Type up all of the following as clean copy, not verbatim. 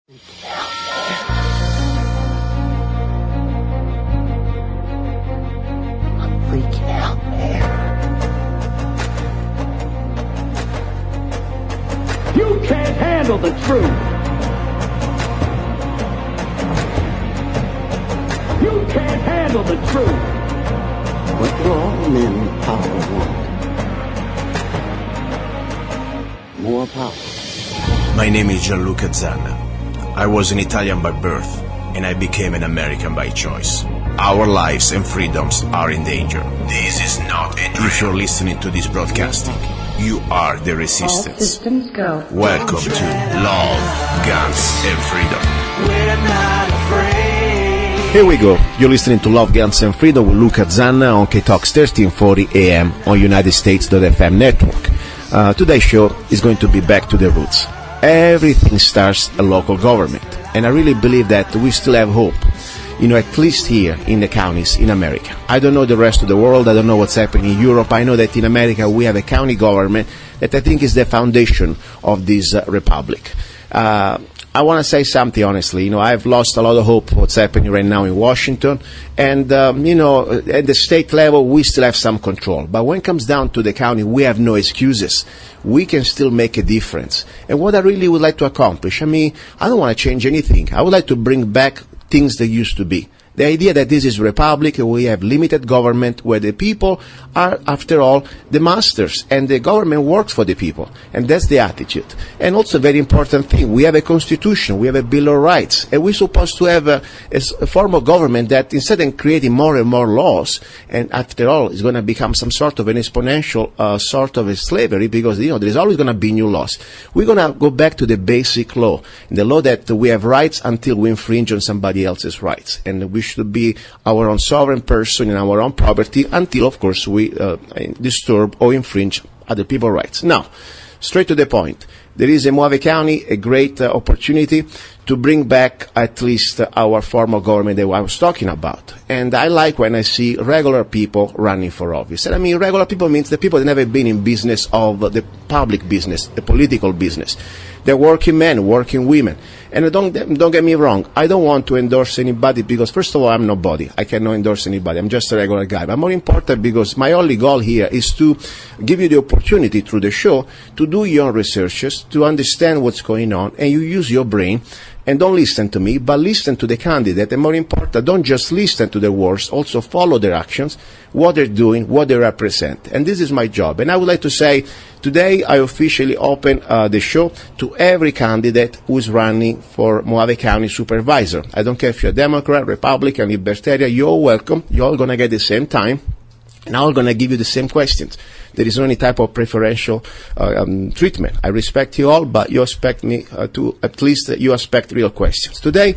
Freaking out, man. You can't handle the truth. You can't handle the truth. What do all men in power want? More power. My name is luca-zanna. I was an Italian by birth, and I became an American by choice. Our lives and freedoms are in danger. This is not a dream. If you're listening to this broadcasting, you are the resistance. All systems go. Welcome to Love, Guns, and Freedom. We're not afraid. Here we go. You're listening to Love, Guns, and Freedom with luca-zanna on K-Talks 1340 AM on UnitedStates.fm network. Today's show is going to be back to the roots. Everything starts a local government, and I really believe that we still have hope, at least here in the counties in America. I don't know the rest of the world, I don't know what's happening in Europe. I know that in America we have a county government that I think is the foundation of this republic. I want to say something honestly. I've lost a lot of hope for what's happening right now in Washington. And, at the state level, we still have some control. But when it comes down to the county, we have no excuses. We can still make a difference. And what I really would like to accomplish, I don't want to change anything. I would like to bring back things that used to be. The idea that this is a republic, we have limited government, where the people are, after all, the masters, and the government works for the people. And that's the attitude. And also a very important thing, we have a constitution, we have a Bill of Rights, and we're supposed to have a form of government that instead of creating more and more laws, and after all, it's going to become some sort of an exponential sort of a slavery, because, there's always going to be new laws. We're going to go back to the basic law, the law that we have rights until we infringe on somebody else's rights. And we should be our own sovereign person in our own property until, of course, we disturb or infringe other people's rights. Now, straight to the point. There is in Mojave County a great opportunity to bring back at least our form of government that I was talking about. And I like when I see regular people running for office. And regular people means the people that never been in business of the public business, the political business. They're working men, working women. And don't get me wrong, I don't want to endorse anybody because, first of all, I'm nobody. I cannot endorse anybody. I'm just a regular guy. But more important, because my only goal here is to give you the opportunity through the show to do your own researches, to understand what's going on, and you use your brain. And don't listen to me, but listen to the candidate. And more important, don't just listen to their words, also follow their actions, what they're doing, what they represent. And this is my job. And I would like to say, today I officially open the show to every candidate who is running for Mojave County Supervisor. I don't care if you're a Democrat, Republican, Libertarian, you're all welcome. You're all going to get the same time. And I'm all going to give you the same questions. There is no any type of preferential treatment. I respect you all, but you expect me to, at least you expect real questions. Today,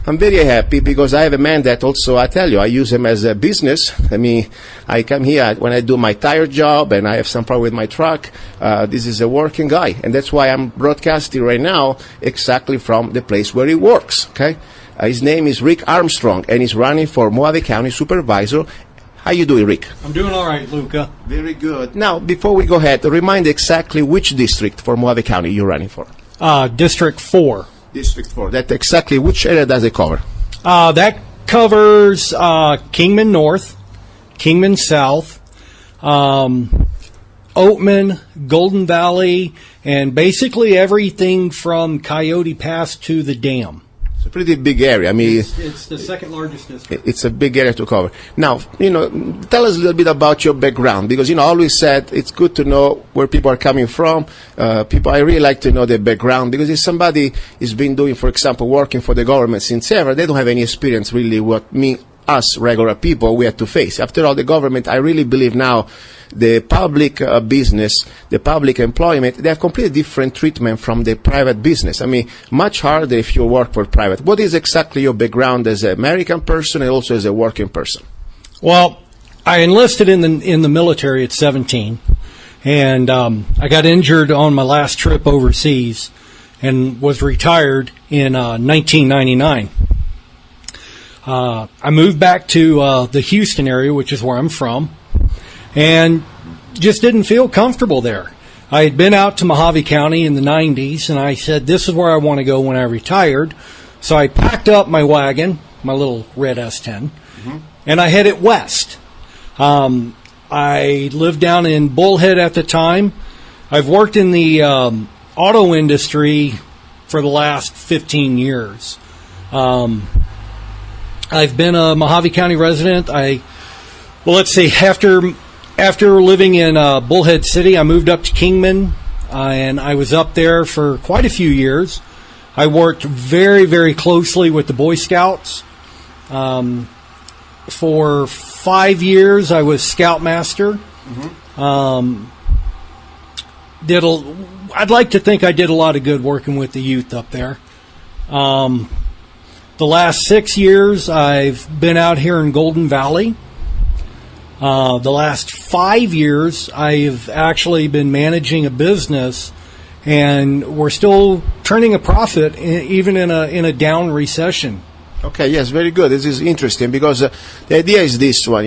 I'm very happy because I have a man that also, I tell you, I use him as a business. I come here when I do my tire job and I have some problem with my truck. This is a working guy. And that's why I'm broadcasting right now exactly from the place where he works, okay? His name is Rick Armstrong, and he's running for Mojave County Supervisor. How you doing, Rick? I'm doing all right, Luca. Very good. Now, before we go ahead, remind exactly which district for Mojave County you're running for. District 4. District 4. That exactly which area does it cover? That covers Kingman North, Kingman South, Oatman, Golden Valley, and basically everything from Coyote Pass to the dam. It's a pretty big area. It's the second largest district. It's a big area to cover. Now, tell us a little bit about your background, because, I always said it's good to know where people are coming from. I really like to know their background, because if somebody has been doing, for example, working for the government since ever, they don't have any experience really what us regular people, we have to face. After all, the government, I really believe now, the public business, the public employment, they have completely different treatment from the private business. Much harder if you work for private. What is exactly your background as an American person and also as a working person? Well, I enlisted in the military at 17, and I got injured on my last trip overseas and was retired in 1999. I moved back to the Houston area, which is where I'm from, and just didn't feel comfortable there. I had been out to Mojave County in the 90s, and I said, this is where I want to go when I retired. So I packed up my wagon, my little red S10, and I headed west. I lived down in Bullhead at the time. I've worked in the auto industry for the last 15 years. I've been a Mojave County resident. After living in Bullhead City, I moved up to Kingman, and I was up there for quite a few years. I worked very, very closely with the Boy Scouts. For 5 years, I was Scoutmaster. I'd like to think I did a lot of good working with the youth up there. The last 6 years, I've been out here in Golden Valley. The last 5 years, I've actually been managing a business, and we're still turning a profit even in a down recession. Okay, yes, very good. This is interesting because the idea is this one.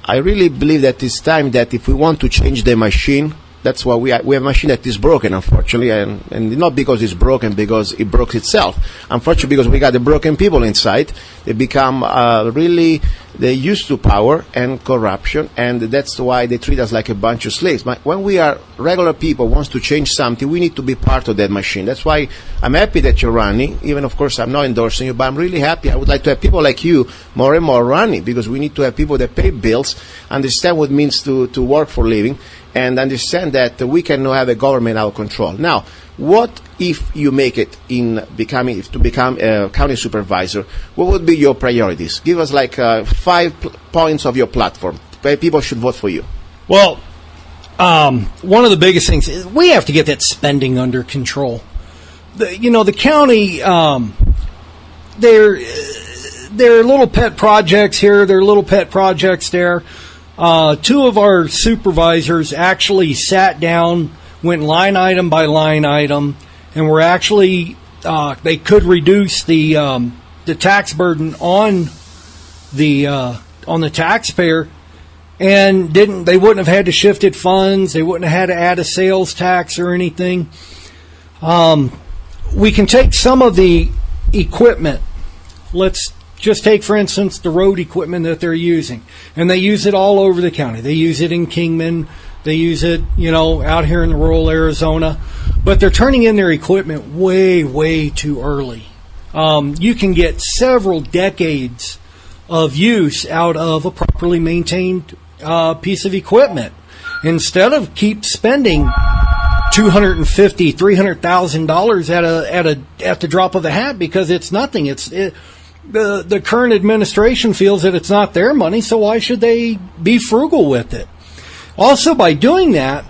I really believe that it's time that if we want to change the machine, that's why we have a machine that is broken, unfortunately, and not because it's broken, because it broke itself. Unfortunately, because we got the broken people inside. They become they used to power and corruption, and that's why they treat us like a bunch of slaves. But when we are regular people, wants to change something, we need to be part of that machine. That's why I'm happy that you're running, even of course I'm not endorsing you, but I'm really happy. I would like to have people like you more and more running, because we need to have people that pay bills, understand what it means to work for a living, and understand that we cannot have a government out of control. Now, what if you make it to become a county supervisor? What would be your priorities? Give us 5 points of your platform where people should vote for you. Well, one of the biggest things is we have to get that spending under control. The county, they're little pet projects here, they're little pet projects there. 2 of our supervisors actually sat down, went line item by line item, and were actually they could reduce the tax burden on the taxpayer, and they wouldn't have had to shifted funds, they wouldn't have had to add a sales tax or anything. We can take some of the equipment. Let's just take, for instance, the road equipment that they're using. And they use it all over the county. They use it in Kingman. They use it, out here in rural Arizona. But they're turning in their equipment way, way too early. You can get several decades of use out of a properly maintained piece of equipment. Instead of keep spending $250,000, $300,000 at the drop of a hat, because it's nothing. The current administration feels that it's not their money, so why should they be frugal with it? Also, by doing that,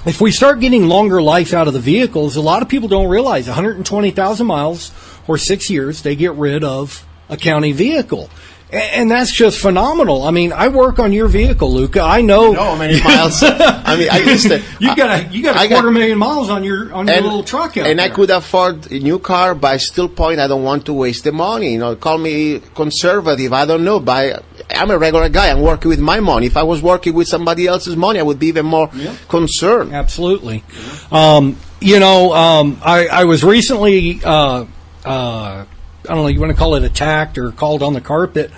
if we start getting longer life out of the vehicles, a lot of people don't realize 120,000 miles or 6 years, they get rid of a county vehicle. And that's just phenomenal. I mean, I work on your vehicle, Luca. I know how many miles. I mean, I used to. You got a 250,000 miles on your little truck out and there. I could afford a new car, but I still I don't want to waste the money. Call me conservative. I don't know, but I'm a regular guy. I'm working with my money. If I was working with somebody else's money, I would be even more concerned. Absolutely. I was recently. I don't know, you want to call it attacked or called on the carpet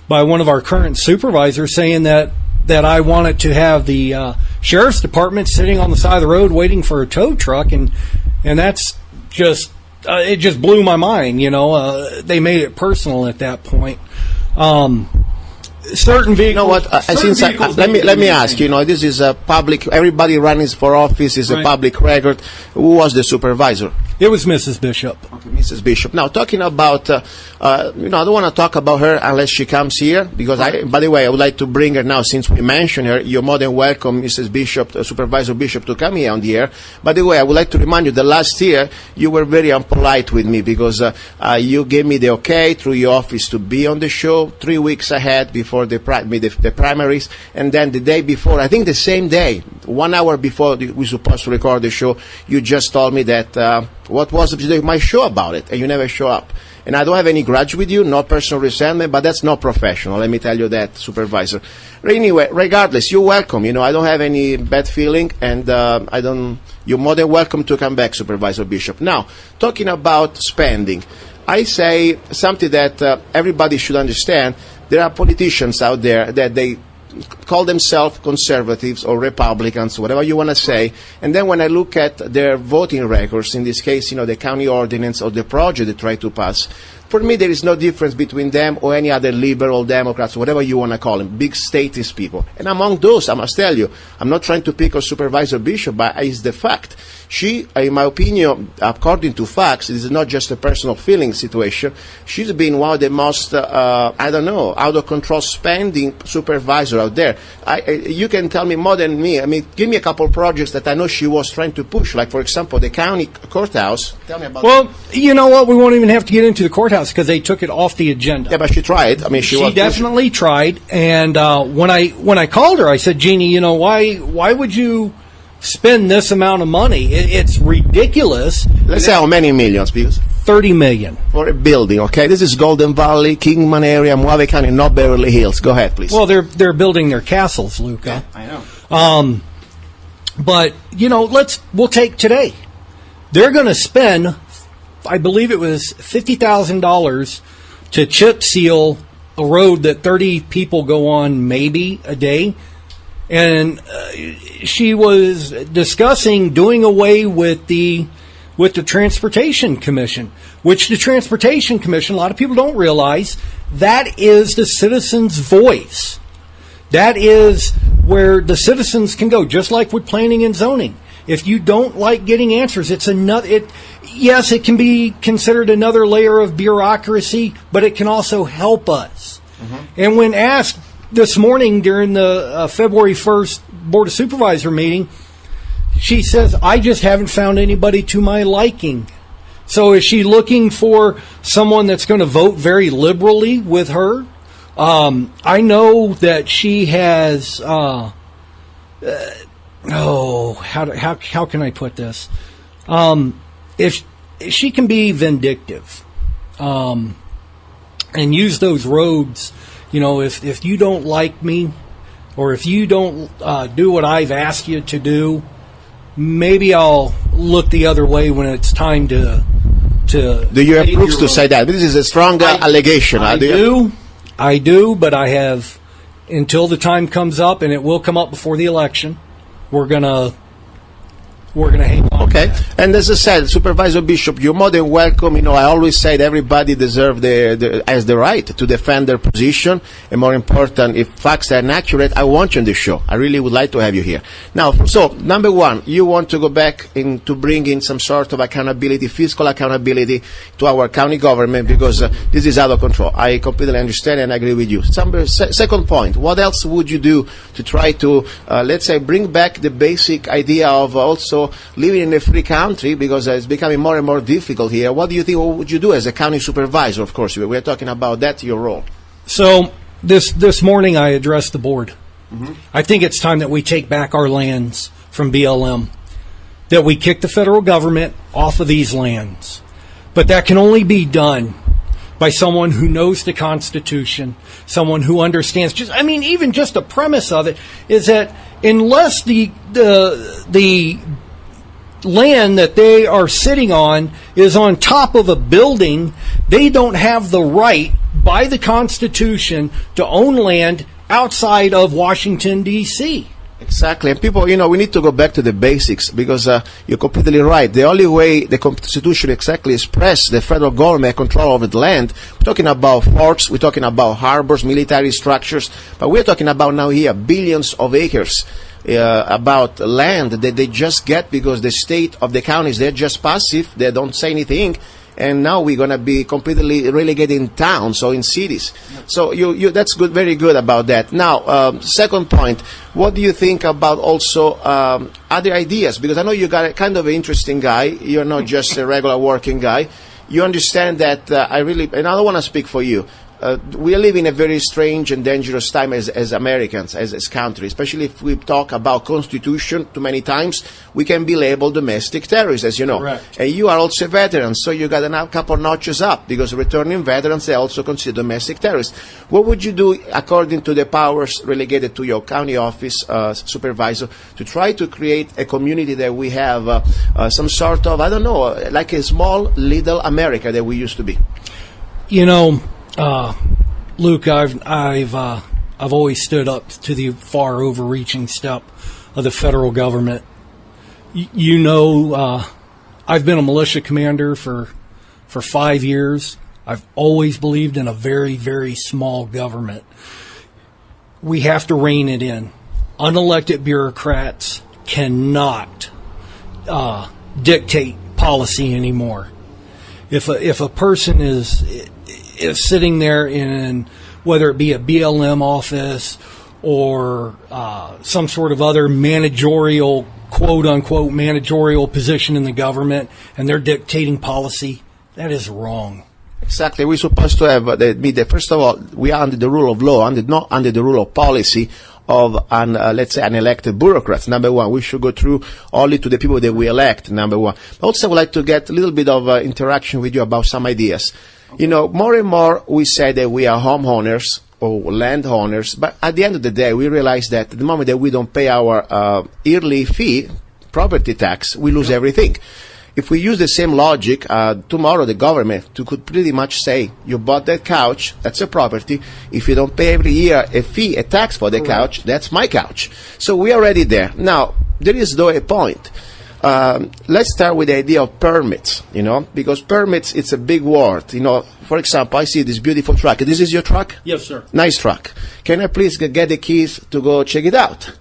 by one of our current supervisors, saying that I wanted to have the sheriff's department sitting on the side of the road waiting for a tow truck, and that's just it just blew my mind. They made it personal at that point. Certain vehicles. You know what? Let me ask. This is a public. Everybody running for office is a public record. Who was the supervisor? It was Mrs. Bishop. Okay, Mrs. Bishop. Now, talking about, I don't want to talk about her unless she comes here, because by the way, I would like to bring her now, since we mentioned her. You're more than welcome, Mrs. Bishop, Supervisor Bishop, to come here on the air. By the way, I would like to remind you that last year, you were very impolite with me, because you gave me the okay through your office to be on the show 3 weeks ahead before the primaries, and then the day before, I think the same day, 1 hour before we were supposed to record the show, you just told me that What was it? You might show about it, and you never show up. And I don't have any grudge with you, no personal resentment, but that's not professional. Let me tell you that, Supervisor. Anyway, regardless, you're welcome. I don't have any bad feeling, and you're more than welcome to come back, Supervisor Bishop. Now, talking about spending, I say something that everybody should understand. There are politicians out there that they call themselves conservatives or Republicans, whatever you want to say, and then when I look at their voting records, in this case, the county ordinance or the project they try to pass, for me there is no difference between them or any other liberal Democrats, whatever you want to call them, big statist people. And among those, I must tell you, I'm not trying to pick on Supervisor Bishop, but it's the fact. She, in my opinion, according to facts, this is not just a personal feeling situation, she's been one of the most, out of control spending supervisor out there. You can tell me more than me. I mean, give me a couple projects that I know she was trying to push, like, for example, the county courthouse. Tell me about that. Well, you know what? We won't even have to get into the courthouse because they took it off the agenda. Yeah, but she tried. I mean, she was definitely tried. And when I called her, I said, Jeannie, why would you spend this amount of money? It's ridiculous. Let's say how many millions, because $30 million for a building. Okay, this is Golden Valley, Kingman area, Mojave County, not Beverly Hills. Go ahead, please. Well, they're building their castles, Luca. Yeah, I know. But we'll take today. They're going to spend, I believe it was $50,000 to chip seal a road that 30 people go on maybe a day. And she was discussing doing away with the Transportation Commission, which the Transportation Commission, a lot of people don't realize, that is the citizens' voice. That is where the citizens can go, just like with planning and zoning. If you don't like getting answers, yes, it can be considered another layer of bureaucracy, but it can also help us. Mm-hmm. And when asked this morning during the February 1st Board of Supervisor meeting, she says, I just haven't found anybody to my liking. So is she looking for someone that's going to vote very liberally with her? I know that she has, how can I put this? If she can be vindictive, and use those roads, if you don't like me, or if you don't do what I've asked you to do, maybe I'll look the other way when it's time to. Do you have proofs to say that? This is a strong allegation. I do, but I have until the time comes up, and it will come up before the election. We're gonna hang on. Okay, and as I said, Supervisor Bishop, you're more than welcome. I always say that everybody deserves has the right to defend their position, and more important, if facts are inaccurate, I want you on the show. I really would like to have you here. Now, so number one, you want to go back to bring in some sort of accountability, fiscal accountability to our county government, because this is out of control. I completely understand and agree with you. Second point, what else would you do to try to, let's say, bring back the basic idea of also living in a free country, because it's becoming more and more difficult here. What do you think, what would you do as a county supervisor? Of course, we're talking about that, your role. So this morning I addressed the board. Mm-hmm. I think it's time that we take back our lands from BLM, that we kick the federal government off of these lands. But that can only be done by someone who knows the Constitution, someone who understands. Even just the premise of it is that unless the land that they are sitting on is on top of a building, they don't have the right by the Constitution to own land outside of Washington, D.C. Exactly. And people, we need to go back to the basics, because you're completely right. The only way the Constitution exactly expresses the federal government control over the land, we're talking about forts, we're talking about harbors, military structures, but we're talking about now here billions of acres. About land that they just get because the state of the counties, they're just passive, they don't say anything, and now we're going to be completely relegated in towns or in cities. So you that's good, very good about that. Now, second point, what do you think about also other ideas? Because I know you got a kind of an interesting guy. You're not just a regular working guy. You understand that and I don't want to speak for you. we live in a very strange and dangerous time as Americans, as country, especially if we talk about constitution too many times, we can be labeled domestic terrorists, as you know. Correct. And you are also a veteran, so you got a couple notches up, because returning veterans, they also consider domestic terrorists. What would you do, according to the powers relegated to your county office supervisor, to try to create a community that we have some sort of, I don't know, like a small little America that we used to be? You know, Luke, I've always stood up to the far overreaching step of the federal government. You know, I've been a militia commander for 5 years. I've always believed in a very, very small government. We have to rein it in. Unelected bureaucrats cannot dictate policy anymore. If a person is sitting there in, whether it be a BLM office or some sort of other managerial, quote-unquote, managerial position in the government, and they're dictating policy, that is wrong. Exactly. We're supposed to have, first of all, we are under the rule of law, not under the rule of policy of let's say, unelected bureaucrats. Number one, we should go through only to the people that we elect, number one. Also, I would like to get a little bit of interaction with you about some ideas. You know, more and more we say that we are homeowners or landowners, but at the end of the day, we realize that at the moment that we don't pay our yearly fee, property tax, we lose everything. If we use the same logic, tomorrow the government could pretty much say, you bought that couch, that's a property. If you don't pay every year a fee, a tax for the couch, that's my couch. So we are already there. Now, there is though a point. Let's start with the idea of permits, you know, because permits, it's a big word. You know, for example, I see this beautiful truck. This is your truck? Yes, sir. Nice truck. Can I please get the keys to go check it out?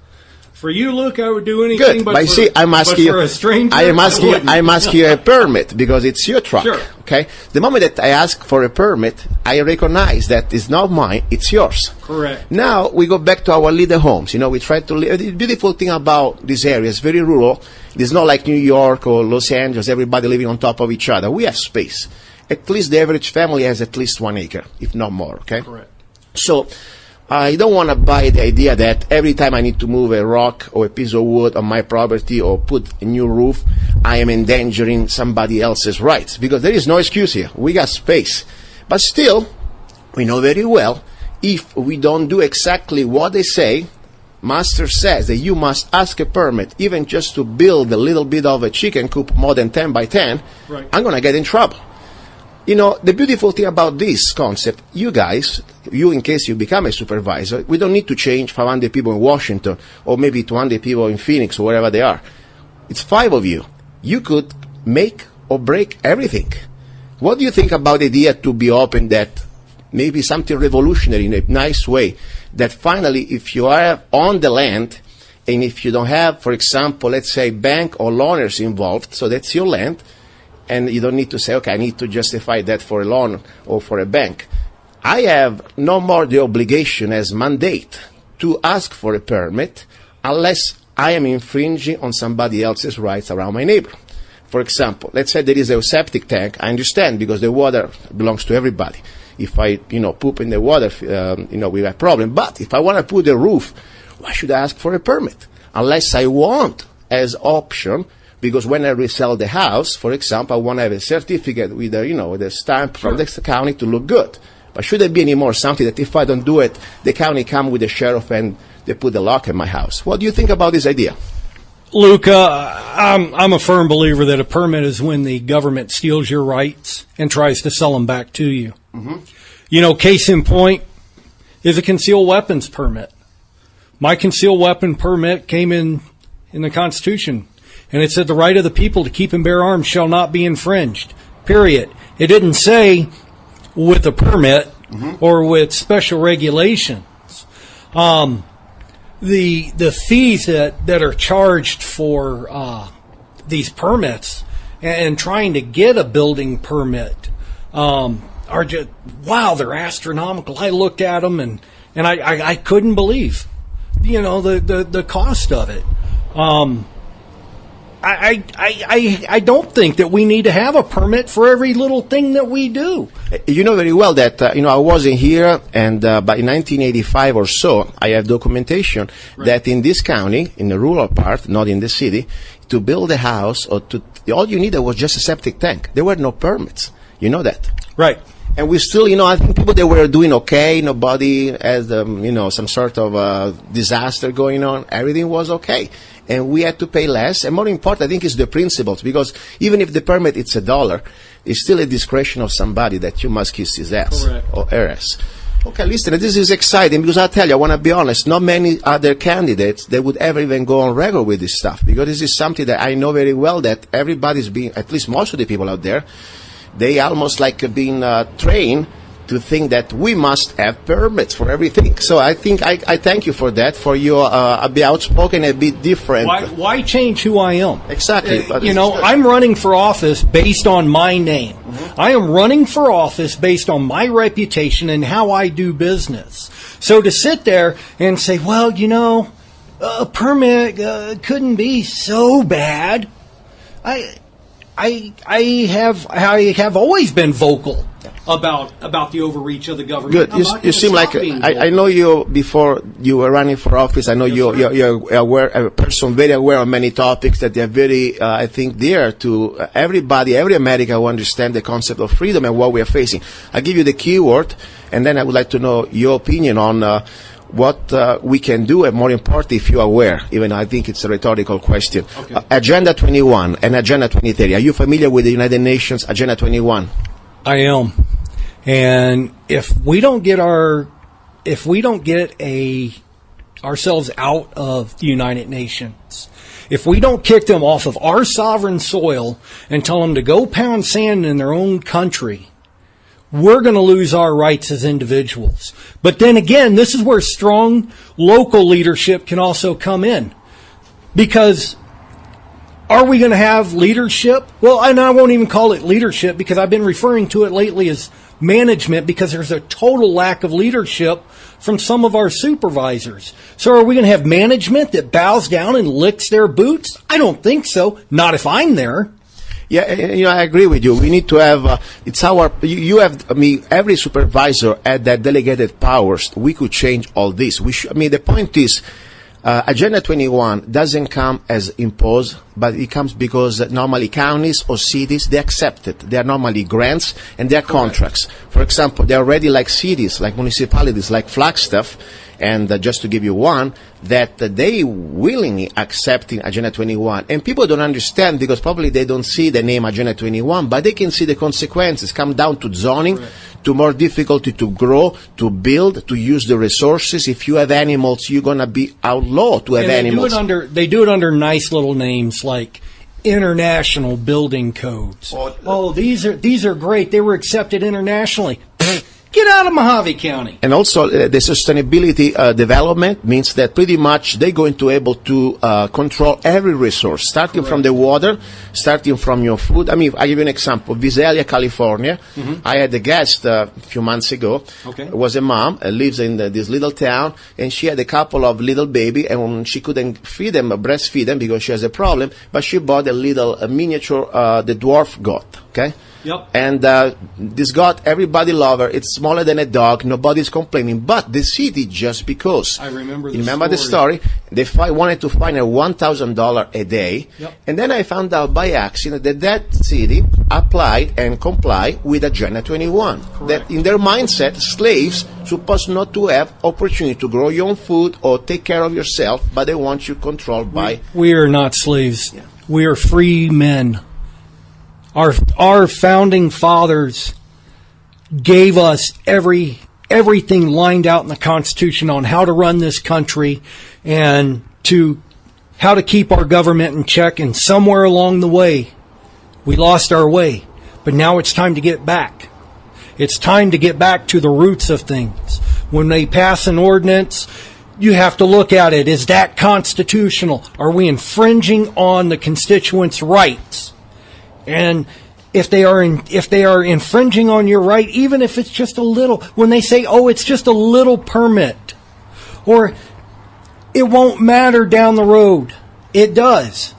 For you, Luke, I would do anything. Good, but see, I'm asking for a stranger, I'm asking you a permit because it's your truck. Sure. Okay. The moment that I ask for a permit, I recognize that it's not mine; it's yours. Correct. Now we go back to our little homes. You know, we try to live. The beautiful thing about this area is very rural. It's not like New York or Los Angeles. Everybody living on top of each other. We have space. At least the average family has at least 1 acre, if not more. Okay. Correct. So, I don't want to buy the idea that every time I need to move a rock or a piece of wood on my property or put a new roof, I am endangering somebody else's rights, because there is no excuse here. We got space. But still, we know very well, if we don't do exactly what they say, Master says that you must ask a permit, even just to build a little bit of a chicken coop more than 10 by 10, right. I'm going to get in trouble. You know, the beautiful thing about this concept, you guys, in case you become a supervisor, we don't need to change 500 people in Washington or maybe 200 people in Phoenix or wherever they are. It's 5 of you. You could make or break everything. What do you think about the idea to be open, that maybe something revolutionary in a nice way, that finally if you are on the land and if you don't have, for example, let's say bank or loaners involved, so that's your land, and you don't need to say, okay, I need to justify that for a loan or for a bank. I have no more the obligation as mandate to ask for a permit unless I am infringing on somebody else's rights around my neighbor. For example, let's say there is a septic tank. I understand, because the water belongs to everybody. If I, poop in the water, we have a problem. But if I want to put a roof, why should I ask for a permit? Unless I want as option. Because when I resell the house, for example, I want to have a certificate with a stamp from the county to look good. But should there be any more something that if I don't do it, the county come with the sheriff and they put the lock in my house? What do you think about this idea? Luca, I'm a firm believer that a permit is when the government steals your rights and tries to sell them back to you. Mm-hmm. Case in point is a concealed weapons permit. My concealed weapon permit came in the Constitution. And it said the right of the people to keep and bear arms shall not be infringed, period. It didn't say with a permit or with special regulations. The fees that are charged for these permits and trying to get a building permit are just, wow, they're astronomical. I looked at them and I couldn't believe, the cost of it. I don't think that we need to have a permit for every little thing that we do. You know very well that, I wasn't here, and by 1985 or so, I have documentation that in this county, in the rural part, not in the city, to build a house, all you needed was just a septic tank. There were no permits. You know that. Right. And we still, I think people, they were doing okay. Nobody has, some sort of disaster going on. Everything was okay. And we had to pay less. And more important, I think, is the principles. Because even if the permit, it's $1, it's still a discretion of somebody that you must kiss his ass. Correct. Or her ass. Okay, listen, this is exciting because I tell you, I want to be honest, not many other candidates that would ever even go on record with this stuff. Because this is something that I know very well that everybody's being, at least most of the people out there, they almost like being trained to think that we must have permits for everything. So I think I thank you for that, for your a bit outspoken, a bit different. Why change who I am? Exactly. But I'm running for office based on my name. Mm-hmm. I am running for office based on my reputation and how I do business. So to sit there and say, well, a permit couldn't be so bad. I have always been vocal about the overreach of the government. Good. You seem like I know you before you were running for office. I know you're aware, a person very aware of many topics that they're very, I think, dear to everybody, every American who understands the concept of freedom and what we are facing. I'll give you the keyword, and then I would like to know your opinion on what we can do, and more important, if you are aware, even I think it's a rhetorical question. Okay. Agenda 21 and Agenda 2030. Are you familiar with the United Nations Agenda 21? I am. And if we don't get ourselves out of the United Nations, if we don't kick them off of our sovereign soil and tell them to go pound sand in their own country, we're going to lose our rights as individuals. But then again, this is where strong local leadership can also come in. Because are we going to have leadership? Well, and I won't even call it leadership because I've been referring to it lately as management because there's a total lack of leadership from some of our supervisors. So are we going to have management that bows down and licks their boots? I don't think so. Not if I'm there. Yeah, I agree with you. We need to have, every supervisor had that delegated powers. We could change all this. The point is, Agenda 21 doesn't come as imposed, but it comes because normally counties or cities, they accept it. They are normally grants and they are contracts. For example, they are already like cities, like municipalities, like Flagstaff, and just to give you one, that they willingly accepting Agenda 21. And people don't understand because probably they don't see the name Agenda 21, but they can see the consequences. Come down to zoning, to more difficulty to grow, to build, to use the resources. If you have animals, you're going to be outlawed to have animals. They do it under nice little names like international building codes. These are great. They were accepted internationally. Get out of Mojave County. And also, the sustainability development means that pretty much they're going to be able to control every resource, starting from the water, starting from your food. I'll give you an example. Visalia, California. Mm-hmm. I had a guest a few months ago. Okay. It was a mom, lives in this little town, and she had a couple of little baby, and she couldn't breastfeed them because she has a problem, but she bought a miniature, the dwarf goat, okay? Yep. And this goat, everybody love her. It's smaller than a dog. Nobody's complaining. But the city, just because. I remember the story. They wanted to find her $1,000 a day. Yep. And then I found out by accident that city applied and complied with Agenda 21. Correct. That in their mindset, slaves supposed not to have opportunity to grow your own food or take care of yourself, but they want you controlled by. We are not slaves. Yeah. We are free men. Our founding fathers gave us everything lined out in the Constitution on how to run this country and how to keep our government in check. And somewhere along the way, we lost our way. But now it's time to get back. It's time to get back to the roots of things. When they pass an ordinance, you have to look at it. Is that constitutional? Are we infringing on the constituents' rights? And if they are infringing on your right, even if it's just a little, when they say, oh, it's just a little permit, or it won't matter down the road, it does.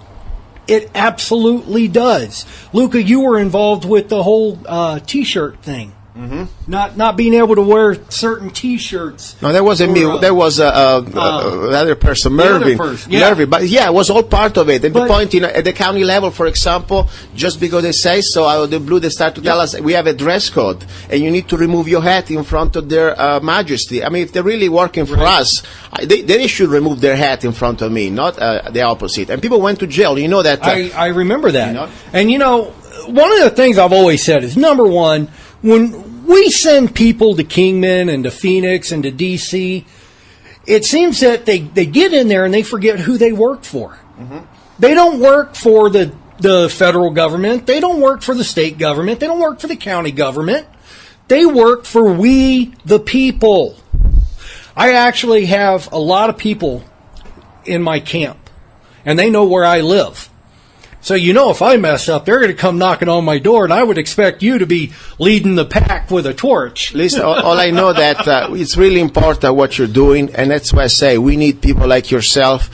It absolutely does. Luca, you were involved with the whole T-shirt thing. Mm-hmm. Not being able to wear certain T-shirts. No, that wasn't me. That was another person, Mervyn. Mervyn. But yeah, it was all part of it. And the point, at the county level, for example, just because they say so, out of the blue, they start to tell us we have a dress code, and you need to remove your hat in front of their majesty. I mean, if they're really working for us, they should remove their hat in front of me, not the opposite. And people went to jail. You know that. I remember that. And one of the things I've always said is, number one, when we send people to Kingman and to Phoenix and to D.C., it seems that they get in there and they forget who they work for. Mm-hmm. They don't work for the federal government. They don't work for the state government. They don't work for the county government. They work for we, the people. I actually have a lot of people in my camp, and they know where I live. So, if I mess up, they're going to come knocking on my door, and I would expect you to be leading the pack with a torch. Listen, all I know that it's really important what you're doing, and that's why I say we need people like yourself,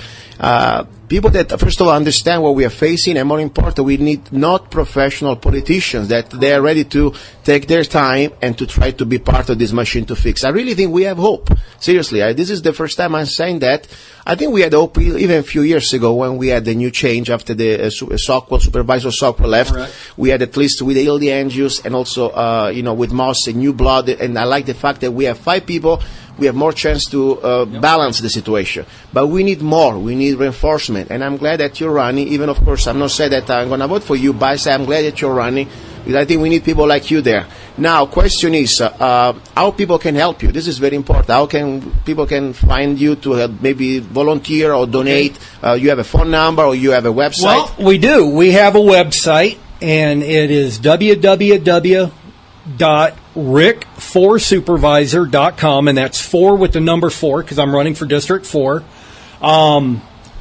people that, first of all, understand what we are facing, and more important, we need not professional politicians, that they are ready to take their time and to try to be part of this machine to fix. I really think we have hope. Seriously, this is the first time I'm saying that. I think we had hope even a few years ago when we had the new change after the Supervisor Sockwell left. Right. We had, at least with Hildy Andrews and also, with Moss, a new blood. And I like the fact that we have 5 people. We have more chance to balance the situation. But we need more. We need reinforcement. And I'm glad that you're running. Even, of course, I'm not saying that I'm going to vote for you, but I say I'm glad that you're running, because I think we need people like you there. Now, question is, how people can help you? This is very important. How can people find you to help, maybe volunteer or donate? You have a phone number or you have a website? Well, we do. We have a website, and it is www.rick4supervisor.com, and that's 4 with the number 4, because I'm running for District 4.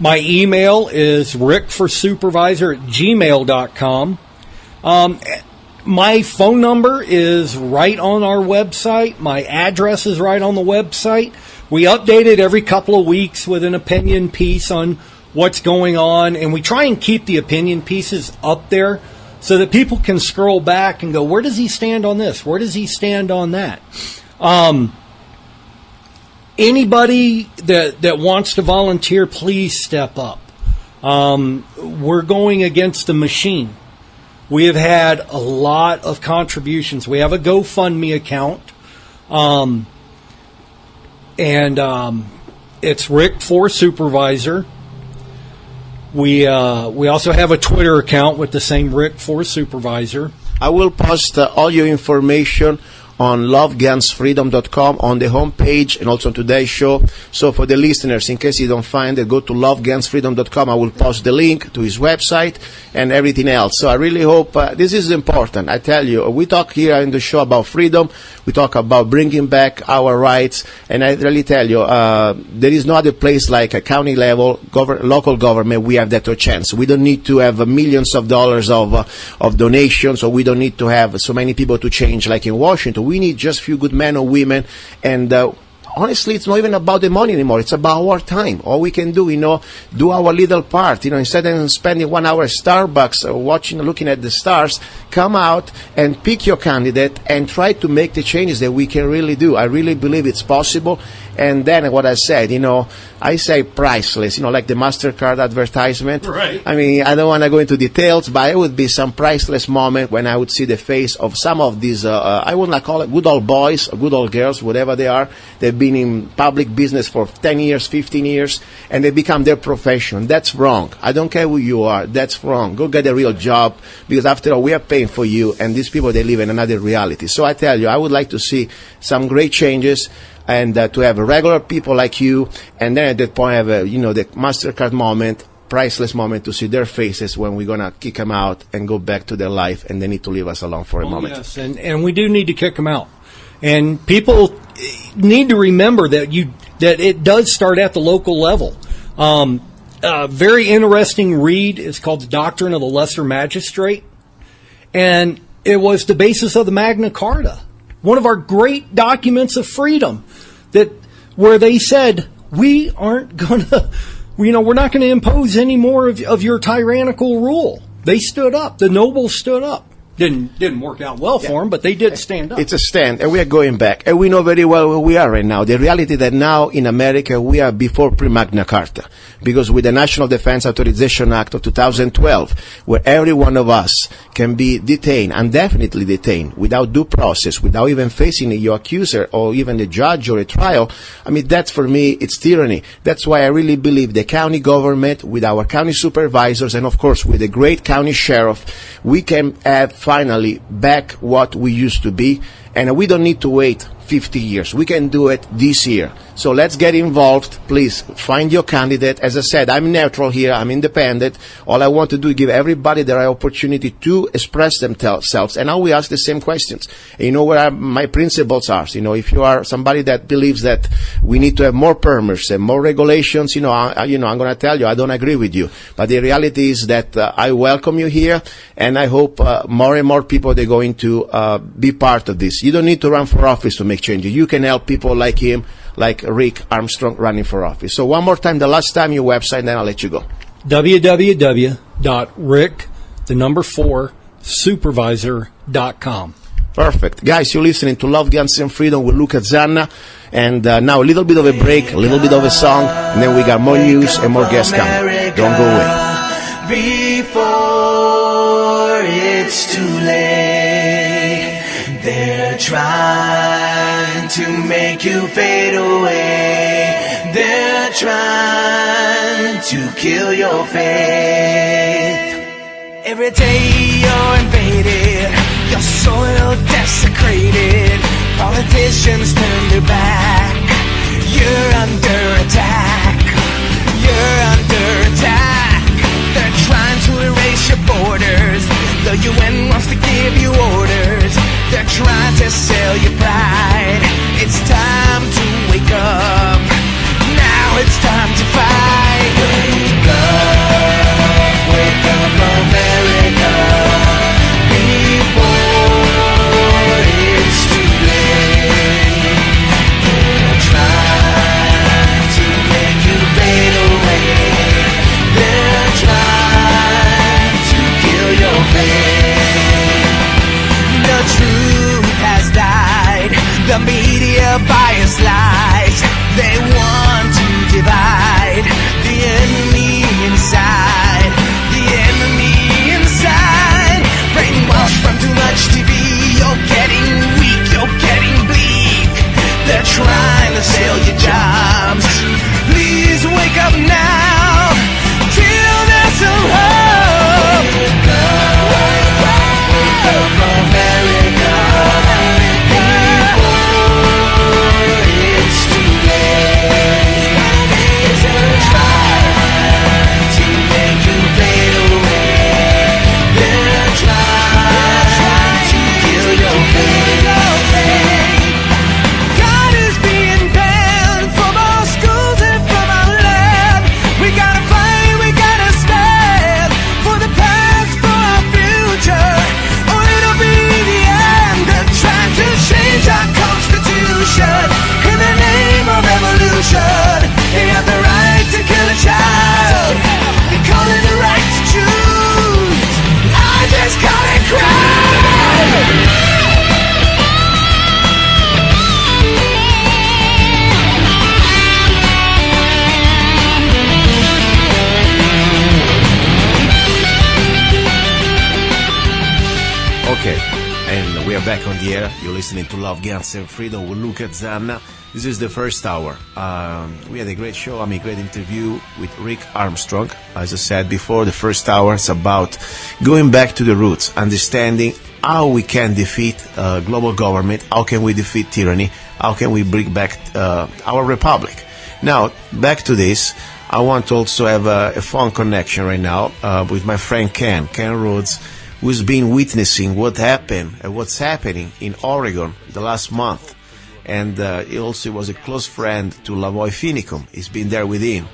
My email is rickforsupervisor@gmail.com. My phone number is right on our website. My address is right on the website. We update it every couple of weeks with an opinion piece on what's going on, and we try and keep the opinion pieces up there so that people can scroll back and go, where does he stand on this? Where does he stand on that? Anybody that wants to volunteer, please step up. We're going against the machine. We have had a lot of contributions. We have a GoFundMe account, and it's Rick for Supervisor. We also have a Twitter account with the same Rick for Supervisor. I will post all your information on lovegunsfreedom.com on the homepage and also on today's show. So for the listeners, in case you don't find it, go to lovegunsfreedom.com. I will post the link to his website and everything else. So I really hope this is important. I tell you, we talk here in the show about freedom. We talk about bringing back our rights. And I really tell you, there is no other place like a county level, local government, we have that chance. We don't need to have millions of dollars of donations, or we don't need to have so many people to change like in Washington. We need just a few good men or women, and honestly, it's not even about the money anymore. It's about our time. All we can do, do our little part. Instead of spending 1 hour at Starbucks looking at the stars, come out and pick your candidate and try to make the changes that we can really do. I really believe it's possible. And then what I said, I say priceless, like the MasterCard advertisement. Right. I mean, I don't want to go into details, but it would be some priceless moment when I would see the face of some of these, I would not call it good old boys, or good old girls, whatever they are. They've been in public business for 10 years, 15 years, and they become their profession. That's wrong. I don't care who you are. That's wrong. Go get a real job, because after all, we are paying for you, and these people, they live in another reality. So I tell you, I would like to see some great changes, and to have regular people like you, and then at that point have the MasterCard moment, priceless moment to see their faces when we're going to kick them out and go back to their life, and they need to leave us alone for a moment. Yes, and we do need to kick them out. And people need to remember that it does start at the local level. A very interesting read is called The Doctrine of the Lesser Magistrate, and it was the basis of the Magna Carta, one of our great documents of freedom, where they said we aren't going to we're not going to impose any more of your tyrannical rule. They stood up. The nobles stood up. Didn't work out well for them, but they did stand up. It's a stand, and we are going back. And we know very well where we are right now. The reality that now in America we are before pre-Magna Carta, because with the National Defense Authorization Act of 2012, where every one of us can be detained, indefinitely detained, without due process, without even facing your accuser or even the judge or a trial, I mean, that's for me, it's tyranny. That's why I really believe the county government, with our county supervisors, and of course with the great county sheriff, we can have finally back what we used to be, and we don't need to wait 50 years. We can do it this year. So let's get involved. Please find your candidate. As I said, I'm neutral here. I'm independent. All I want to do is give everybody the right opportunity to express themselves. And now we ask the same questions. And you know where my principles are. You know, if you are somebody that believes that we need to have more permits and more regulations, I'm going to tell you I don't agree with you. But the reality is that I welcome you here, and I hope more and more people are going to be part of this. You don't need to run for office to make changes. You can help people like him, like Rick Armstrong, running for office. So one more time, the last time, your website, then I'll let you go. www.rick4supervisor.com. Perfect. Guys, you're listening to Love, Guns, and Freedom with Luca-Zanna. And now a little bit of a break, a little bit of a song, and then we got more news and more guests coming. Don't go away. Before it's too late, they're trying to make you fade away. They're trying to kill your faith. Every day you're invaded, your soil desecrated. Politicians turn their back. You're under attack. You're under attack. They're trying to erase your borders. The UN wants to give you orders. They're trying to sell your pride. It's time to wake up. Now it's time to fight. Wake up, America. Before it's too late. They're trying to make you fade away. They're trying to kill your faith. The truth has died. The media bias lies. They want to divide the enemy inside. The enemy inside. Brainwashed from too much TV. You're getting weak. You're getting bleak. They're trying to sell your jobs. Please wake up now. Till there's some hope. Wake up, America. Before it's too late. They're trying to make you fade away. They're trying to kill your faith. God is being banned from our schools and from our land. We gotta fight, we gotta stand for the past, for our future, or it'll be the end. They're trying to change our constitution in the name of evolution. They have the right to kill a child. They call it the right to choose. I just call it crime. Okay, and we are back on the air. You're listening to Love, Guns, and Freedom with Luca-Zanna. This is the first hour. We had a great show, great interview with Rick Armstrong. As I said before, the first hour is about going back to the roots, understanding how we can defeat global government, how can we defeat tyranny, how can we bring back our republic. Now, back to this. I want to also have a phone connection right now with my friend Ken Rhodes, who's been witnessing what happened and what's happening in Oregon the last month. And he also was a close friend to lavoy-finicum. He's been there with him.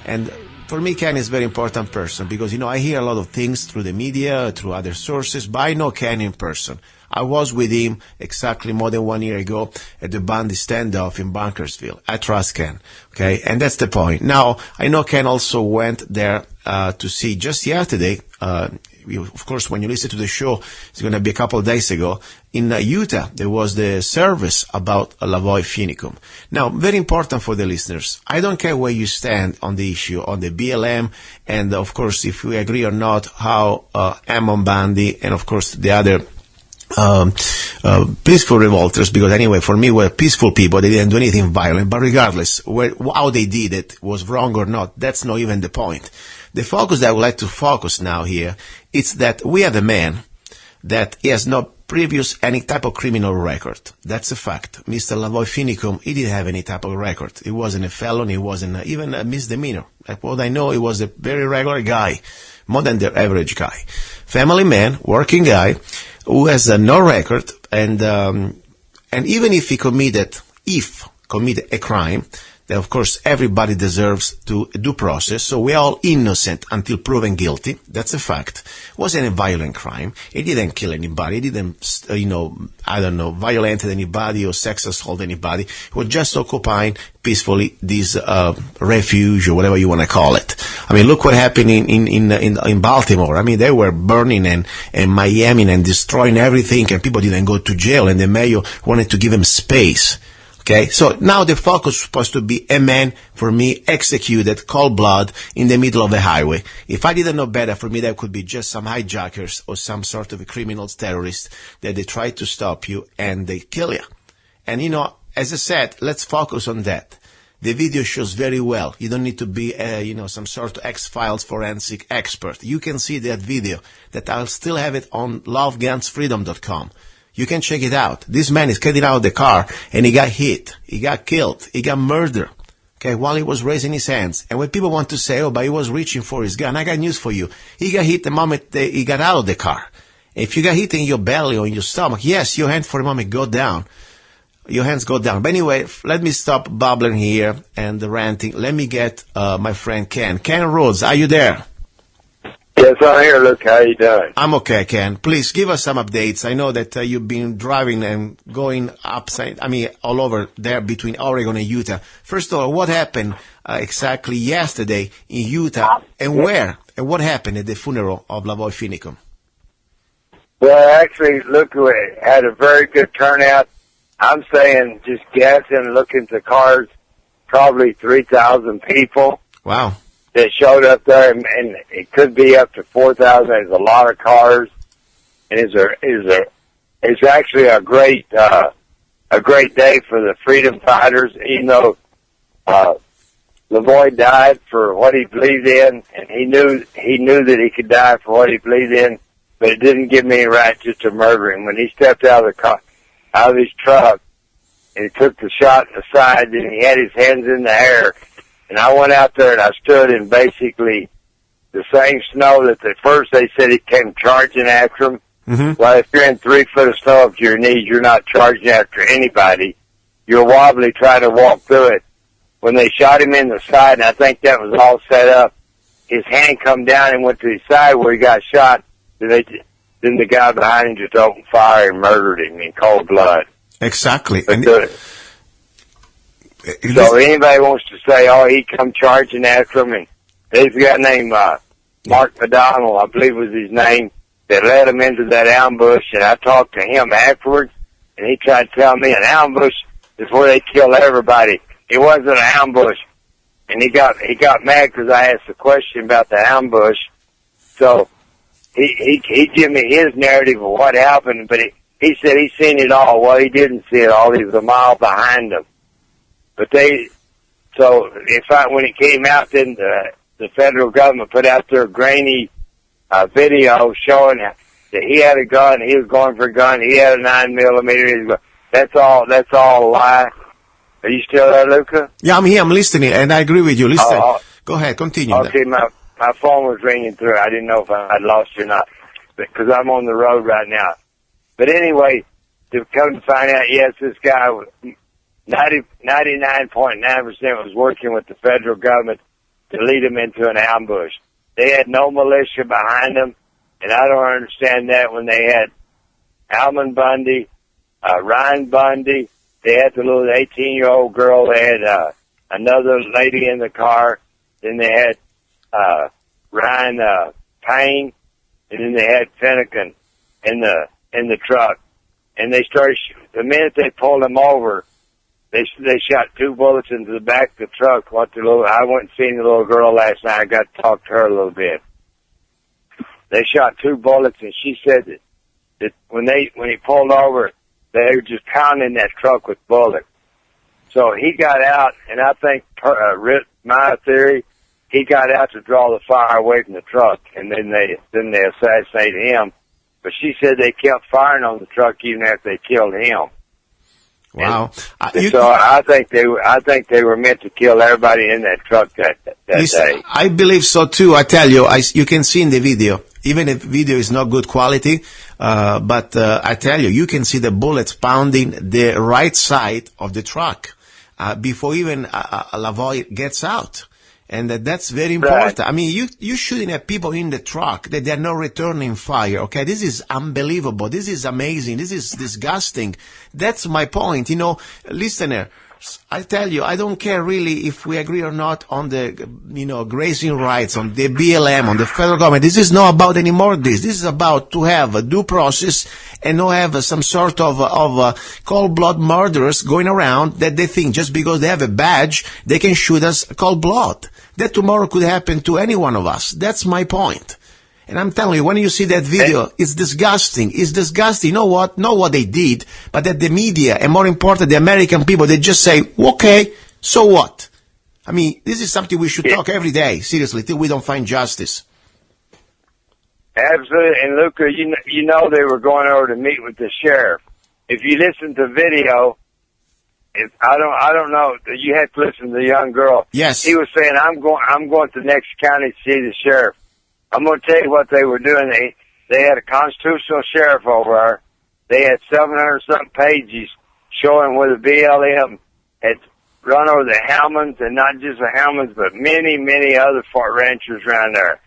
And for me, Ken is a very important person because, I hear a lot of things through the media, through other sources, but I know Ken in person. I was with him exactly more than 1 year ago at the Bundy standoff in Bunkersville. I trust Ken. Okay, and that's the point. Now, I know Ken also went there to see just yesterday. Of course, when you listen to the show, it's going to be a couple of days ago. In Utah, there was the service about lavoy-finicum. Now, very important for the listeners. I don't care where you stand on the issue, on the BLM, and of course, if we agree or not, how Ammon Bundy and of course the other peaceful revolters, because anyway, for me, we're peaceful people. They didn't do anything violent, but regardless, how they did it was wrong or not, that's not even the point. The focus that I would like to focus now here is that we have a man that he has no previous any type of criminal record. That's a fact. Mr. lavoy-finicum, he didn't have any type of record. He wasn't a felon. He wasn't even a misdemeanor. Like what I know, he was a very regular guy, more than the average guy. Family man, working guy, who has no record, and even if he committed a crime, that of course everybody deserves to due process, so we're all innocent until proven guilty. That's a fact. It wasn't a violent crime. He didn't kill anybody. He didn't, violate anybody or sex assault anybody. He was just occupying peacefully this refuge or whatever you want to call it. I mean, look what happened in Baltimore. I mean, they were burning and Miami and destroying everything, and people didn't go to jail, and the mayor wanted to give him space. Okay, so now the focus is supposed to be a man, for me, executed, cold blood, in the middle of the highway. If I didn't know better, for me that could be just some hijackers or some sort of criminals, terrorists, that they try to stop you and they kill you. And as I said, let's focus on that. The video shows very well. You don't need to be, some sort of X-Files forensic expert. You can see that video, that I'll still have it on lovegunsfreedom.com. You can check it out. This man is getting out of the car and he got hit. He got killed. He got murdered. Okay, while he was raising his hands. And when people want to say, but he was reaching for his gun, I got news for you. He got hit the moment he got out of the car. If you got hit in your belly or in your stomach, yes, your hand for a moment go down. Your hands go down. But anyway, let me stop babbling here and ranting. Let me get my friend Ken. Ken Rhodes, are you there? Yes, I'm here, Luke. How you doing? I'm okay, Ken. Please give us some updates. I know that you've been driving and going all over there between Oregon and Utah. First of all, what happened exactly yesterday in Utah, and where? And what happened at the funeral of lavoy-finicum? Well, actually, Luke, we had a very good turnout. I'm saying, just guessing, looking to cars, probably 3,000 people. Wow. That showed up there, and it could be up to 4,000. There's a lot of cars, and it's actually a great day for the freedom fighters. Even though Lavoy died for what he believed in, and he knew that he could die for what he believed in, but it didn't give me a right just to murder him. When he stepped out of his truck, and he took the shot in the side, and he had his hands in the air. And I went out there and I stood in basically the same snow that at first they said he came charging after him. Mm-hmm. Well, if you're in 3 foot of snow up to your knees, you're not charging after anybody. You're wobbly trying to walk through it. When they shot him in the side, and I think that was all set up, his hand come down and went to his side where he got shot. Then the guy behind him just opened fire and murdered him in cold blood. Exactly. So anybody wants to say, he come charging after him, and there's a guy named Mark McDonald, I believe was his name, that led him into that ambush, and I talked to him afterwards, and he tried to tell me an ambush is where they kill everybody. It wasn't an ambush, and he got mad because I asked a question about the ambush. So he gave me his narrative of what happened, but he said he seen it all. Well, he didn't see it all. He was a mile behind them. But when it came out, then the federal government put out their grainy video showing that he had a gun, he was going for a gun, he had a 9mm. That's all a lie. Are you still there, Luca? Yeah, I'm here. I'm listening, and I agree with you. Listen, go ahead, continue. Okay, my phone was ringing through. I didn't know if I had lost you or not, because I'm on the road right now. But anyway, to come to find out, yes, this guy was 99.9% was working with the federal government to lead them into an ambush. They had no militia behind them, and I don't understand that when they had Almond Bundy, Ryan Bundy. They had the little 18-year-old girl. They had another lady in the car. Then they had Ryan Payne, and then they had Finicum in the truck. And they started. The minute they pulled him over, they shot 2 bullets into the back of the truck. I went and seen the little girl last night. I got to talk to her a little bit. They shot 2 bullets, and she said that when he pulled over, they were just pounding that truck with bullets. So he got out, and I think my theory, he got out to draw the fire away from the truck, and then they assassinated him. But she said they kept firing on the truck even after they killed him. Wow! So I think they were meant to kill everybody in that truck that day. I believe so too. I tell you, you can see in the video, even if video is not good quality, but I tell you, you can see the bullets pounding the right side of the truck before even Lavoy gets out. And that's very important. Right. I mean, you shooting at people in the truck that they're not returning fire. Okay, this is unbelievable. This is amazing. This is disgusting. That's my point. You know, listener, I tell you, I don't care really if we agree or not on the, grazing rights, on the BLM, on the federal government. This is not about anymore this. This is about to have a due process and not have some sort of cold-blood murderers going around that they think just because they have a badge, they can shoot us cold blood. That tomorrow could happen to any one of us. That's my point. And I'm telling you, when you see that video, it's disgusting. It's disgusting. You know what? Not what they did, but that the media, and more important, the American people, they just say, okay, so what? I mean, this is something we should talk every day, seriously, till we don't find justice. Absolutely. And Luca, you know they were going over to meet with the sheriff. If you listen to video, I don't know. You had to listen to the young girl. Yes. He was saying, I'm going to the next county to see the sheriff. I'm going to tell you what they were doing. They had a constitutional sheriff over there. They had 700-something pages showing where the BLM had run over the Hellmans, and not just the Hellmans, but many, many other ranchers around there.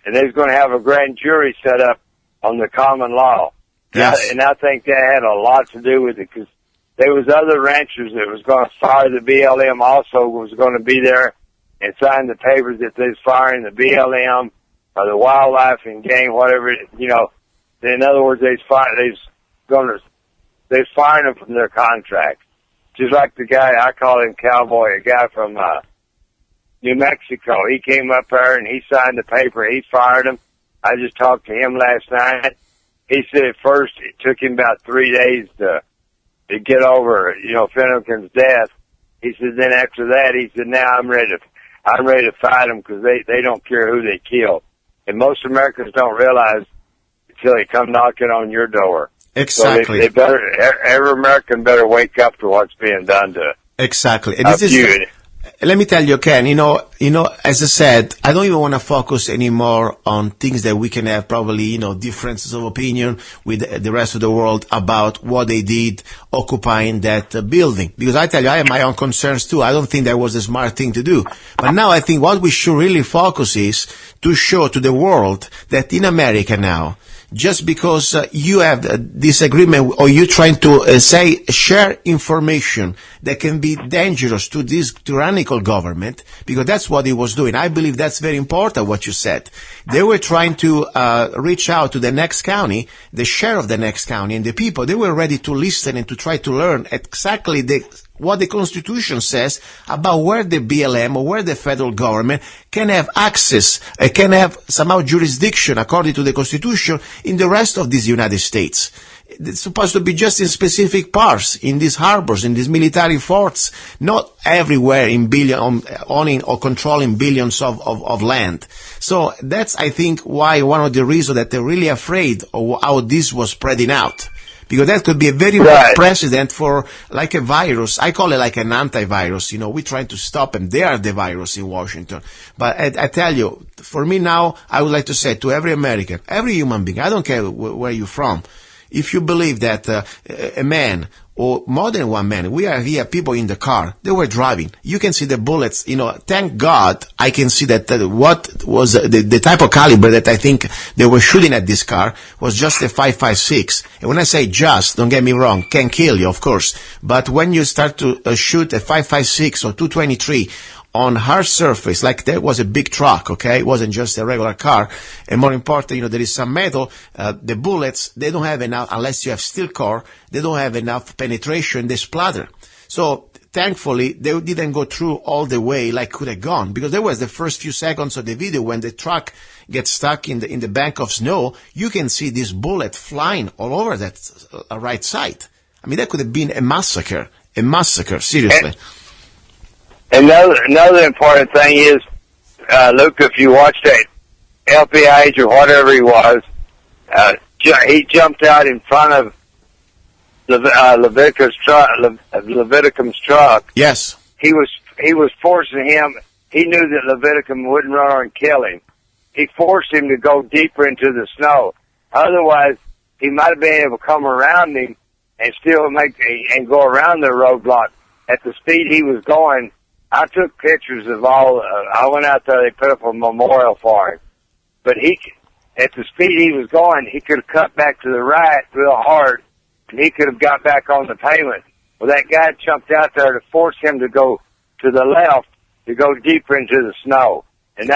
And they was going to have a grand jury set up on the common law. Yes. And I think that had a lot to do with it, because there was other ranchers that was going to fire the BLM also was going to be there and sign the papers that they was firing the BLM or the wildlife and game, whatever, In other words, they's firing them from their contracts. Just like the guy, I call him Cowboy, a guy from New Mexico. He came up there and he signed the paper. He fired him. I just talked to him last night. He said at first it took him about 3 days to get over, Finicum's death. He said then after that, he said, now I'm ready to fight them because they don't care who they kill. And most Americans don't realize until they come knocking on your door. Exactly. So every American better wake up to what's being done to. Exactly. And let me tell you, Ken, as I said, I don't even want to focus anymore on things that we can have probably, differences of opinion with the rest of the world about what they did occupying that building. Because I tell you, I have my own concerns too. I don't think that was a smart thing to do. But now I think what we should really focus is to show to the world that in America now, just because you have a disagreement or you're trying to share information that can be dangerous to this tyrannical government, because that's what he was doing. I believe that's very important what you said. They were trying to reach out to the next county, the sheriff of the next county, and the people. They were ready to listen and to try to learn exactly what the Constitution says about where the BLM or where the federal government can have access, can have somehow jurisdiction according to the Constitution in the rest of these United States. It's supposed to be just in specific parts, in these harbors, in these military forts, not everywhere owning or controlling billions of land. So that's, I think, why one of the reasons that they're really afraid of how this was spreading out. Because that could be a very bad precedent for like a virus. I call it like an antivirus. We're trying to stop them. They are the virus in Washington. But I tell you, for me now, I would like to say to every American, every human being, I don't care where you're from, if you believe that a man or more than one man. We are here, people in the car. They were driving. You can see the bullets. Thank God I can see that what was the type of caliber that I think they were shooting at this car was just a 5.56. And when I say just, don't get me wrong, can kill you, of course. But when you start to shoot a 5.56 or 223 on hard surface, like there was a big truck, okay? It wasn't just a regular car. And more important, there is some metal. The bullets, they don't have enough, unless you have steel core, they don't have enough penetration, they splatter. So, thankfully, they didn't go through all the way like could have gone, because there was the first few seconds of the video when the truck gets stuck in the bank of snow. You can see this bullet flying all over that right side. I mean, that could have been a massacre, seriously. Another important thing is, Luke, if you watch that LPH or whatever he was, he jumped out in front of Leviticum's truck. Yes. He was forcing him. He knew that Leviticum wouldn't run over and kill him. He forced him to go deeper into the snow. Otherwise, he might have been able to come around him and still and go around the roadblock. At the speed he was going, I took pictures of I went out there, they put up a memorial for him. But at the speed he was going, he could have cut back to the right real hard, and he could have got back on the pavement. Well, that guy jumped out there to force him to go to the left, to go deeper into the snow. And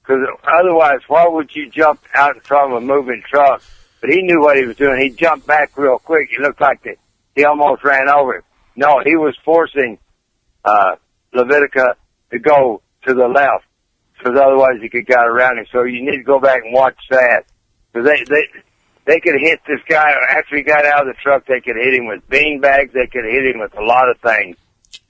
because otherwise, why would you jump out in front of a moving truck? But he knew what he was doing. He jumped back real quick. It looked like he almost ran over him. No, he was forcing, Levitica to go to the left, because otherwise he could get around him. So you need to go back and watch that, because they could hit this guy after he got out of the truck. They could hit him with bean bags. They could hit him with a lot of things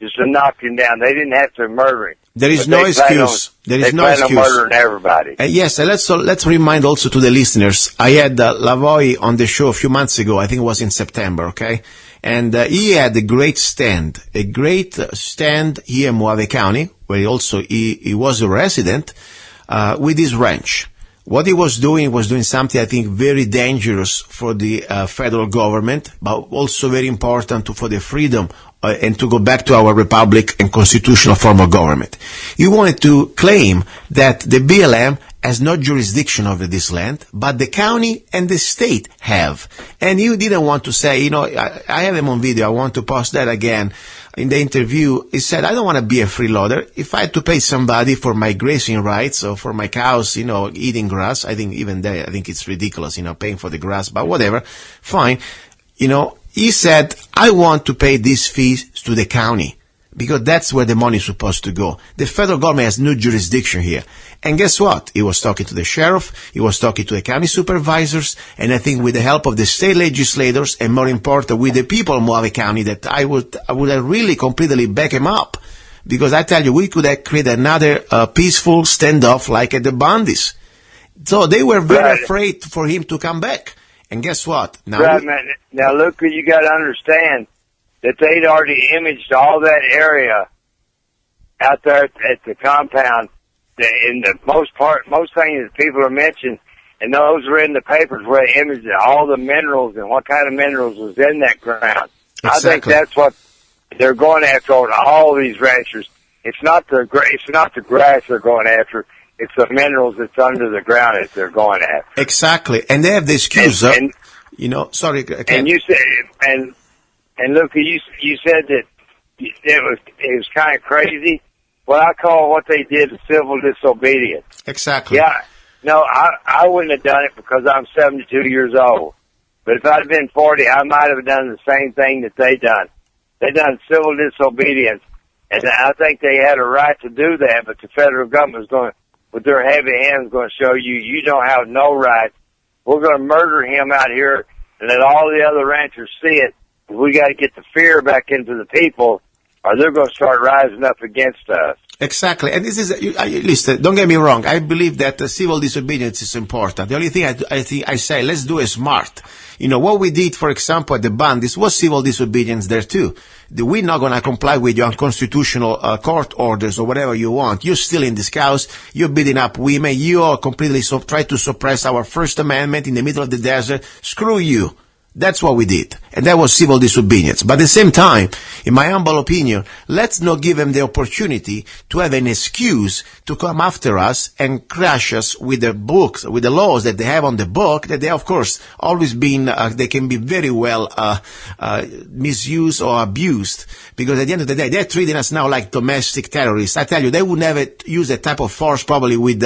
just to knock him down. They didn't have to murder him. There is no excuse. There is no excuse. They plan on murdering everybody. Yes, let's remind also to the listeners. I had Lavoy on the show a few months ago. I think it was in September. Okay. And he had a great stand here in Mojave County, where he was a resident, with his ranch. What he was doing something I think very dangerous for the federal government, but also very important for the freedom and to go back to our republic and constitutional form of government. He wanted to claim that the BLM has no jurisdiction over this land, but the county and the state have. And you didn't want to say, I have him on video, I want to post that again. In the interview, he said, I don't want to be a freeloader. If I had to pay somebody for my grazing rights or for my cows, eating grass, I think even there, I think it's ridiculous, paying for the grass, but whatever, fine. He said, I want to pay these fees to the county, because that's where the money is supposed to go. The federal government has no jurisdiction here. And guess what? He was talking to the sheriff, he was talking to the county supervisors, and I think with the help of the state legislators, and more important, with the people of Mojave County, that I would have really completely back him up. Because I tell you, we could have created another peaceful standoff like at the Bundys. So they were very afraid for him to come back. And guess what? Now, Luca, you got to understand that they'd already imaged all that area out there at the compound. In the most things that people are mentioning, and those were in the papers where they imaged all the minerals and what kind of minerals was in that ground. Exactly. I think that's what they're going after on all these ranchers. It's not the grass they're going after. It's the minerals that's under the ground that they're going after. Exactly, and they have the excuse. Sorry. And you said, and Luca, you said that it was kind of crazy. What I call what they did civil disobedience. Exactly. Yeah. No, I wouldn't have done it because I'm 72 years old. But if I'd have been 40, I might have done the same thing that they done. They done civil disobedience, and I think they had a right to do that. But the federal government was going, with their heavy hands, going to show you don't have no right. We're going to murder him out here, and let all the other ranchers see it. We got to get the fear back into the people, or they're going to start rising up against us. Exactly. And this is, listen, don't get me wrong. I believe that civil disobedience is important. The only thing I say, let's do it smart. What we did, for example, at the Bundys was civil disobedience there too. We're not going to comply with your unconstitutional court orders or whatever you want. You're stealing these cows. You're beating up women. You are completely try to suppress our First Amendment in the middle of the desert. Screw you. That's what we did. And that was civil disobedience. But at the same time, in my humble opinion, let's not give them the opportunity to have an excuse to come after us and crush us with the books, with the laws that they have on the book, that they, of course, always been, they can be very well misused or abused. Because at the end of the day, they're treating us now like domestic terrorists. I tell you, they would never use that type of force probably with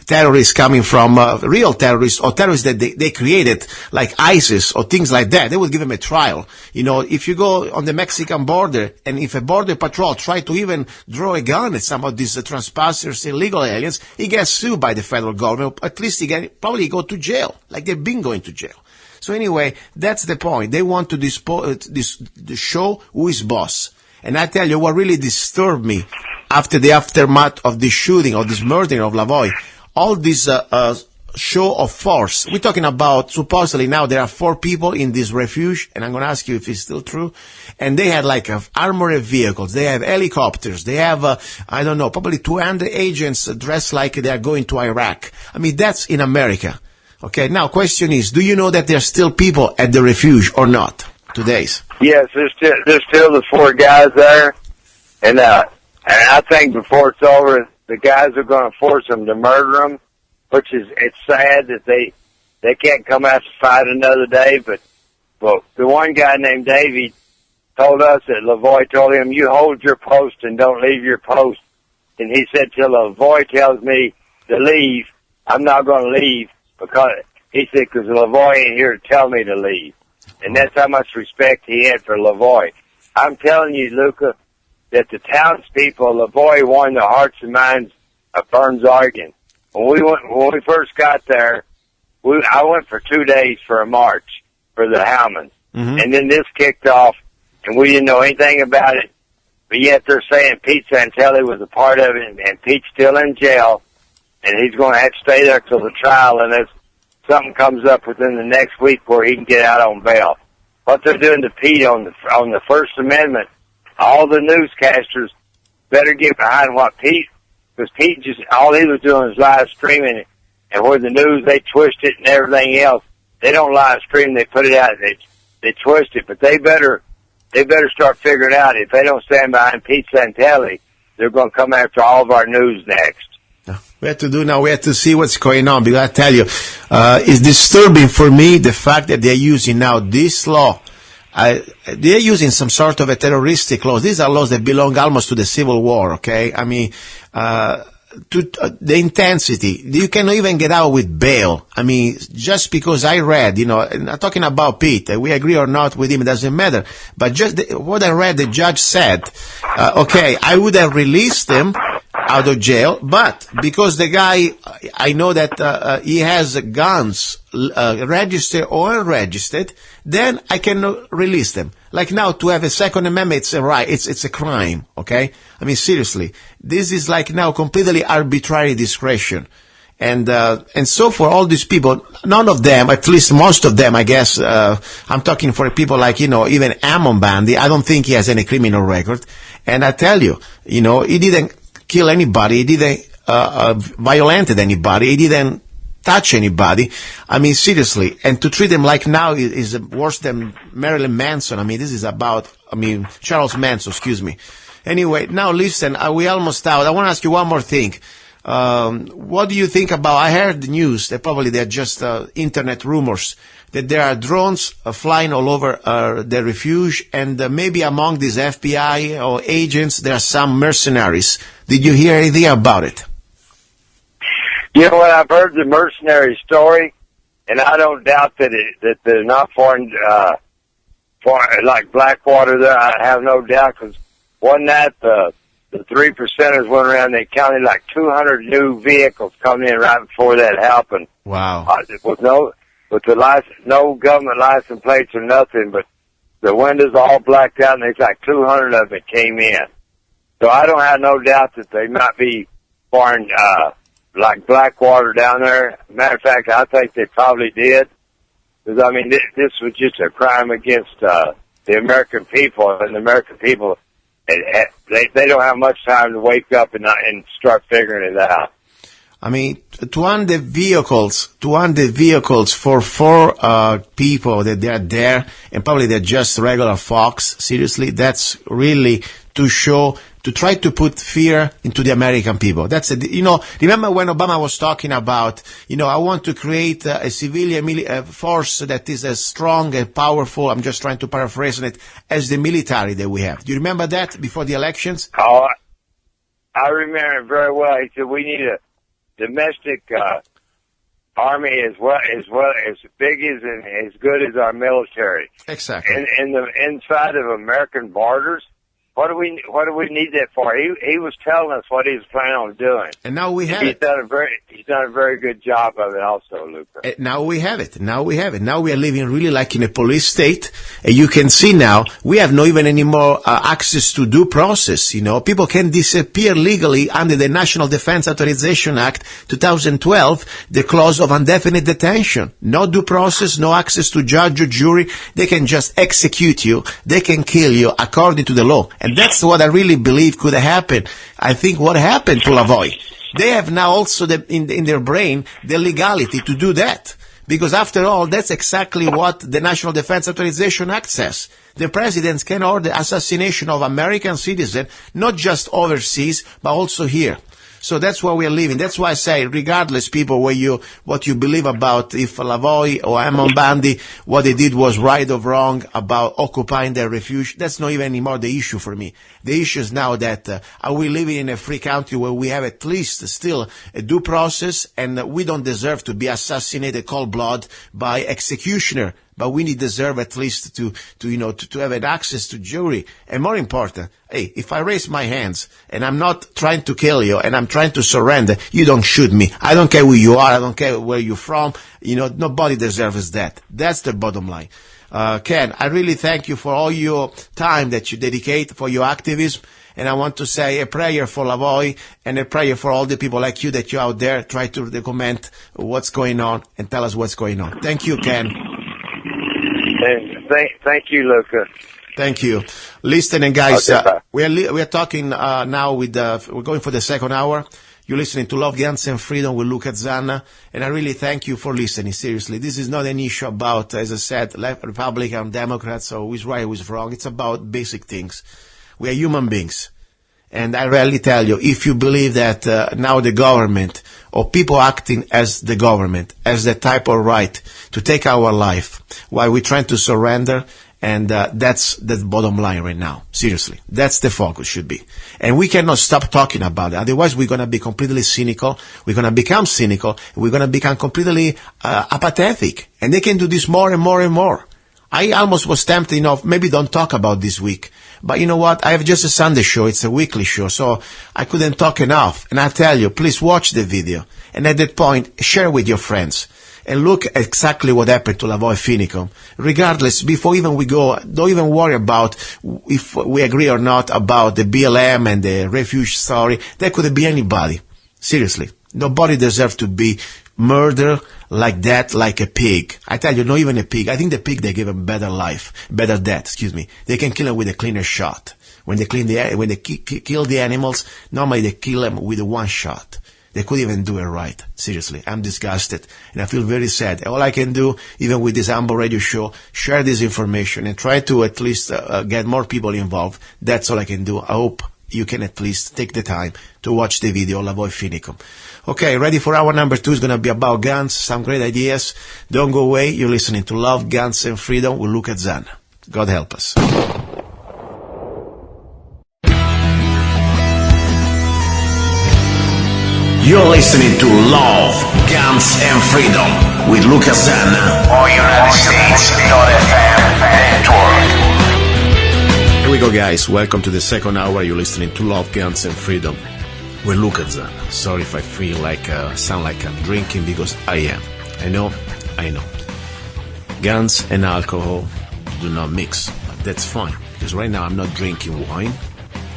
terrorists coming from real terrorists or terrorists that they created, like ISIS or things like that. They would give them a trial. You know, if you go on the Mexican border and if a border patrol try to even draw a gun at some of these trespassers, illegal aliens, he gets sued by the federal government. At least he can probably go to jail, like they've been going to jail. So anyway, that's the point. They want to show who is boss. And I tell you, what really disturbed me after the aftermath of this shooting, of this murdering of Lavoy, all this show of force. We're talking about, supposedly now there are 4 people in this refuge, and I'm going to ask you if it's still true. And they had like armored vehicles. They have helicopters. They have, I don't know, probably 200 agents dressed like they are going to Iraq. I mean, that's in America. Okay, now question is, do you know that there are still people at the refuge or not? Today's. Yes, there's still the 4 guys there, and I think before it's over, the guys are going to force them to murder them, which is, it's sad that they can't come out to fight another day, but the one guy named Davey told us that Lavoy told him, you hold your post and don't leave your post, and he said, till Lavoy tells me to leave, I'm not going to leave, because he said, because Lavoy ain't here to tell me to leave. And that's how much respect he had for Lavoy. I'm telling you, Luca, that the townspeople, Lavoy won the hearts and minds of Burns, Oregon. When we first got there, I went for 2 days for a march for the Howmans. Mm-hmm. And then this kicked off, and we didn't know anything about it. But yet they're saying Pete Santelli was a part of it, and Pete's still in jail, and he's going to have to stay there till the trial, and if something comes up within the next week where he can get out on bail. What they're doing to Pete on the First Amendment, all the newscasters better get behind what Pete, because Pete just, all he was doing was live streaming it, and where the news, they twist it and everything else. They don't live stream, they put it out, they twist it, but they better start figuring out if they don't stand behind Pete Santelli, they're going to come after all of our news next. We have to do now, we have to see what's going on, because I tell you, it's disturbing for me the fact that they're using now this law. They're using some sort of a terroristic laws. These are laws that belong almost to the Civil War, okay? I mean, the intensity, you cannot even get out with bail. I mean, just because I read, not talking about Pete, we agree or not with him, it doesn't matter. But just what I read, the judge said, okay, I would have released him out of jail, but because the guy, I know that he has guns, registered or unregistered, then I cannot release them. Like now, to have a Second Amendment, it's a right, it's a crime, okay? I mean, seriously, this is like now completely arbitrary discretion. And so for all these people, none of them, at least most of them, I guess, I'm talking for people like, even Ammon Bandy, I don't think he has any criminal record. And I tell you, he didn't kill anybody, he didn't violented anybody, he didn't touch anybody. I mean, seriously, and to treat him like now is worse than Marilyn Manson. I mean, this is about, Charles Manson, excuse me. Anyway, now listen, we almost out. I want to ask you one more thing. What do you think about, I heard the news that probably they're just internet rumors, that there are drones flying all over the refuge, and maybe among these FBI or agents there are some mercenaries. Did you hear anything about it? You know what, I've heard the mercenary story, and I don't doubt that they're not foreign, like Blackwater there. I have no doubt, because one night the 3%ers went around, they counted like 200 new vehicles coming in right before that happened. Wow. With no government license plates or nothing, but the windows all blacked out, and there's like 200 of them came in. So I don't have no doubt that they might be foreign, like Blackwater down there. Matter of fact, I think they probably did. Because, this was just a crime against the American people, and the American people, they don't have much time to wake up and start figuring it out. I mean, 200 vehicles for 4 people that they are there, and probably they're just regular folks. Seriously, that's really to try to put fear into the American people. That's remember when Obama was talking about, I want to create a civilian force that is as strong and powerful, I'm just trying to paraphrase it, as the military that we have. Do you remember that before the elections? Oh, I remember it very well. He said we need a domestic army as big as and as good as our military. Exactly. And inside of American borders, what do we need that for? He was telling us what he was planning on doing. And now we have He's it. He's done a very good job of it also, Luca. Now we have it. Now we are living really like in a police state. And you can see now, we have no even any more access to due process. People can disappear legally under the National Defense Authorization Act 2012, the clause of indefinite detention. No due process, no access to judge or jury. They can just execute you. They can kill you according to the law. And that's what I really believe could happen. I think what happened to Lavoy. They have now also in their brain the legality to do that. Because after all, that's exactly what the National Defense Authorization Act says. The president can order assassination of American citizens, not just overseas, but also here. So that's where we are living. That's why I say, regardless, people, what you believe about if Lavoy or Amon Bandi, what they did was right or wrong about occupying their refuge, that's not even anymore the issue for me. The issue is now that are we living in a free country where we have at least still a due process, and we don't deserve to be assassinated cold blood by executioner. But we deserve at least to have an access to jury. And more important, hey, if I raise my hands and I'm not trying to kill you and I'm trying to surrender, you don't shoot me. I don't care who you are. I don't care where you're from. Nobody deserves that. That's the bottom line. Ken, I really thank you for all your time that you dedicate for your activism. And I want to say a prayer for Lavoy and a prayer for all the people like you that you're out there. Try to document what's going on and tell us what's going on. Thank you, Ken. Thank you, Luca. Thank you. Listening, guys, Okay, we are talking now we're going for the second hour. You're listening to Love, Guns, and Freedom with luca-zanna, and I really thank you for listening. Seriously, this is not an issue about, as I said, left, Republican, Democrats, or who's right, who's wrong. It's about basic things. We are human beings. And I rarely tell you, if you believe that now the government or people acting as the government has the type of right to take our life while we're trying to surrender, and that's the bottom line right now. Seriously, that's the focus should be. And we cannot stop talking about it. Otherwise, we're going to be completely cynical. We're going to become cynical. We're going to become completely apathetic. And they can do this more and more and more. I almost was tempted, maybe don't talk about this week. But you know what? I have just a Sunday show. It's a weekly show. So I couldn't talk enough. And I tell you, please watch the video. And at that point, share with your friends. And look exactly what happened to lavoy-finicum. Regardless, before even we go, don't even worry about if we agree or not about the BLM and the refuge story. That could be anybody. Seriously. Nobody deserves to be murdered like that, like a pig. I tell you, not even a pig. I think the pig, they give him better death, They can kill him with a cleaner shot. When they kill the animals, normally they kill them with one shot. They couldn't even do it right. Seriously, I'm disgusted and I feel very sad. All I can do, even with this humble radio show, share this information and try to at least get more people involved. That's all I can do. I hope you can at least take the time to watch the video, lavoy-finicum. Okay, ready for hour number 2 is going to be about guns, some great ideas. Don't go away. You're listening to Love, Guns, and Freedom with luca-zanna. God help us. You're listening to Love, Guns, and Freedom with luca-zanna on United States.FM network. Here we go, guys. Welcome to the second hour. You're listening to Love, Guns, and Freedom with luca-zanna. Sorry if I feel like sound like I'm drinking, because I am. I know. Guns and alcohol do not mix, but that's fine, because right now I'm not drinking wine.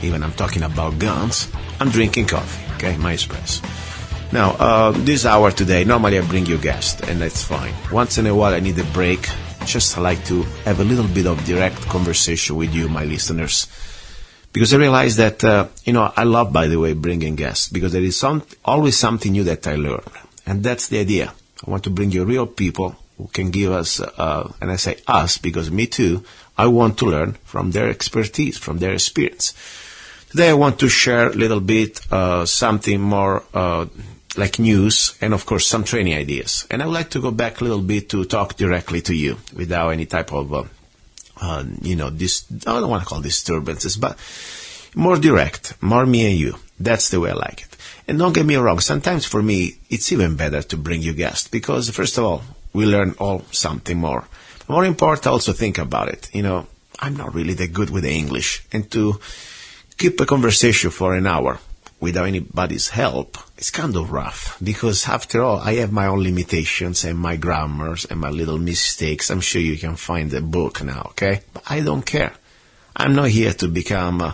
Even I'm talking about guns. I'm drinking coffee. Okay, my espresso. Now, this hour today, normally I bring you guests, and that's fine. Once in a while I need a break. Just like to have a little bit of direct conversation with you, my listeners. because I realized that, I love, by the way, bringing guests, because there is always something new that I learn. And that's the idea. I want to bring you real people who can give us, and I say us, because me too, I want to learn from their expertise, from their experience. Today I want to share a little bit something more like news and, of course, some training ideas. And I would like to go back a little bit to talk directly to you without any type of I don't want to call disturbances, but more direct, more me and you. That's the way I like it. And don't get me wrong, sometimes for me, it's even better to bring you guests, because first of all, we learn all something more. More important, also think about it. I'm not really that good with the English, and to keep a conversation for an hour without anybody's help, it's kind of rough, because after all, I have my own limitations and my grammars and my little mistakes. I'm sure you can find the book now, okay? But I don't care. I'm not here to become,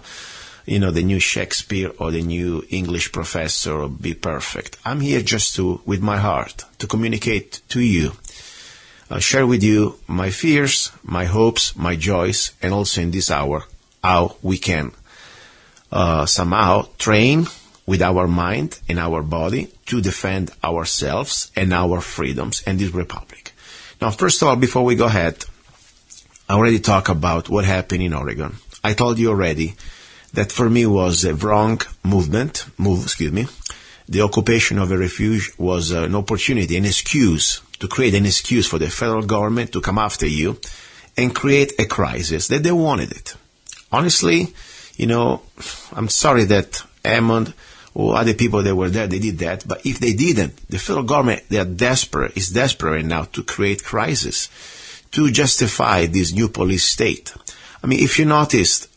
the new Shakespeare or the new English professor or be perfect. I'm here just with my heart, to communicate to you, share with you my fears, my hopes, my joys, and also in this hour, how we can somehow train with our mind and our body to defend ourselves and our freedoms and this republic. Now, first of all, before we go ahead, I already talked about what happened in Oregon. I told you already that for me was a wrong move. The occupation of a refuge was an opportunity, an excuse, to create an excuse for the federal government to come after you and create a crisis that they wanted it. Honestly, I'm sorry that Hammond or other people that were there, they did that. But if they didn't, the federal government, is desperate now to create crisis, to justify this new police state. I mean, if you noticed,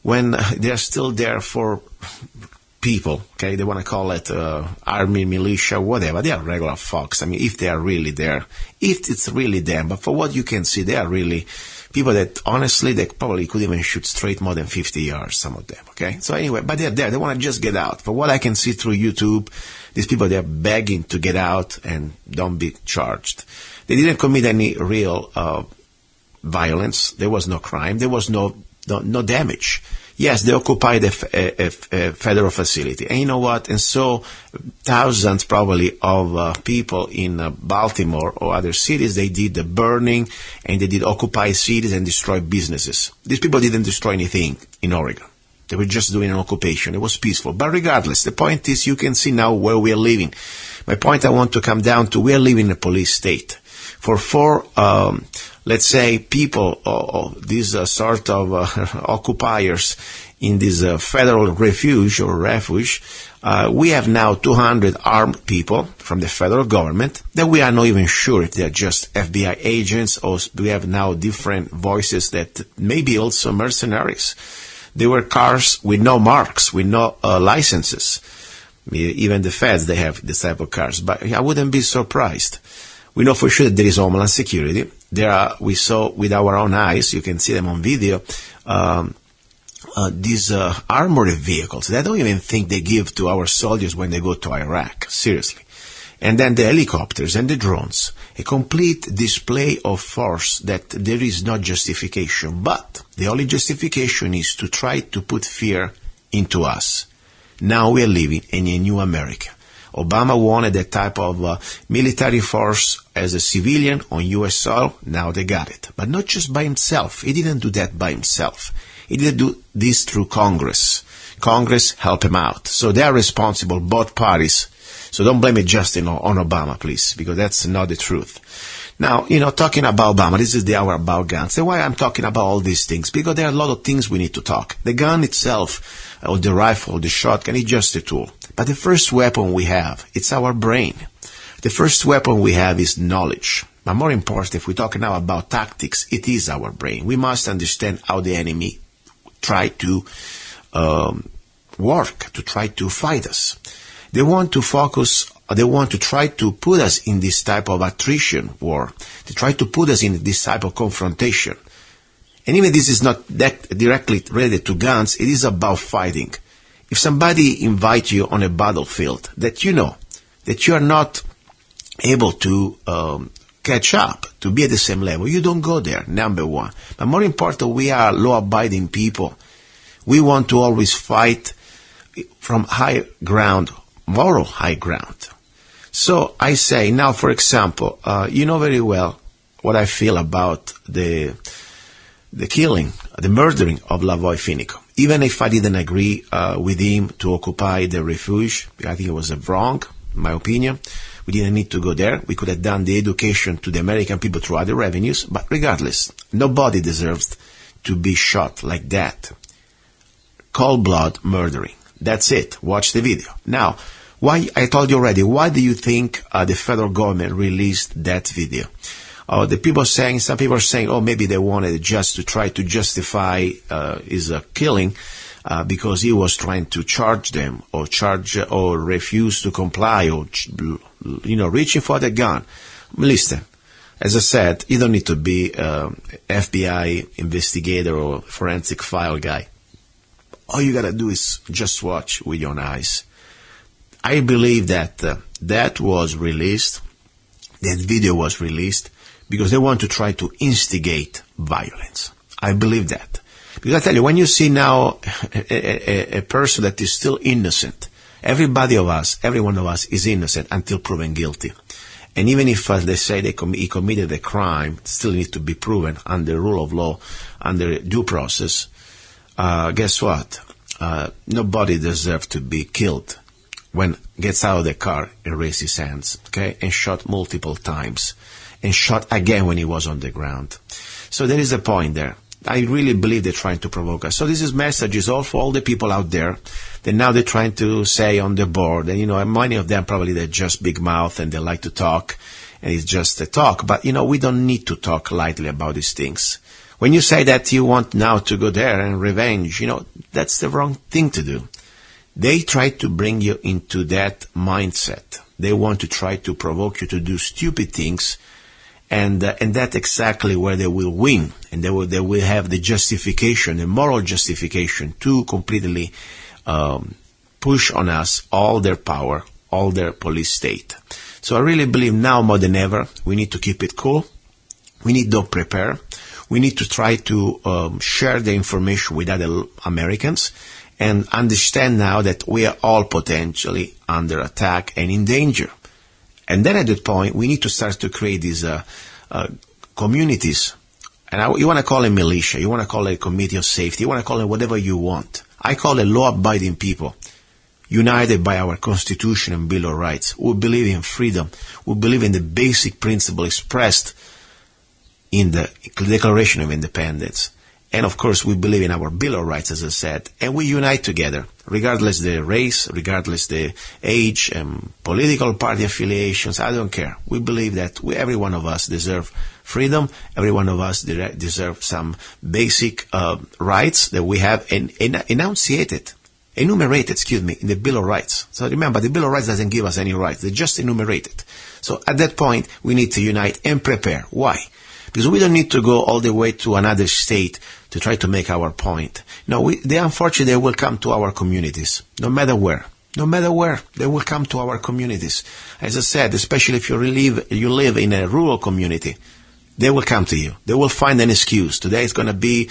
when they're still there for people, okay, they want to call it army, militia, whatever, they are regular folks. I mean, if they are really there, if it's really them, but for what you can see, they are really people that, honestly, they probably could even shoot straight more than 50 yards, some of them, okay? So anyway, but they're there. They want to just get out. For what I can see through YouTube, these people, they're begging to get out and don't be charged. They didn't commit any real violence. There was no crime. There was no damage. Yes, they occupied a federal facility. And you know what? And so thousands probably of people in Baltimore or other cities, they did the burning and they did occupy cities and destroy businesses. These people didn't destroy anything in Oregon. They were just doing an occupation. It was peaceful. But regardless, the point is you can see now where we are living. My point I want to come down to, we are living in a police state. For four, let's say, people, these sort of occupiers in this federal refuge, we have now 200 armed people from the federal government that we are not even sure if they're just FBI agents or we have now different voices that may be also mercenaries. They were cars with no marks, with no licenses. Even the feds, they have this type of cars. But I wouldn't be surprised. We know for sure that there is Homeland Security. We saw with our own eyes, you can see them on video, these armored vehicles. They don't even think they give to our soldiers when they go to Iraq. Seriously. And then the helicopters and the drones. A complete display of force that there is no justification. But the only justification is to try to put fear into us. Now we are living in a new America. Obama wanted that type of military force as a civilian on U.S. soil. Now they got it. But not just by himself. He didn't do that by himself. He didn't do this through Congress. Congress helped him out. So they are responsible, both parties. So don't blame it just on Obama, please, because that's not the truth. Now, talking about Obama, this is the hour about guns. And why I'm talking about all these things? Because there are a lot of things we need to talk. The gun itself, or the rifle, or the shotgun, is just a tool. But the first weapon we have, it's our brain. The first weapon we have is knowledge. But more important, if we're talking now about tactics, it is our brain. We must understand how the enemy try to work, to try to fight us. They want to focus, they want to try to put us in this type of attrition war. They try to put us in this type of confrontation. And even this is not that directly related to guns, it is about fighting. If somebody invites you on a battlefield that you know that you are not able to catch up, to be at the same level, you don't go there, number one. But more important, we are law-abiding people. We want to always fight from high ground, moral high ground. So I say now, for example, you know very well what I feel about the killing, the murdering of lavoy-finicum. Even if I didn't agree with him to occupy the refuge, I think it was wrong, in my opinion. We didn't need to go there. We could have done the education to the American people through other revenues. But regardless, nobody deserves to be shot like that. Cold blood murdering. That's it. Watch the video. Now, why? I told you already. Why do you think the federal government released that video? Some people are saying, oh, maybe they wanted just to try to justify his killing because he was trying to charge them or refuse to comply or, reaching for the gun. Listen, as I said, you don't need to be FBI investigator or forensic file guy. All you gotta do is just watch with your own eyes. I believe that that was released, that video was released, because they want to try to instigate violence. I believe that. Because I tell you, when you see now a person that is still innocent, every one of us is innocent until proven guilty. And even if they say he committed a crime, it still needs to be proven under rule of law, under due process. Guess what? Nobody deserves to be killed when gets out of the car and raises his hands, okay, and shot multiple times, and shot again when he was on the ground. So there is a point there. I really believe they're trying to provoke us. So this is messages all for all the people out there that now they're trying to say on the board, and many of them probably they're just big mouth and they like to talk, and it's just a talk. But we don't need to talk lightly about these things. When you say that you want now to go there and revenge, that's the wrong thing to do. They try to bring you into that mindset. They want to try to provoke you to do stupid things, and that's exactly where they will win, and they will have the justification, the moral justification to completely push on us all their power, all their police state. So I really believe now more than ever we need to keep it cool. We need to prepare. We need to try to share the information with other Americans and understand now that we are all potentially under attack and in danger. And then at that point, we need to start to create these communities. And you want to call it militia, you want to call it a committee of safety, you want to call it whatever you want. I call it law-abiding people, united by our Constitution and Bill of Rights, who believe in freedom, who believe in the basic principle expressed in the Declaration of Independence. And of course, we believe in our Bill of Rights, as I said, and we unite together, regardless the race, regardless the age and political party affiliations. I don't care. We believe that every one of us deserve freedom. Every one of us deserve some basic rights that we have enumerated in the Bill of Rights. So remember, the Bill of Rights doesn't give us any rights. They just enumerate it. So at that point, we need to unite and prepare. Why? Because we don't need to go all the way to another state to try to make our point. No, unfortunately, they will come to our communities, no matter where. No matter where, they will come to our communities. As I said, especially if you live in a rural community, they will come to you. They will find an excuse. Today it's going to be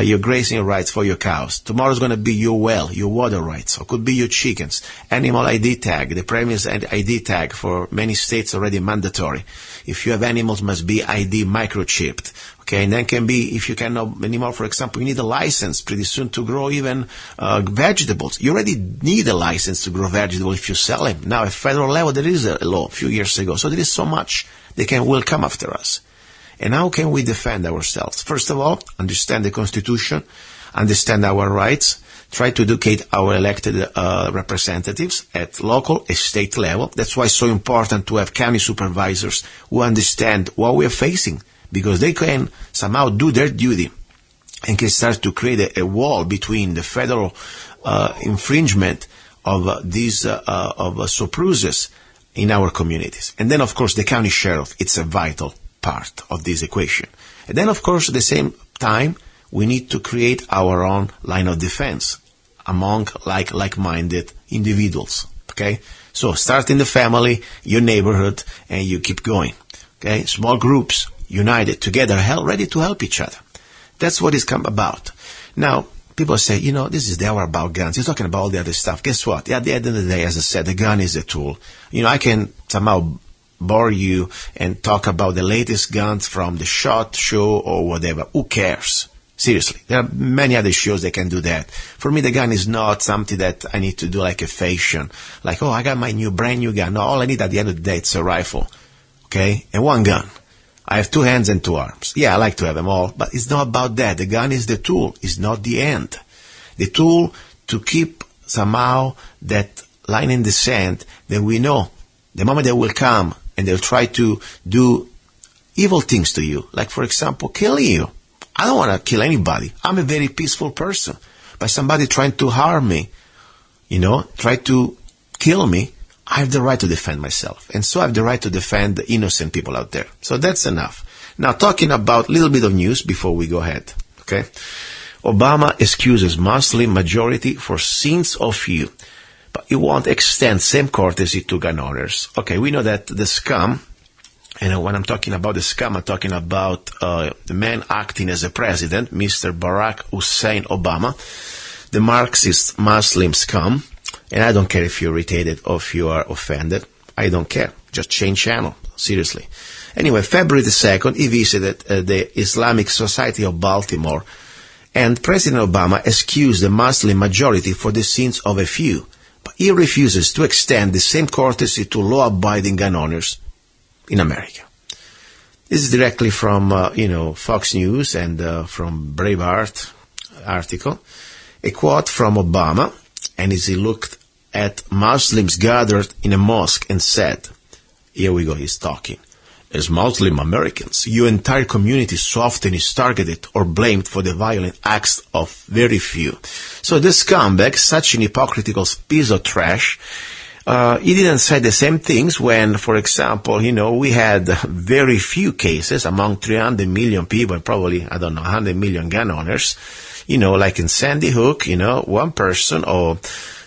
your grazing rights for your cows. Tomorrow it's going to be your well, your water rights, or could be your chickens. Animal ID tag, the premise ID tag for many states already mandatory. If you have animals, must be ID microchipped. Okay, and then can be, if you cannot anymore, for example, you need a license pretty soon to grow even vegetables. You already need a license to grow vegetables if you sell them. Now at federal level there is a law a few years ago. So there is so much will come after us. And how can we defend ourselves? First of all, understand the Constitution, understand our rights, try to educate our elected representatives at local and state level. That's why it's so important to have county supervisors who understand what we are facing, because they can somehow do their duty and can start to create a wall between the federal infringement of these surpluses in our communities. And then, of course, the county sheriff, it's a vital part of this equation. And then, of course, at the same time, we need to create our own line of defense among like-minded individuals. Okay? So start in the family, your neighborhood, and you keep going. Okay? Small groups, united together, ready to help each other. That's what it's come about. Now, people say, this is the hour about guns. You're talking about all the other stuff. Guess what? At the end of the day, as I said, the gun is a tool. I can somehow bore you and talk about the latest guns from the SHOT Show or whatever. Who cares? Seriously. There are many other shows that can do that. For me, the gun is not something that I need to do like a fashion. Like, I got my brand new gun. No, all I need at the end of the day is a rifle. Okay? And one gun. I have 2 hands and 2 arms. Yeah, I like to have them all, but it's not about that. The gun is the tool. It's not the end. The tool to keep somehow that line in the sand that we know the moment they will come and they'll try to do evil things to you, like, for example, killing you. I don't want to kill anybody. I'm a very peaceful person. But somebody trying to harm me, try to kill me, I have the right to defend myself. And so I have the right to defend the innocent people out there. So that's enough. Now, talking about a little bit of news before we go ahead. Okay? Obama excuses Muslim majority for sins of few, but he won't extend same courtesy to gun owners. Okay, we know that the scum, and when I'm talking about the scum, I'm talking about the man acting as a president, Mr. Barack Hussein Obama, the Marxist Muslim scum. And I don't care if you're irritated or if you are offended. I don't care. Just change channel. Seriously. Anyway, February the 2nd, he visited the Islamic Society of Baltimore, and President Obama excused the Muslim majority for the sins of a few, but he refuses to extend the same courtesy to law-abiding gun owners in America. This is directly from, Fox News and from Breitbart article. A quote from Obama, and as he looked at Muslims gathered in a mosque and said, here we go, he's talking. As Muslim Americans, your entire community so often is targeted or blamed for the violent acts of very few. So this scumbag, such an hypocritical piece of trash, he didn't say the same things when, for example, we had very few cases among 300 million people, probably, 100 million gun owners, like in Sandy Hook, one person, or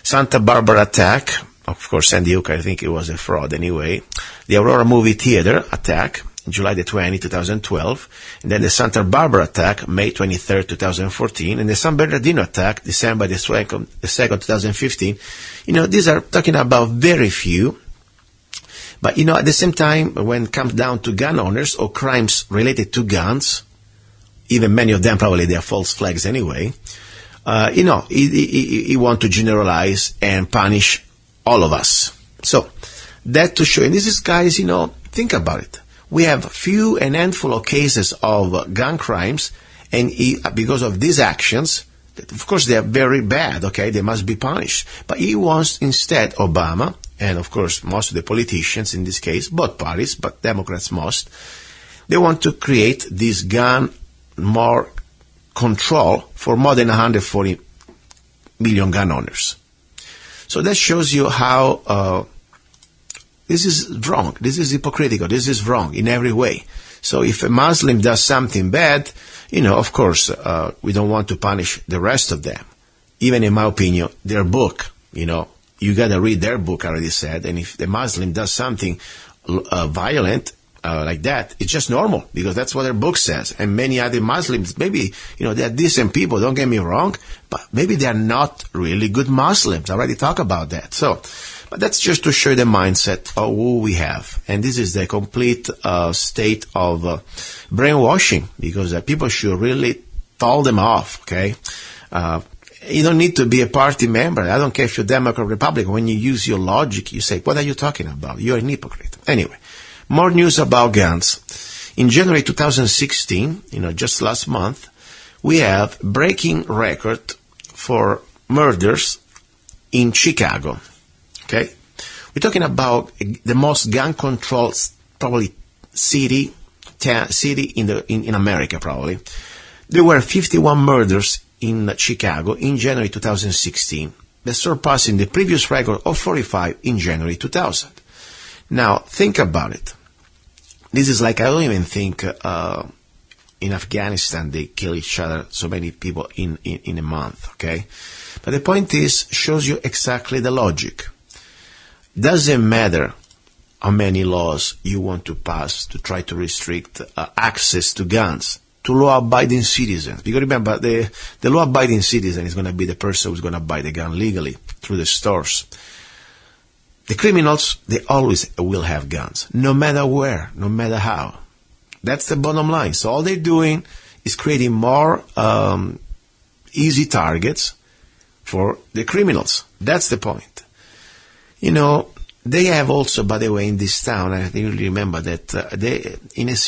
Santa Barbara attack. Of course, Sandy Hook, I think it was a fraud anyway. The Aurora Movie Theater attack, July the 20th, 2012. And then the Santa Barbara attack, May 23rd, 2014. And the San Bernardino attack, December the 2nd, 2015. These are talking about very few. But, at the same time, when it comes down to gun owners or crimes related to guns, even many of them probably they are false flags anyway, he want to generalize and punish all of us. So, that to show, and this is, guys, think about it. We have few and handful of cases of gun crimes, and because of these actions, of course they are very bad, okay, they must be punished. But he wants instead, Obama, and of course most of the politicians in this case, both parties, but Democrats most, they want to create this gun more control for more than 140 million gun owners. So that shows you how this is wrong, this is hypocritical, this is wrong in every way. So if a Muslim does something bad, of course, we don't want to punish the rest of them. Even in my opinion, their book, you got to read their book, I already said, and if the Muslim does something violent, like that, it's just normal, because that's what their book says. And many other Muslims, maybe, they're decent people, don't get me wrong, but maybe they're not really good Muslims. I already talked about that. So, but that's just to show you the mindset of who we have. And this is the complete state of brainwashing, because people should really tell them off, okay? You don't need to be a party member. I don't care if you're Democrat or Republican. When you use your logic, you say, what are you talking about? You're an hypocrite. Anyway. More news about guns. In January 2016, just last month, we have breaking record for murders in Chicago. Okay? We're talking about the most gun-controlled, probably city in America, probably. There were 51 murders in Chicago in January 2016, surpassing the previous record of 45 in January 2000. Now, think about it. This is like, I don't even think in Afghanistan they kill each other, so many people in a month, okay? But the point is, shows you exactly the logic. Doesn't matter how many laws you want to pass to try to restrict access to guns. to law-abiding citizens. Because remember, the law-abiding citizen is going to be the person who's going to buy the gun legally through the stores. The criminals, they always will have guns, no matter where, no matter how. That's the bottom line. So all they're doing is creating more easy targets for the criminals. That's the point. You know, they have also, by the way, in this town, I really remember that in this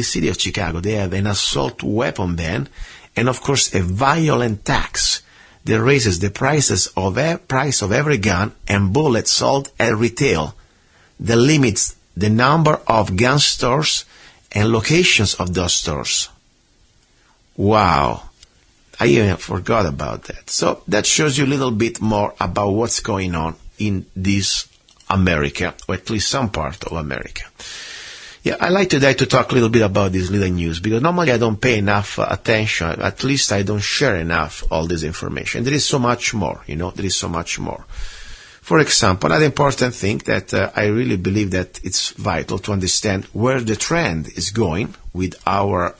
city of Chicago, they have an assault weapon ban and, of course, a violent tax that raises the price of every gun and bullet sold at retail, that limits the number of gun stores and locations of those stores. Wow. I even forgot about that. So that shows you a little bit more about what's going on in this America, or at least some part of America. Yeah, I like today to talk a little bit about this little news, because normally I don't pay enough attention, at least I don't share enough all this information. There is so much more, there is so much more. For example, another important thing that I really believe that it's vital to understand where the trend is going with our,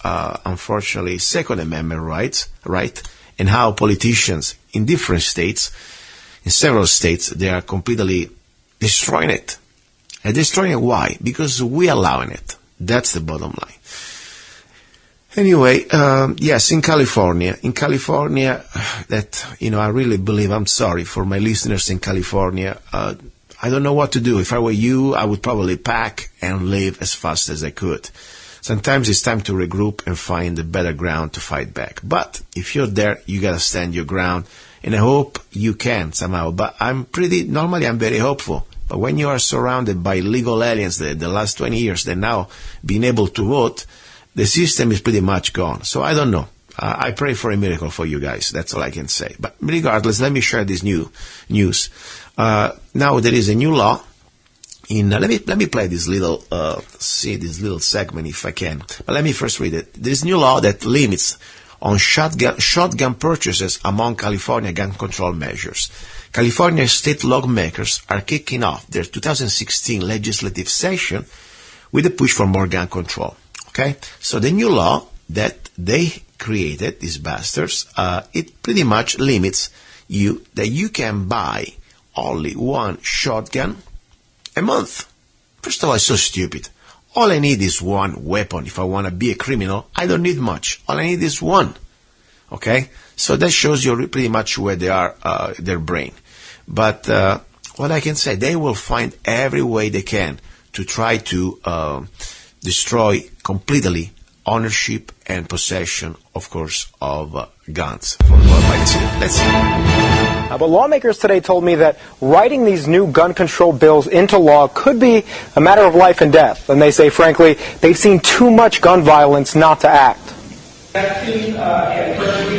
unfortunately, Second Amendment rights, right? And how politicians in different states, in several states, they are completely destroying it. And destroying it, why? Because we allowing it. That's the bottom line. Anyway, yes, in California, that, I really believe, I'm sorry for my listeners in California. I don't know what to do. If I were you, I would probably pack and leave as fast as I could. Sometimes it's time to regroup and find a better ground to fight back. But if you're there, you gotta stand your ground. And I hope you can somehow. But normally I'm very hopeful. But when you are surrounded by legal aliens the last 20 years, they're now being able to vote, the system is pretty much gone. So I don't know. I pray for a miracle for you guys. That's all I can say. But regardless, let me share this news. Now there is a new law. Let me play this little segment if I can. But let me first read it. There is a new law that limits on shotgun purchases among California gun control measures. California state lawmakers are kicking off their 2016 legislative session with a push for more gun control. Okay? So the new law that they created, these bastards, it pretty much limits that you can buy only one shotgun a month. First of all, it's so stupid. All I need is one weapon. If I want to be a criminal, I don't need much. All I need is one. Okay? So that shows you pretty much where they are, their brain. But what I can say, they will find every way they can to try to destroy completely ownership and possession, of course, of guns. Let's see. But lawmakers today told me that writing these new gun control bills into law could be a matter of life and death. And they say, frankly, they've seen too much gun violence not to act.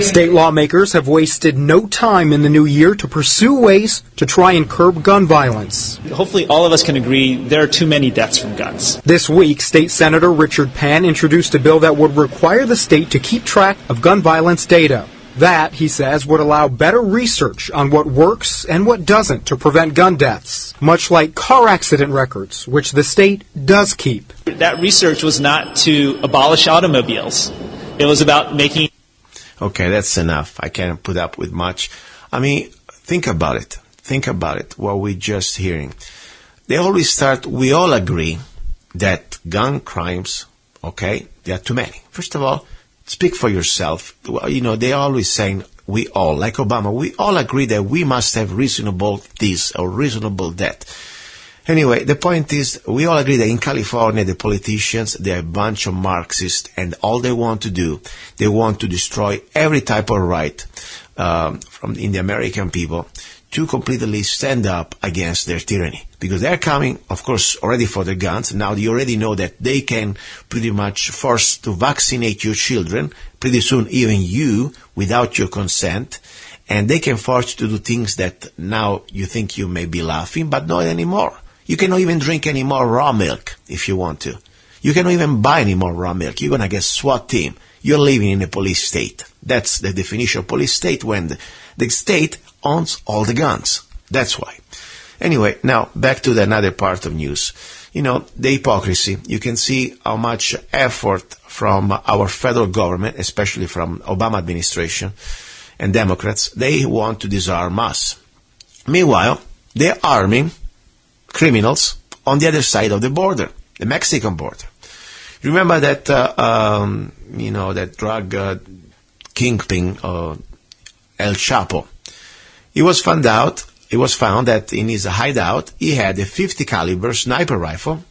State lawmakers have wasted no time in the new year to pursue ways to try and curb gun violence. Hopefully all of us can agree there are too many deaths from guns. This week, State Senator Richard Pan introduced a bill that would require the state to keep track of gun violence data. That, he says, would allow better research on what works and what doesn't to prevent gun deaths, much like car accident records, which the state does keep. That research was not to abolish automobiles. It was about making... Okay, that's enough. I can't put up with much. I mean, think about it. Think about it, what we're just hearing. They always start, we all agree that gun crimes, okay, there are too many. First of all, speak for yourself. They're always saying, we all, like Obama, we all agree that we must have reasonable this or reasonable that. Anyway, the point is, we all agree that in California, the politicians, they're a bunch of Marxists, and all they want to do, they want to destroy every type of right in the American people to completely stand up against their tyranny. Because they're coming, of course, already for their guns. Now you already know that they can pretty much force to vaccinate your children, pretty soon even you, without your consent. And they can force you to do things that now you think you may be laughing, but not anymore. You cannot even drink any more raw milk if you want to. You cannot even buy any more raw milk. You're going to get SWAT team. You're living in a police state. That's the definition of police state, when the state owns all the guns. That's why. Anyway, now back to another part of news. The hypocrisy. You can see how much effort from our federal government, especially from Obama administration and Democrats. They want to disarm us. Meanwhile, they're arming criminals on the other side of the border, the Mexican border. Remember that, that drug kingpin, El Chapo. It was found that in his hideout he had a 50 caliber sniper rifle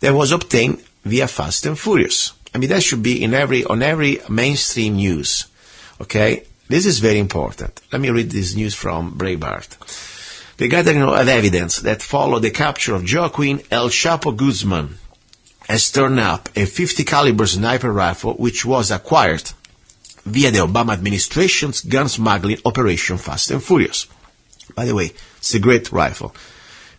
that was obtained via Fast and Furious. I mean, that should be on every mainstream news. Okay, this is very important. Let me read this news from Breitbart. The gathering of evidence that followed the capture of Joaquin El Chapo Guzman has turned up a 50 caliber sniper rifle which was acquired via the Obama administration's gun smuggling operation Fast and Furious. By the way, it's a great rifle.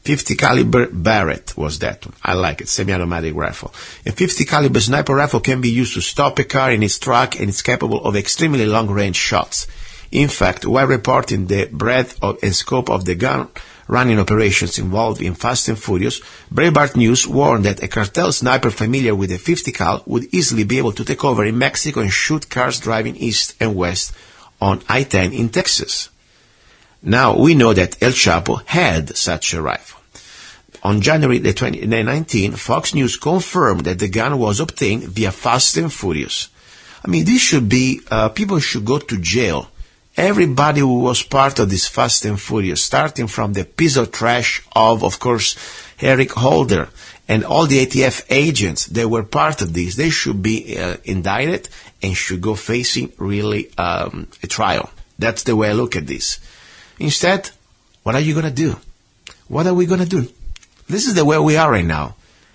50 caliber Barrett was that one. I like it, semi-automatic rifle. A 50 caliber sniper rifle can be used to stop a car in its track, and it's capable of extremely long-range shots. In fact, while reporting the breadth and scope of the gun-running operations involved in Fast and Furious, Breitbart News warned that a cartel sniper familiar with a 50 cal would easily be able to take over in Mexico and shoot cars driving east and west on I-10 in Texas. Now, we know that El Chapo had such a rifle. On January 2019, Fox News confirmed that the gun was obtained via Fast and Furious. I mean, this should be, people should go to jail. Everybody who was part of this Fast and Furious, starting from the piece of trash of course, Eric Holder and all the ATF agents that were part of this, they should be indicted and should go facing really a trial. That's the way I look at this. Instead, what are you going to do? What are we going to do? This is the way we are right now.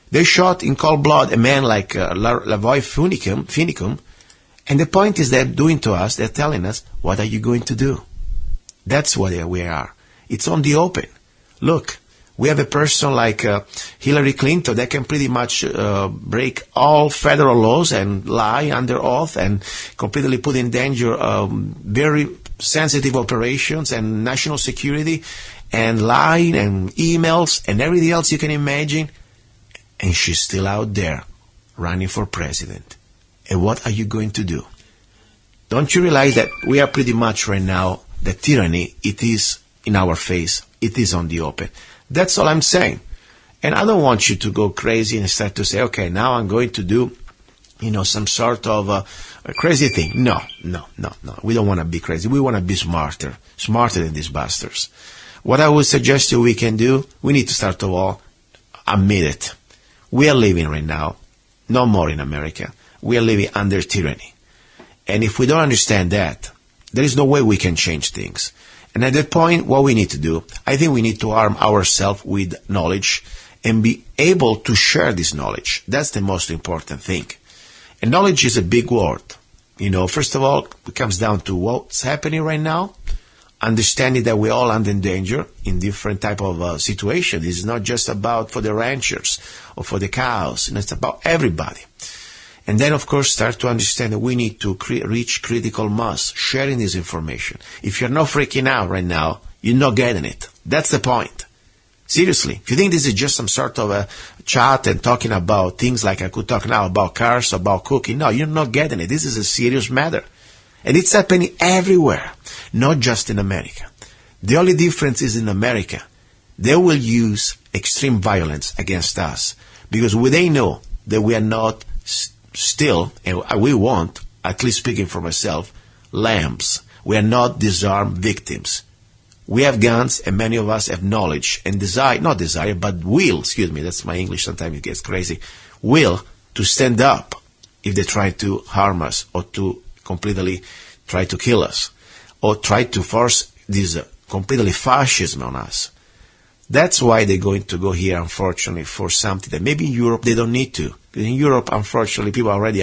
They shot in cold blood a man like lavoy-finicum, and the point is they're doing to us, they're telling us, what are you going to do? That's what we are. It's on the open. Look, we have a person like Hillary Clinton that can pretty much break all federal laws and lie under oath and completely put in danger very sensitive operations and national security and lying and emails and everything else you can imagine. And she's still out there running for president. And what are you going to do? Don't you realize that we are pretty much right now, the tyranny, it is in our face. It is on the open. That's all I'm saying. And I don't want you to go crazy and start to say, okay, now I'm going to do, some sort of a crazy thing. No. We don't want to be crazy. We want to be smarter than these bastards. What I would suggest we can do, we need to start of all, admit it. We are living right now, no more in America. We are living under tyranny. And if we don't understand that, there is no way we can change things. And at that point, what we need to do, I think we need to arm ourselves with knowledge and be able to share this knowledge. That's the most important thing. And knowledge is a big word. First of all, it comes down to what's happening right now, understanding that we're all under danger in different type of situations. It's not just about for the ranchers or for the cows. It's about everybody. And then, of course, start to understand that we need to reach critical mass, sharing this information. If you're not freaking out right now, you're not getting it. That's the point. Seriously. If you think this is just some sort of a chat and talking about things like I could talk now about cars, about cooking, no, you're not getting it. This is a serious matter. And it's happening everywhere, not just in America. The only difference is in America, they will use extreme violence against us because they know that we are not still, and we won't, at least speaking for myself, lambs. We are not disarmed victims. We have guns, and many of us have knowledge and will, that's my English, sometimes it gets crazy, will to stand up if they try to harm us or to completely try to kill us or try to force this completely fascism on us. That's why they're going to go here, unfortunately, for something that maybe in Europe they don't need to. In Europe, unfortunately, people are already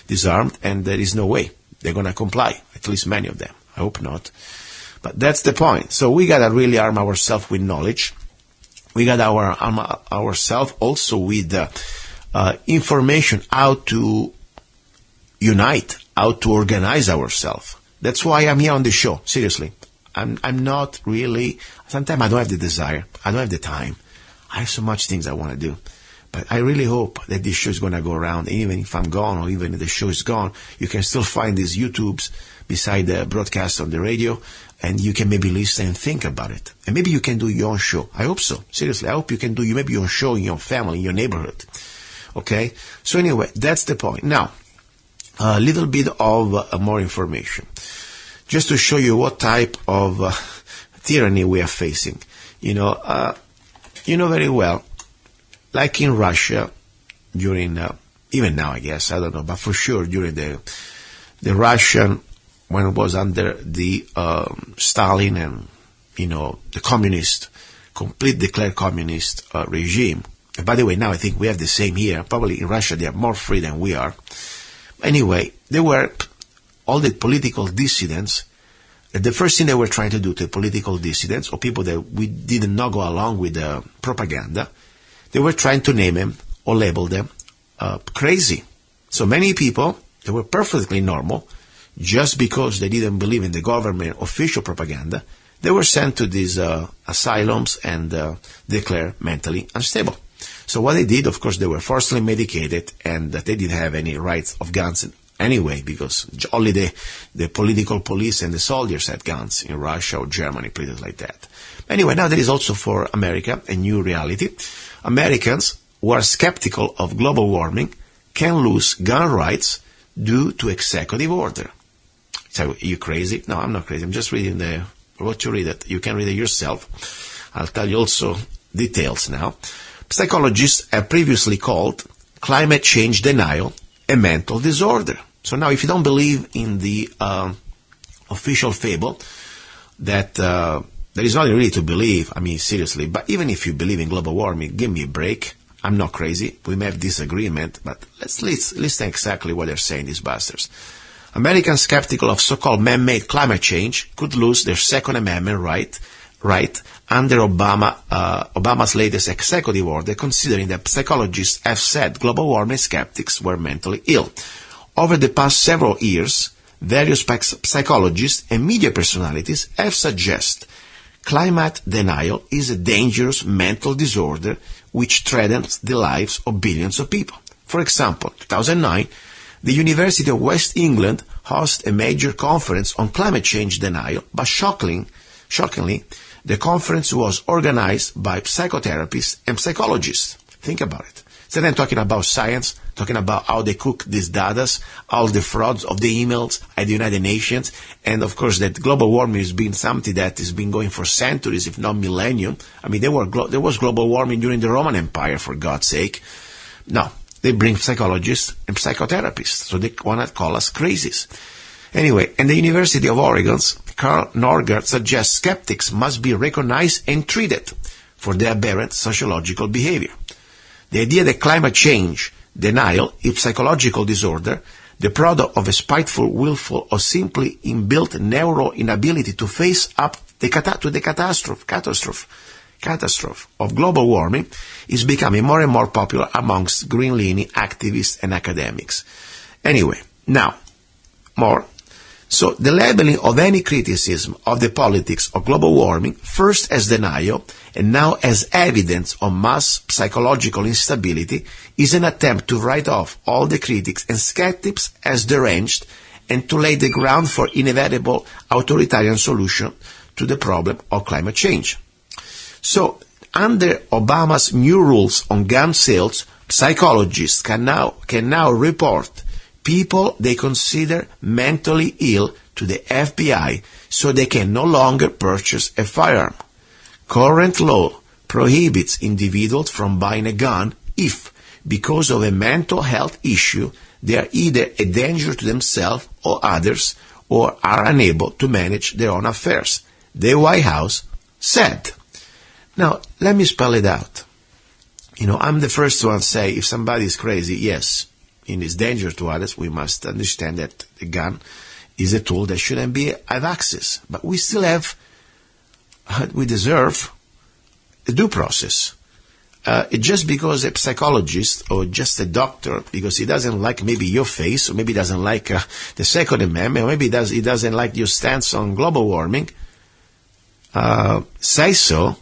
disarmed, and there is no way they're going to comply, at least many of them. I hope not. But that's the point. So we got to really arm ourselves with knowledge. We got to arm ourselves also with information, how to unite, how to organize ourselves. That's why I'm here on the show, seriously. I'm not really, sometimes I don't have the desire, I don't have the time. I have so much things I want to do. But But I really hope that this show is going to go around. Even if I'm gone or even if the show is gone, you can still find these YouTubes beside the broadcast on the radio, and you can maybe listen and think about it. And maybe you can do your own show. I hope so. Seriously, I hope you can do maybe your own show in your family, in your neighborhood. Okay? So anyway, that's the point. Now, a little bit of more information. Just to show you what type of tyranny we are facing. You know very well, like in Russia, during, even now I guess, I don't know, but for sure during the Russian, when it was under the Stalin and, the communist, complete declared communist regime. And by the way, now I think we have the same here. Probably in Russia they are more free than we are. Anyway, there were all the political dissidents. The first thing they were trying to do to political dissidents, or people that we did not go along with the propaganda, they were trying to name them or label them crazy. So many people, they were perfectly normal, just because they didn't believe in the government official propaganda, they were sent to these asylums and declared mentally unstable. So what they did, of course, they were forcibly medicated, and they didn't have any rights of guns anyway, because only the political police and the soldiers had guns in Russia or Germany, places like that. Anyway, now there is also for America a new reality. Americans who are skeptical of global warming can lose gun rights due to executive order. So, are you crazy? No, I'm not crazy. I'm just reading what you read it. You can read it yourself. I'll tell you also details now. Psychologists have previously called climate change denial a mental disorder. So now if you don't believe in the official fable that there is nothing really to believe, I mean seriously, but even if you believe in global warming, give me a break. I'm not crazy. We may have disagreement, but let's listen exactly what they're saying, these bastards. Americans skeptical of so-called man-made climate change could lose their Second Amendment right under Obama's latest executive order, considering that psychologists have said global warming skeptics were mentally ill. Over the past several years, various psychologists and media personalities have suggested climate denial is a dangerous mental disorder which threatens the lives of billions of people. For example, in 2009, the University of West England hosted a major conference on climate change denial, but shockingly, the conference was organized by psychotherapists and psychologists. Think about it. So then talking about science, talking about how they cook these data, all the frauds of the emails at the United Nations, and of course that global warming has been something that has been going for centuries, if not millennium. I mean, there was global warming during the Roman Empire, for God's sake. No. They bring psychologists and psychotherapists, so they want to call us crazies. Anyway, and the University of Oregon's Carl Norgard suggests skeptics must be recognized and treated for their aberrant sociological behavior. The idea that climate change denial is psychological disorder, the product of a spiteful, willful, or simply inbuilt neural inability to face up to the catastrophe of global warming is becoming more and more popular amongst green-leaning activists and academics. Anyway, now, more. So the labeling of any criticism of the politics of global warming, first as denial and now as evidence of mass psychological instability, is an attempt to write off all the critics and skeptics as deranged and to lay the ground for inevitable authoritarian solution to the problem of climate change. So, under Obama's new rules on gun sales, psychologists can now report people they consider mentally ill to the FBI so they can no longer purchase a firearm. Current law prohibits individuals from buying a gun if, because of a mental health issue, they are either a danger to themselves or others or are unable to manage their own affairs, the White House said. Now, let me spell it out. I'm the first one to say if somebody is crazy, yes, in its danger to others, we must understand that the gun is a tool that shouldn't have access. But we still we deserve a due process. Just because a psychologist or just a doctor, because he doesn't like maybe your face, or maybe doesn't like the Second Amendment, or maybe he doesn't like your stance on global warming, say so,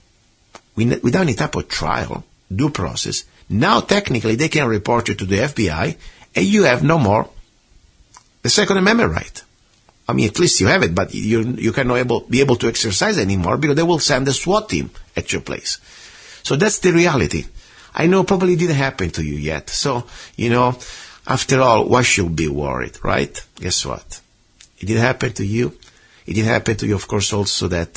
without any type of trial, due process, Now, technically, they can report you to the FBI, and you have no more the Second Amendment right. I mean, at least you have it, but you cannot be able to exercise anymore because they will send a SWAT team at your place. So that's the reality. I know probably it didn't happen to you yet. So, after all, why should you be worried, right? Guess what? It didn't happen to you. It didn't happen to you, of course, also that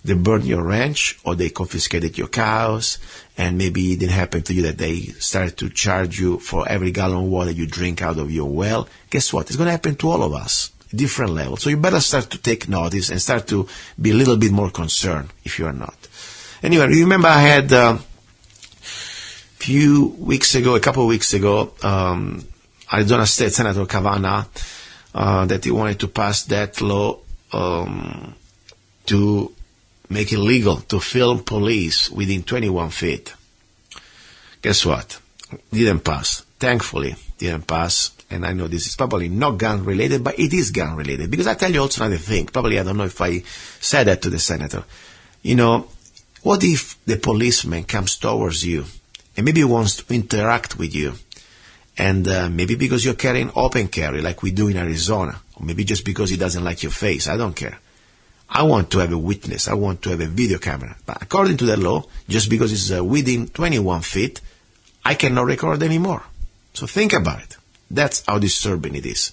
they burned your ranch or they confiscated your cows, and maybe it didn't happen to you that they started to charge you for every gallon of water you drink out of your well. Guess what? It's going to happen to all of us, different levels. So you better start to take notice and start to be a little bit more concerned if you are not. Anyway, remember I had a couple of weeks ago, Arizona State Senator Kavanaugh, that he wanted to pass that law to make it legal to film police within 21 feet. Guess what? Didn't pass. Thankfully, didn't pass. And I know this is probably not gun related, but it is gun related. Because I tell you also another thing. Probably I don't know if I said that to the senator. What if the policeman comes towards you and maybe wants to interact with you? And maybe because you're carrying open carry like we do in Arizona, or maybe just because he doesn't like your face. I don't care. I want to have a witness. I want to have a video camera. But according to the law, just because it's within 21 feet, I cannot record anymore. So think about it. That's how disturbing it is.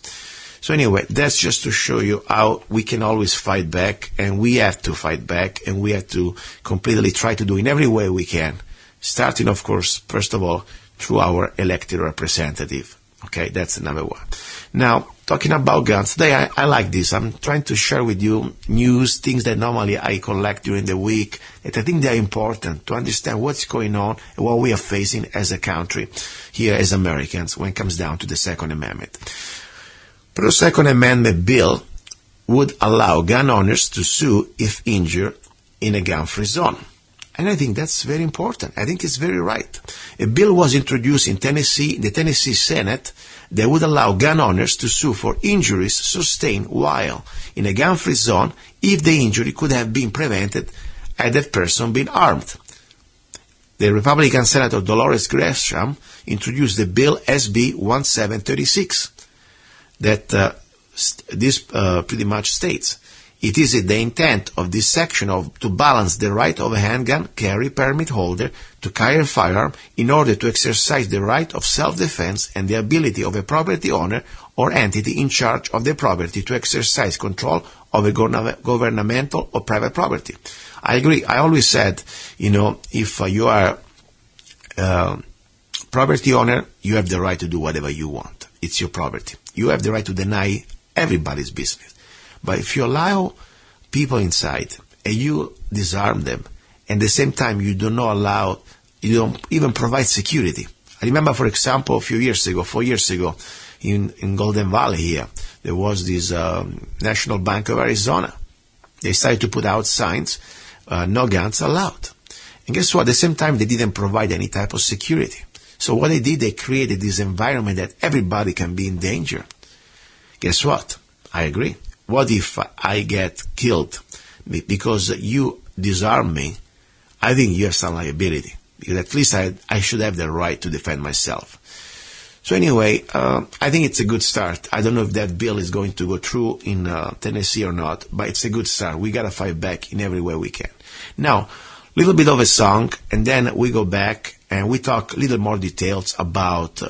So anyway, that's just to show you how we can always fight back, and we have to fight back, and we have to completely try to do in every way we can, starting, of course, first of all, through our elected representative. Okay, that's number one. Now, talking about guns, today I like this. I'm trying to share with you news, things that normally I collect during the week, that I think they are important to understand what's going on and what we are facing as a country, here as Americans, when it comes down to the Second Amendment. But the Second Amendment bill would allow gun owners to sue if injured in a gun-free zone. And I think that's very important. I think it's very right. A bill was introduced in Tennessee, the Tennessee Senate, that would allow gun owners to sue for injuries sustained while in a gun-free zone if the injury could have been prevented had that person been armed. The Republican Senator Dolores Gresham introduced the bill SB 1736 that this pretty much states, it is the intent of this section to balance the right of a handgun carry permit holder to carry a firearm in order to exercise the right of self-defense and the ability of a property owner or entity in charge of the property to exercise control over governmental or private property. I agree. I always said, if you are a property owner, you have the right to do whatever you want. It's your property. You have the right to deny everybody's business. But if you allow people inside and you disarm them, and at the same time you do not allow, you don't even provide security. I remember, for example, 4 years ago, in Golden Valley here, there was this National Bank of Arizona. They started to put out signs, no guns allowed. And guess what? At the same time, they didn't provide any type of security. So what they did, they created this environment that everybody can be in danger. Guess what? I agree. What if I get killed because you disarm me? I think you have some liability, because at least I should have the right to defend myself. So anyway, I think it's a good start. I don't know if that bill is going to go through in Tennessee or not, but it's a good start. We got to fight back in every way we can. Now, a little bit of a song, and then we go back and we talk a little more details about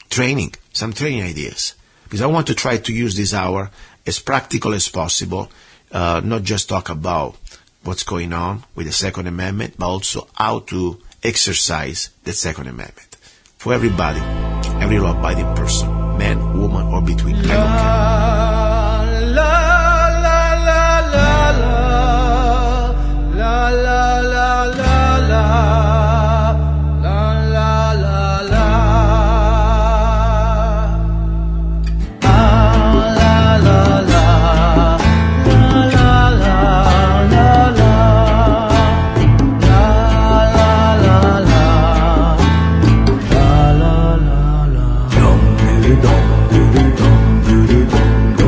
training, some training ideas. Because I want to try to use this hour as practical as possible, not just talk about what's going on with the Second Amendment, but also how to exercise the Second Amendment. For everybody, every law-abiding person, man, woman, or between, I don't care. La la la la la la la la la la. Dum dum dum dum dum dum dum.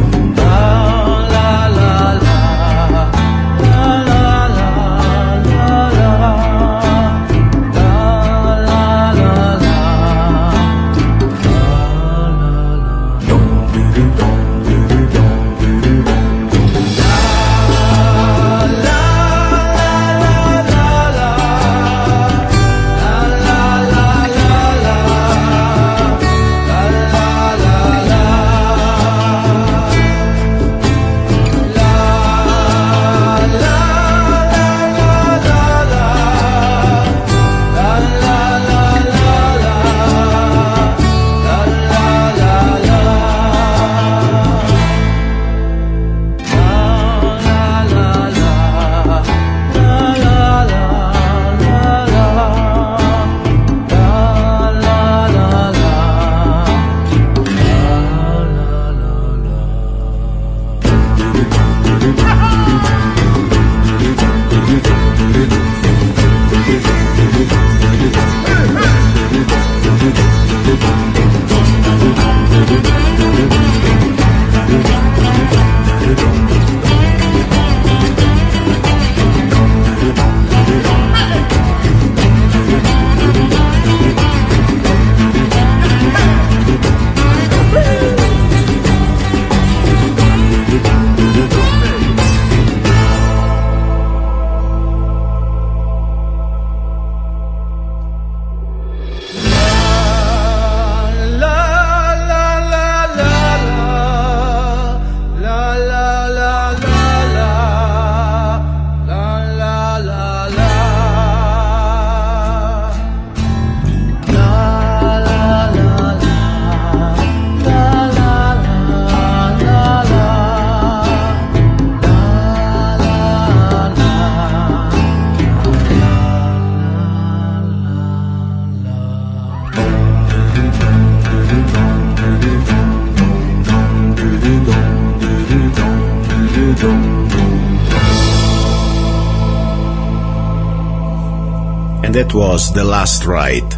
And that was The Last Ride,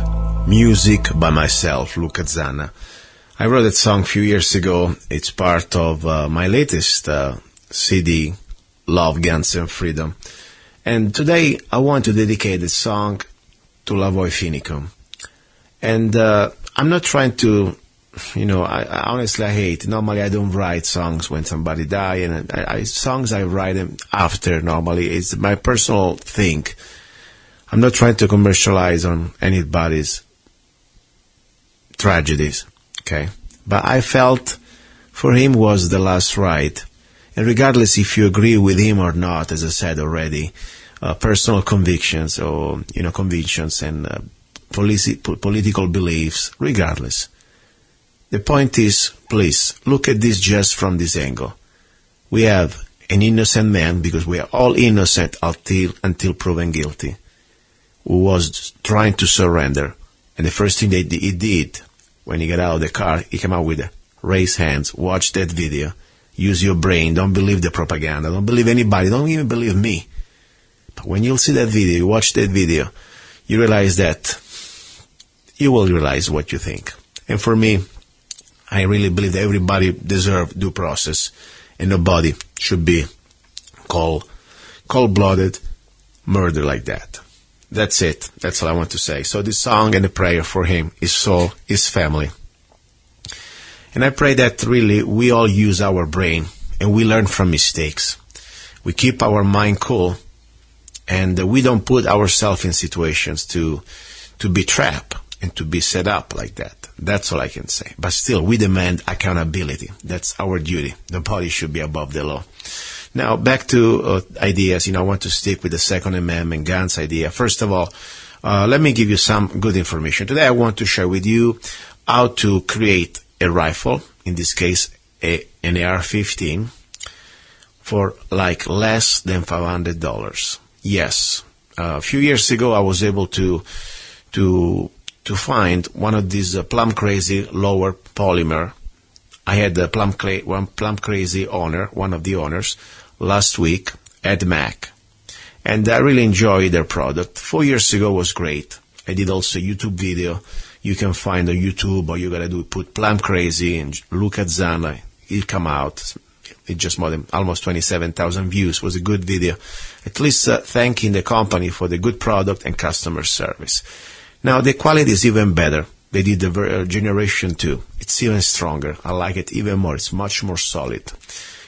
music by myself, luca-zanna. I wrote that song a few years ago. It's part of my latest CD, Love, Guns and Freedom. And today I want to dedicate the song to lavoy-finicum. And I'm not trying to, I honestly I hate. Normally I don't write songs when somebody die, and songs I write them after normally. It's my personal thing. I'm not trying to commercialize on anybody's tragedies, okay? But I felt for him was the last ride. And regardless if you agree with him or not, as I said already, personal convictions or, convictions and political beliefs, regardless. The point is, please, look at this just from this angle. We have an innocent man, because we are all innocent until proven guilty, who was trying to surrender. And the first thing that he did when he got out of the car, he came out with raise hands, watch that video, use your brain, don't believe the propaganda, don't believe anybody, don't even believe me. But when you'll see that video, you watch that video, you realize that you will realize what you think. And for me, I really believe that everybody deserves due process, and nobody should be cold-blooded murder like that. That's it. That's all I want to say. So this song and the prayer for him, his soul, his family. And I pray that really we all use our brain and we learn from mistakes. We keep our mind cool, and we don't put ourselves in situations to be trapped and to be set up like that. That's all I can say. But still, we demand accountability. That's our duty. Nobody should be above the law. Now, back to ideas. I want to stick with the Second Amendment guns idea. First of all, let me give you some good information. Today, I want to share with you how to create a rifle, in this case, an AR-15, for like less than $500. Yes. A few years ago, I was able to find one of these plum crazy lower polymer. I had one plum crazy owner, one of the owners, last week at Mac, and I really enjoyed their product. 4 years ago was great. I did also a YouTube video. You can find on YouTube, or you gotta put plum crazy and luca-zanna. It come out. It just almost 27,000 views. Was a good video. At least thanking the company for the good product and customer service. Now the quality is even better. They did the Generation 2. It's even stronger. I like it even more. It's much more solid.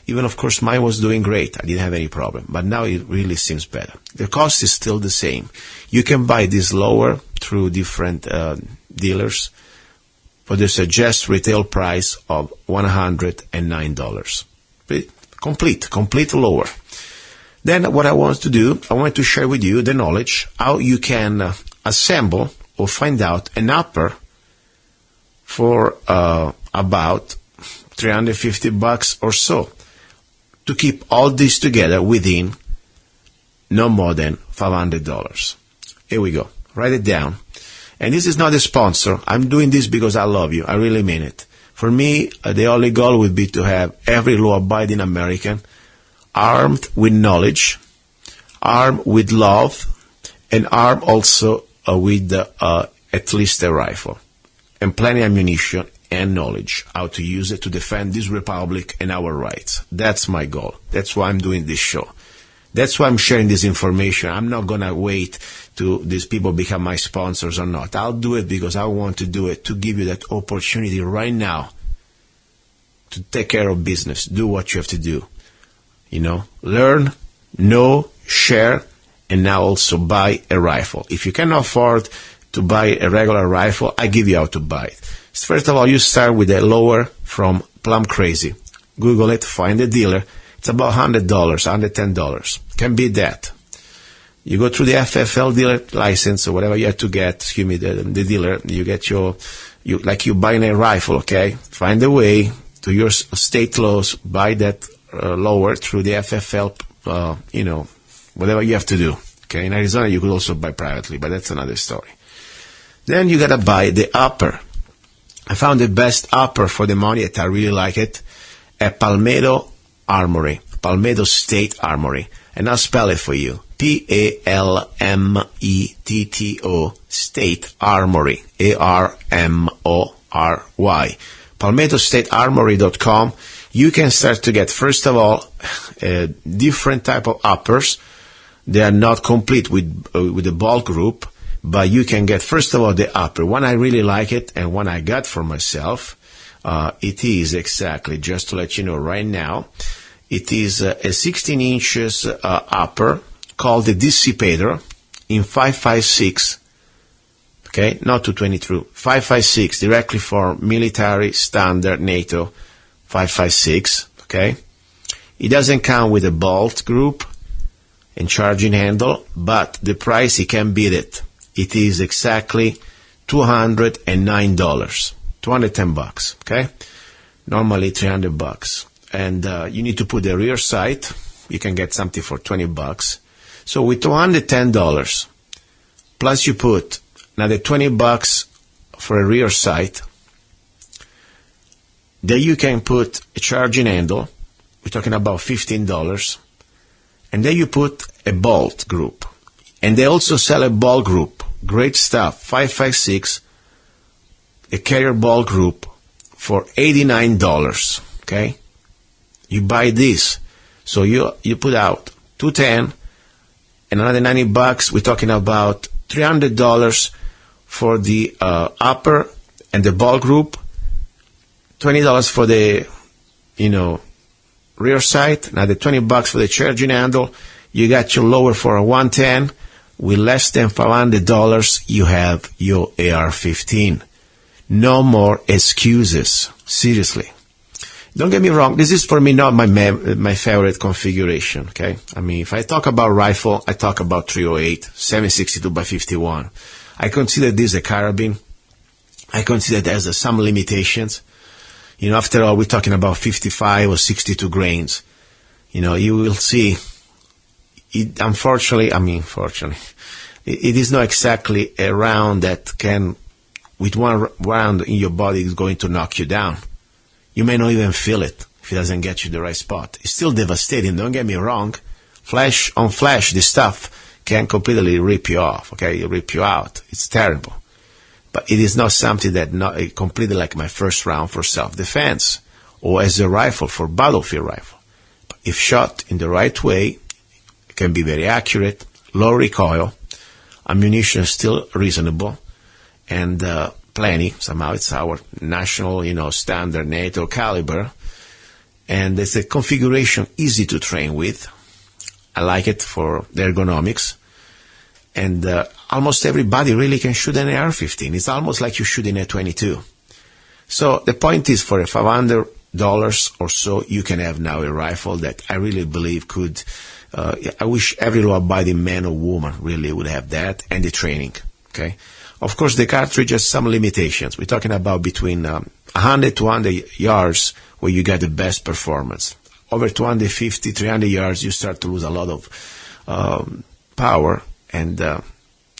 Even, of course, mine was doing great. I didn't have any problem. But now it really seems better. The cost is still the same. You can buy this lower through different dealers for the suggest retail price of $109. Complete lower. Then what I want to do, I want to share with you the knowledge how you can assemble or find out an upper for about $350 or so, to keep all this together within no more than $500. Here we go. Write it down. And this is not a sponsor. I'm doing this because I love you. I really mean it. For me, the only goal would be to have every law-abiding American armed with knowledge, armed with love, and armed also with at least a rifle, and plenty of ammunition and knowledge how to use it to defend this republic and our rights. That's my goal. That's why I'm doing this show. That's why I'm sharing this information. I'm not going to wait to these people become my sponsors or not. I'll do it because I want to do it, to give you that opportunity right now to take care of business. Do what you have to do. Learn, know, share, and now also buy a rifle. If you cannot afford to buy a regular rifle, I give you how to buy it. First of all, you start with a lower from Plum Crazy. Google it, find a dealer. It's about $100, $110. Can be that. You go through the FFL dealer license or whatever you have to get, the dealer, you get like you buying a rifle, okay? Find a way to your state laws, buy that lower through the FFL, whatever you have to do. Okay, in Arizona you could also buy privately, but that's another story. Then you gotta buy the upper. I found the best upper for the money, and I really like it, at Palmetto Armory. Palmetto State Armory. And I'll spell it for you. Palmetto State Armory. ARMORY. PalmettoStateArmory.com. You can start to get, first of all, different type of uppers. They are not complete with the ball group, but you can get, first of all, the upper. One, I really like it, and one I got for myself. It is exactly, just to let you know right now, it is a 16 inches upper called the Dissipator in 5.56. Okay, not 222, 5.56, directly for military standard NATO 5.56. Okay, it doesn't come with a bolt group and charging handle, but the price, it can beat it. It is exactly $209, $210. Okay, normally $300, and you need to put the rear sight. You can get something for $20. So with $210, plus you put another $20 for a rear sight, then you can put a charging handle. We're talking about $15. And then you put a bolt group. And they also sell a ball group. Great stuff. 5.56, a carrier ball group for $89. Okay? You buy this. So you put out $210 and another $90. We're talking about $300 for the upper and the ball group, $20 for the, rear sight, another $20 for the charging handle. You got your lower for a $110. With less than $500, you have your AR-15. No more excuses. Seriously. Don't get me wrong. This is for me not my favorite configuration. Okay. I mean, if I talk about rifle, I talk about 308, 7.62x51. I consider this a carabine. I consider it has some limitations. After all, we're talking about 55 or 62 grains. You will see. Fortunately, it is not exactly a round that can, with one round in your body, is going to knock you down. You may not even feel it if it doesn't get you the right spot. It's still devastating, don't get me wrong. Flash on flash, this stuff can completely rip you off, okay? Rip you out. It's terrible. But it is not something that completely like my first round for self-defense or as a rifle for battlefield rifle. But if shot in the right way, it can be very accurate, low recoil, ammunition is still reasonable, and plenty. Somehow it's our national, standard NATO caliber. And it's a configuration easy to train with. I like it for the ergonomics. And almost everybody really can shoot an AR-15. It's almost like you're shooting a 22. So the point is, for $500 or so, you can have now a rifle that I really believe could, I wish every law-abiding man or woman really would have that, and the training. Okay. Of course, the cartridge has some limitations. We're talking about between 100 to 100 yards where you get the best performance. Over 250, 300 yards, you start to lose a lot of power. And,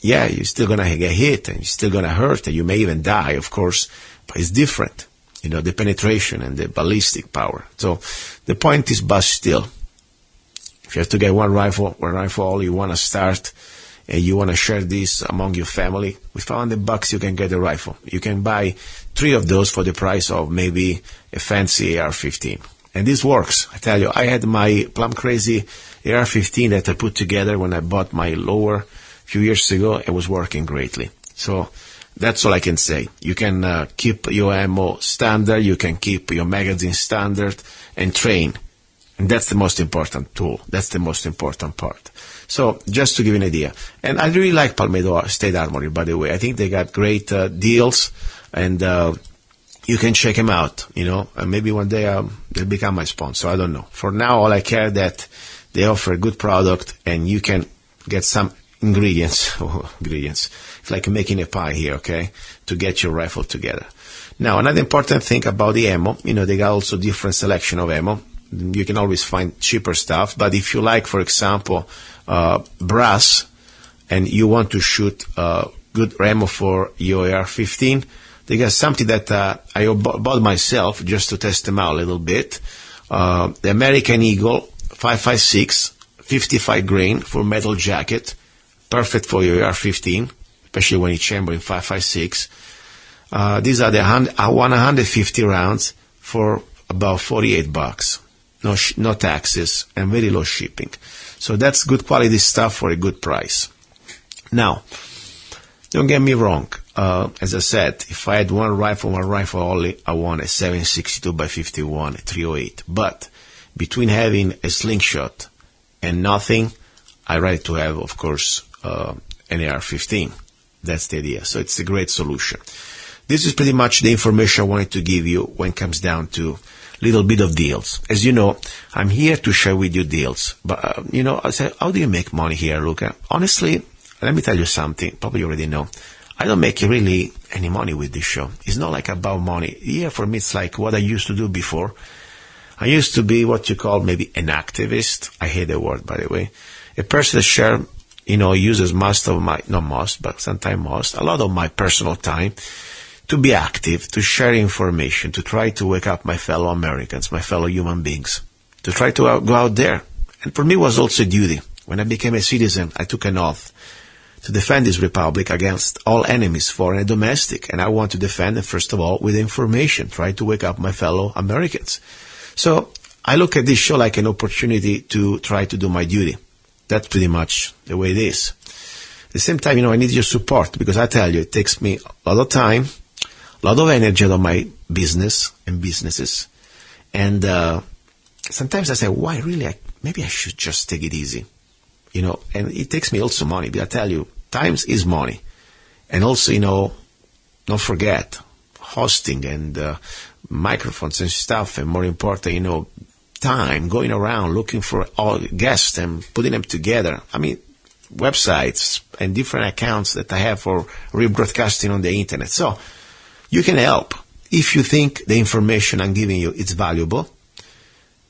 you're still going to get hit, and you're still going to hurt, and you may even die, of course. But it's different, the penetration and the ballistic power. So the point is, but still, if you have to get one rifle all you want to start, and you want to share this among your family, with $500 you can get a rifle. You can buy 3 of those for the price of maybe a fancy AR-15. And this works. I tell you, I had my plum crazy AR-15 that I put together when I bought my lower a few years ago. It was working greatly. So that's all I can say. You can keep your ammo standard, you can keep your magazine standard, and train. And that's the most important tool. That's the most important part. So just to give you an idea. And I really like Palmetto State Armory, by the way. I think they got great deals, and you can check them out, and maybe one day they'll become my sponsor. I don't know. For now, all I care that they offer a good product, and you can get some ingredients. It's like making a pie here, okay, to get your rifle together. Now, another important thing about the ammo, they got also different selection of ammo. You can always find cheaper stuff, but if you like, for example, brass, and you want to shoot good ammo for your AR-15, they got something that I bought myself just to test them out a little bit. The American Eagle 5.56, 55 grain for metal jacket, perfect for your AR-15, especially when you chamber in 5.56. These are the 150 rounds for about $48. No taxes and very low shipping. So that's good quality stuff for a good price. Now, don't get me wrong. As I said, if I had one rifle only, I want a 7.62 by 51, a 308. But between having a slingshot and nothing, I rather to have, of course, an AR-15. That's the idea. So it's a great solution. This is pretty much the information I wanted to give you when it comes down to little bit of deals. As you know, I'm here to share with you deals. But, I said, how do you make money here, Luca? Honestly, let me tell you something. Probably you already know. I don't make really any money with this show. It's not like about money. Here, for me, it's like what I used to do before. I used to be what you call maybe an activist. I hate the word, by the way. A person that uses most of my, not most, but sometimes most, a lot of my personal time to be active, to share information, to try to wake up my fellow Americans, my fellow human beings, to try to go out there. And for me, it was also a duty. When I became a citizen, I took an oath to defend this republic against all enemies, foreign and domestic. And I want to defend it, first of all, with information, try to wake up my fellow Americans. So I look at this show like an opportunity to try to do my duty. That's pretty much the way it is. At the same time, I need your support, because I tell you, it takes me a lot of time, a lot of energy out of my business and businesses. And sometimes I say, why really? Maybe I should just take it easy. And it takes me also money. But I tell you, times is money. And also, don't forget, hosting and microphones and stuff. And more important, time, going around, looking for all guests and putting them together. I mean, websites and different accounts that I have for rebroadcasting on the internet. So, you can help. If you think the information I'm giving you is valuable,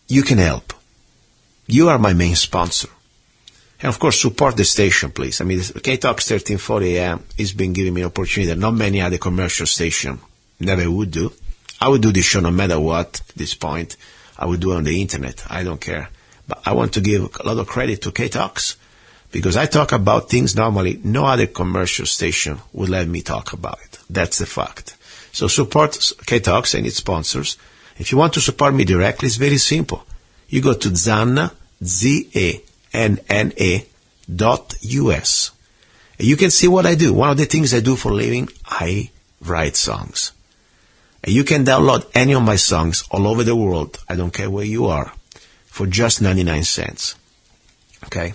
you can help. You are my main sponsor. And of course, support the station, please. I mean, K-Talks 1340 AM has been giving me an opportunity that not many other commercial stations never would do. I would do this show no matter what at this point. I would do it on the internet. I don't care. But I want to give a lot of credit to K-Talks, because I talk about things normally no other commercial station would let me talk about it. That's the fact. So support K-Talks and its sponsors. If you want to support me directly, it's very simple. You go to Zanna, ZANNA.US. And you can see what I do. One of the things I do for a living, I write songs. And you can download any of my songs all over the world, I don't care where you are, for just 99 cents. Okay?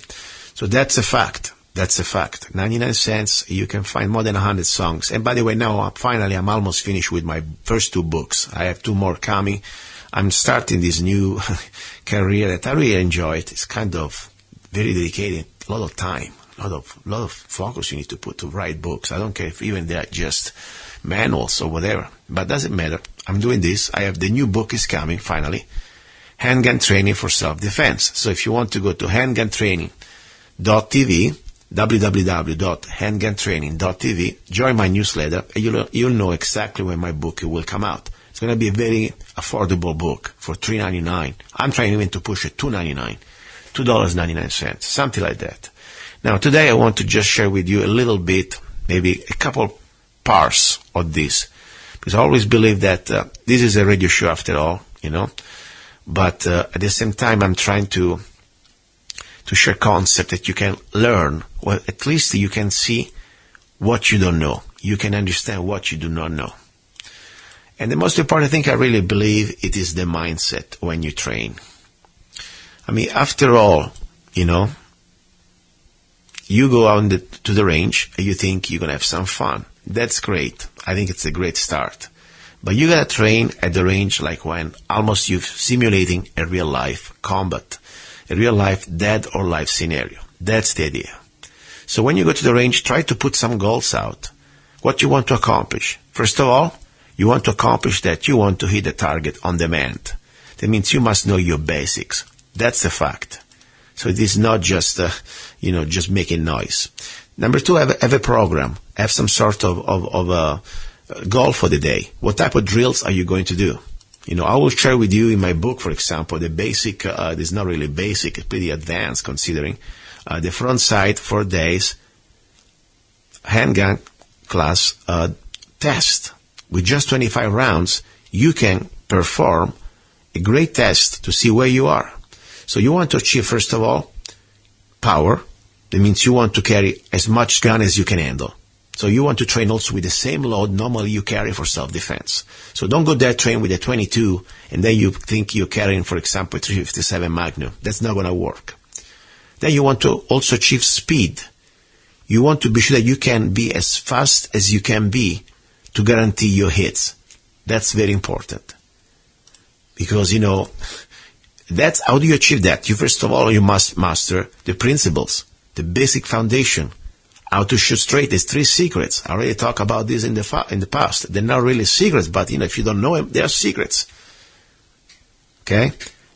So that's a fact. That's a fact. 99 cents, you can find more than 100 songs. And by the way, now I'm almost finished with my first 2 books. I have 2 more coming. I'm starting this new career that I really enjoy. It's kind of very dedicated, a lot of time, a lot of focus you need to put to write books. I don't care if even they're just manuals or whatever, but doesn't matter. I'm doing this. I have the new book is coming finally, Handgun Training for Self-Defense. So if you want to go to handguntraining.tv, www.handguntraining.tv, join my newsletter, and you'll know exactly when my book will come out. It's going to be a very affordable book for $3.99. I'm trying even to push it $2.99, $2.99, something like that. Now, today I want to just share with you a little bit, maybe a couple parts of this, because I always believe that this is a radio show after all, but at the same time I'm trying to share concept that you can learn, well, at least you can see what you don't know. You can understand what you do not know. And the most important thing I really believe it is the mindset when you train. I mean, after all, you go out to the range and you think you're going to have some fun. That's great. I think it's a great start. But you got to train at the range like when almost you're simulating a real life combat, a real life dead or life scenario. That's the idea. So when you go to the range, try to put some goals out. What you want to accomplish. First of all, you want to accomplish that you want to hit the target on demand. That means you must know your basics. That's the fact. So it is not just, just making noise. Number 2, have a program. Have some sort of goal for the day. What type of drills are you going to do? I will share with you in my book, for example, the basic, it's not really basic, it's pretty advanced considering, the front sight 4 days handgun class test. With just 25 rounds, you can perform a great test to see where you are. So you want to achieve, first of all, power. That means you want to carry as much gun as you can handle. So you want to train also with the same load normally you carry for self-defense. So don't go there train with a 22 and then you think you're carrying, for example, a 357 Magnum. That's not going to work. Then you want to also achieve speed. You want to be sure that you can be as fast as you can be to guarantee your hits. That's very important. Because, that's how do you achieve that? First of all, you must master the principles, the basic foundation. How to shoot straight. There's 3 secrets. I already talked about this in the past. They're not really secrets, but if you don't know them, they are secrets. Okay?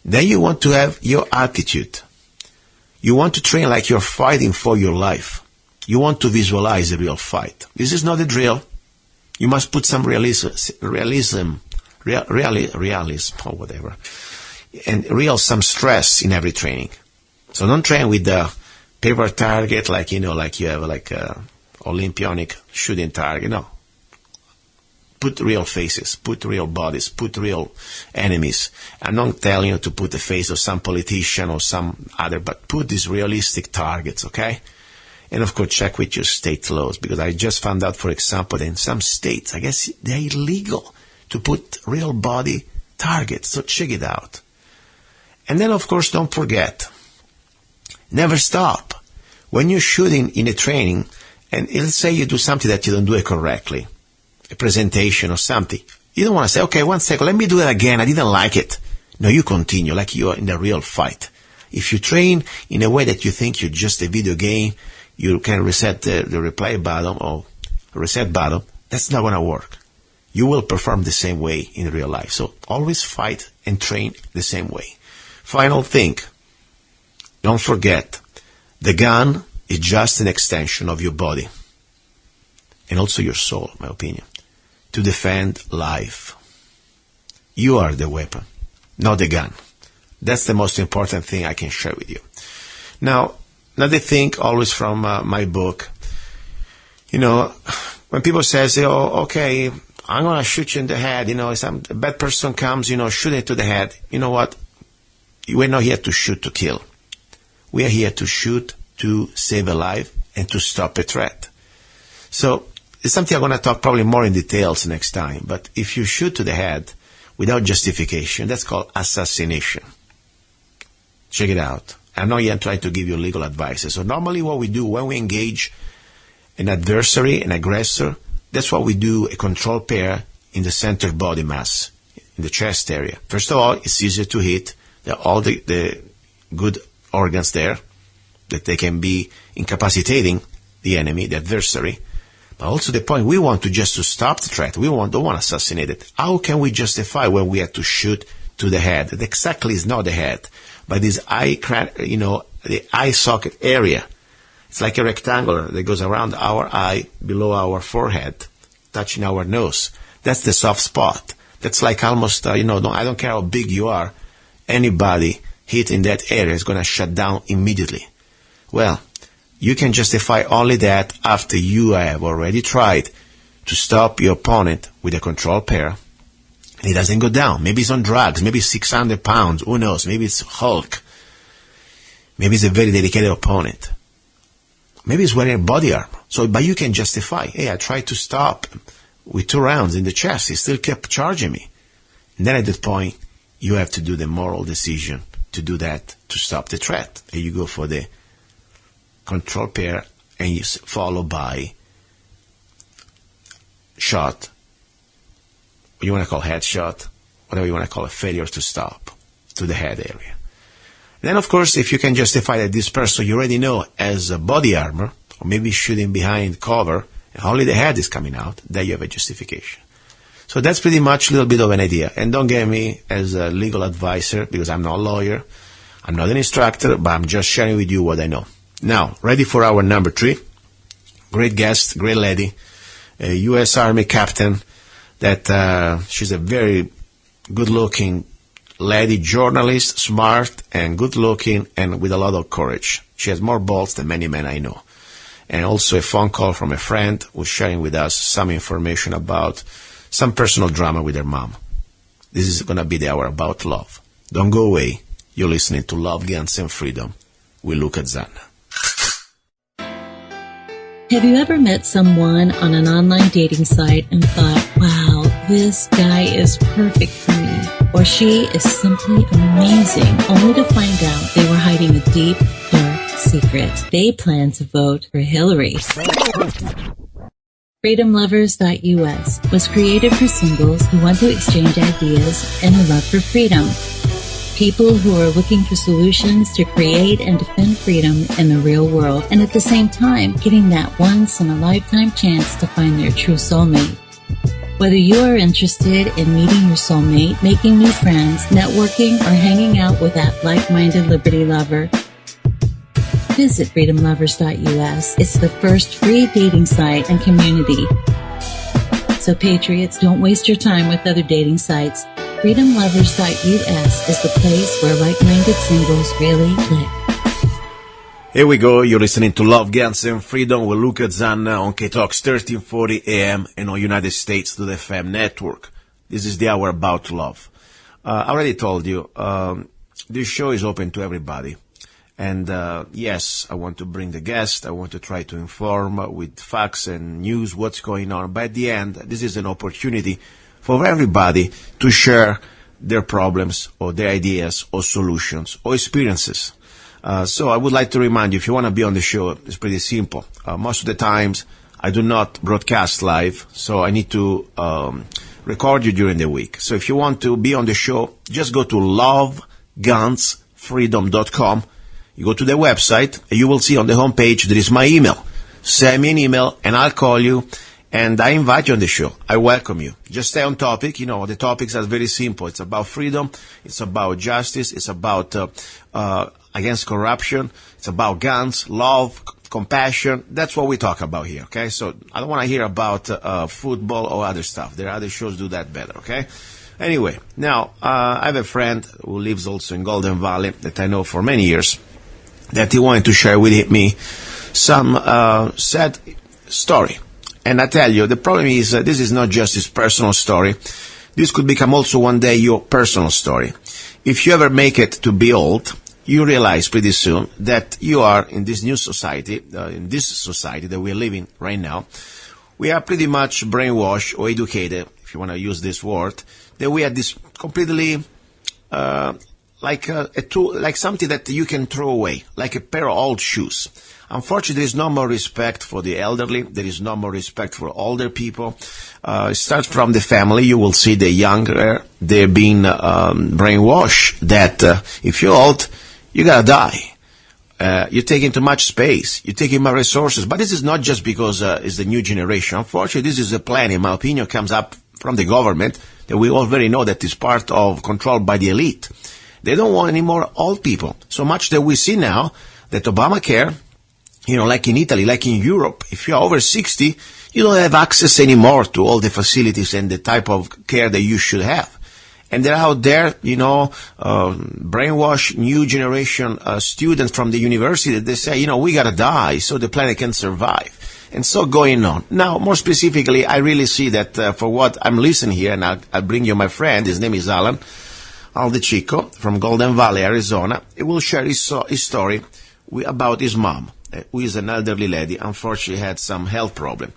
Then you want to have your attitude. You want to train like you're fighting for your life. You want to visualize a real fight. This is not a drill. You must put some realism, or whatever, and some stress in every training. So don't train with the paper target like you have like a Olympionic shooting target. No. Put real faces, put real bodies, put real enemies. I'm not telling you to put the face of some politician or some other, but put these realistic targets, okay? And of course, check with your state laws, because I just found out, for example, that in some states, I guess they're illegal to put real body targets. So check it out. And then, of course, don't forget, never stop. When you're shooting in a training, and let's say you do something that you don't do it correctly, a presentation or something, you don't want to say, okay, 1 second, let me do it again, I didn't like it. No, you continue like you are in a real fight. If you train in a way that you think you're just a video game, you can reset the replay button or reset button, that's not going to work. You will perform the same way in real life. So always fight and train the same way. Final thing, don't forget, the gun is just an extension of your body and also your soul, in my opinion, to defend life. You are the weapon, not the gun. That's the most important thing I can share with you. Now, another thing, always from my book, when people say, oh, okay, I'm going to shoot you in the head, some bad person comes, shoot it to the head. You know what? We're not here to shoot to kill. We are here to shoot to save a life and to stop a threat. So it's something I'm going to talk probably more in details next time. But if you shoot to the head without justification, that's called assassination. Check it out. I'm not yet trying to give you legal advice. So normally what we do when we engage an adversary, an aggressor, that's what we do, a control pair in the center body mass, in the chest area. First of all, it's easier to hit. There are all the good organs there that they can be incapacitating the enemy, the adversary. But also the point, we want to stop the threat. We don't want to assassinate it. How can we justify when we have to shoot to the head? It exactly is not the head, but this the eye socket area. It's like a rectangular that goes around our eye, below our forehead, touching our nose. That's the soft spot. That's like almost, I don't care how big you are, anybody hit in that area is going to shut down immediately. Well, you can justify only that after you have already tried to stop your opponent with a control pair, and he doesn't go down. Maybe he's on drugs, maybe 600 pounds, who knows, maybe it's Hulk. Maybe he's a very dedicated opponent. Maybe he's wearing body armor. But you can justify, hey, I tried to stop with 2 rounds in the chest, he still kept charging me. And then at that point, you have to do the moral decision to do that, to stop the threat. And you go for the control pair, and you follow by shot, what you want to call headshot, whatever you want to call a failure to stop, to the head area. Then, of course, if you can justify that this person you already know has a body armor, or maybe shooting behind cover, and only the head is coming out, then you have a justification. So that's pretty much a little bit of an idea. And don't get me as a legal advisor, because I'm not a lawyer, I'm not an instructor, but I'm just sharing with you what I know. Now, ready for our number 3. Great guest, great lady, a U.S. Army captain that she's a very good-looking lady journalist, smart and good-looking and with a lot of courage. She has more balls than many men I know. And also a phone call from a friend who's sharing with us some information about some personal drama with her mom. This is going to be the hour about love. Don't go away. You're listening to Love, Guns, and Freedom with luca-zanna. Have you ever met someone on an online dating site and thought, wow, this guy is perfect for me, or she is simply amazing, only to find out they were hiding a deep, dark secret? They plan to vote for Hillary. FreedomLovers.us was created for singles who want to exchange ideas and who love for freedom. People who are looking for solutions to create and defend freedom in the real world, and at the same time, getting that once-in-a-lifetime chance to find their true soulmate. Whether you are interested in meeting your soulmate, making new friends, networking, or hanging out with that like-minded liberty lover, visit FreedomLovers.us. It's the first free dating site and community. So patriots, don't waste your time with other dating sites. FreedomLovers.us is the place where like-minded singles really click. Here we go. You're listening to Love, Guns, and Freedom with luca-zanna on K-Talks 1340 AM and on United States to the FM network. This is the hour about love. I already told you, this show is open to everybody. And yes, I want to bring the guest. I want to try to inform with facts and news what's going on. But at the end, this is an opportunity for everybody to share their problems or their ideas or solutions or experiences. So I would like to remind you, if you want to be on the show, it's pretty simple. Most of the times, I do not broadcast live, so I need to record you during the week. So if you want to be on the show, just go to lovegunsfreedom.com. You go to the website, and you will see on the homepage there is my email. Send me an email, and I'll call you. And I invite you on the show. I welcome you. Just stay on topic. You know, the topics are very simple. It's about freedom. It's about justice. It's about against corruption. It's about guns, love, compassion. That's what we talk about here, okay? So I don't want to hear about football or other stuff. There are other shows do that better, okay? Anyway, now I have a friend who lives also in Golden Valley that I know for many years that he wanted to share with me some sad story. And I tell you, the problem is this is not just his personal story. This could become also one day your personal story. If you ever make it to be old, you realize pretty soon that you are in this new society, in this society that we're living right now. We are pretty much brainwashed or educated, if you want to use this word, that we are this completely like a tool, like something that you can throw away, like a pair of old shoes. Unfortunately, there is no more respect for the elderly. There is no more respect for older people. It starts from the family. You will see the younger, they're being brainwashed that if you're old, you gotta die. You're taking too much space. You're taking more resources. But this is not just because it's the new generation. Unfortunately, this is a plan, in my opinion, comes up from the government that we already know that is part of controlled by the elite. They don't want any more old people. So much that we see now that Obamacare, you know, like in Italy, like in Europe, if you're over 60, you don't have access anymore to all the facilities and the type of care that you should have. And they're out there, you know, brainwash new generation students from the university that they say, you know, we gotta die so the planet can survive. And so going on. Now, more specifically, I really see that for what I'm listening here, and I'll bring you my friend, his name is Alan Aldechico from Golden Valley, Arizona. He will share his story about his mom, who is an elderly lady, unfortunately had some health problem.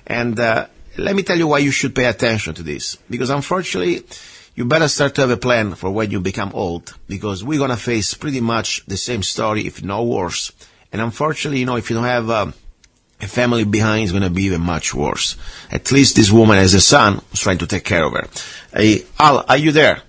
And let me tell you why you should pay attention to this. Because unfortunately, you better start to have a plan for when you become old, because we're going to face pretty much the same story, if not worse. And unfortunately, you know, if you don't have a family behind, it's going to be even much worse. At least this woman has a son who's trying to take care of her. Hey, Al, are you there?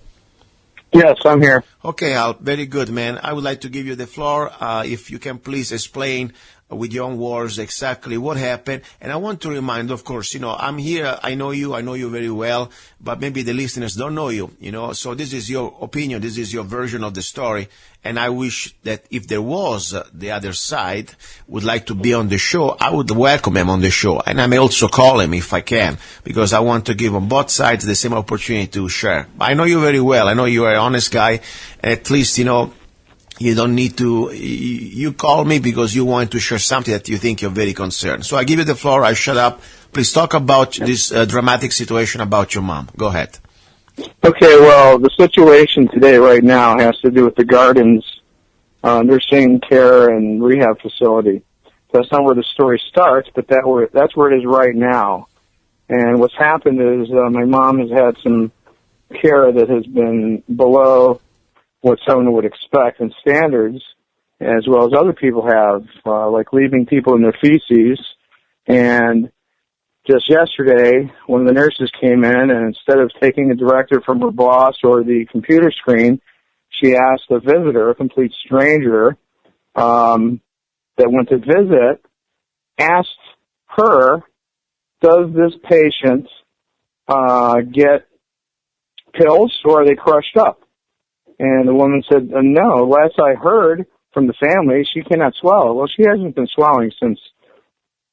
Yes, I'm here. Okay, Al, very good, man. I would like to give you the floor. If you can please explain with your own words exactly what happened. And I want to remind, of course, I'm here. I know you very well, but maybe the listeners don't know you, So this is your opinion. This is your version of the story. And I wish that if there was the other side would like to be on the show, I would welcome him on the show. And I may also call him if I can, because I want to give on both sides the same opportunity to share. I know you very well. I know you are an honest guy. At least, you don't need to, you call me because you want to share something that you think you're very concerned. So I give you the floor. I shut up. Please talk about this dramatic situation about your mom. Go ahead. Okay, well, the situation today right now has to do with the Gardens nursing care and rehab facility. That's not where the story starts, but that's where it is right now. And what's happened is my mom has had some care that has been below what someone would expect in standards, as well as other people have, like leaving people in their feces. And just yesterday, one of the nurses came in, and instead of taking a directive from her boss or the computer screen, she asked a visitor, a complete stranger, that went to visit, asked her, does this patient get pills or are they crushed up? And the woman said, no, last I heard from the family, she cannot swallow. Well, she hasn't been swallowing since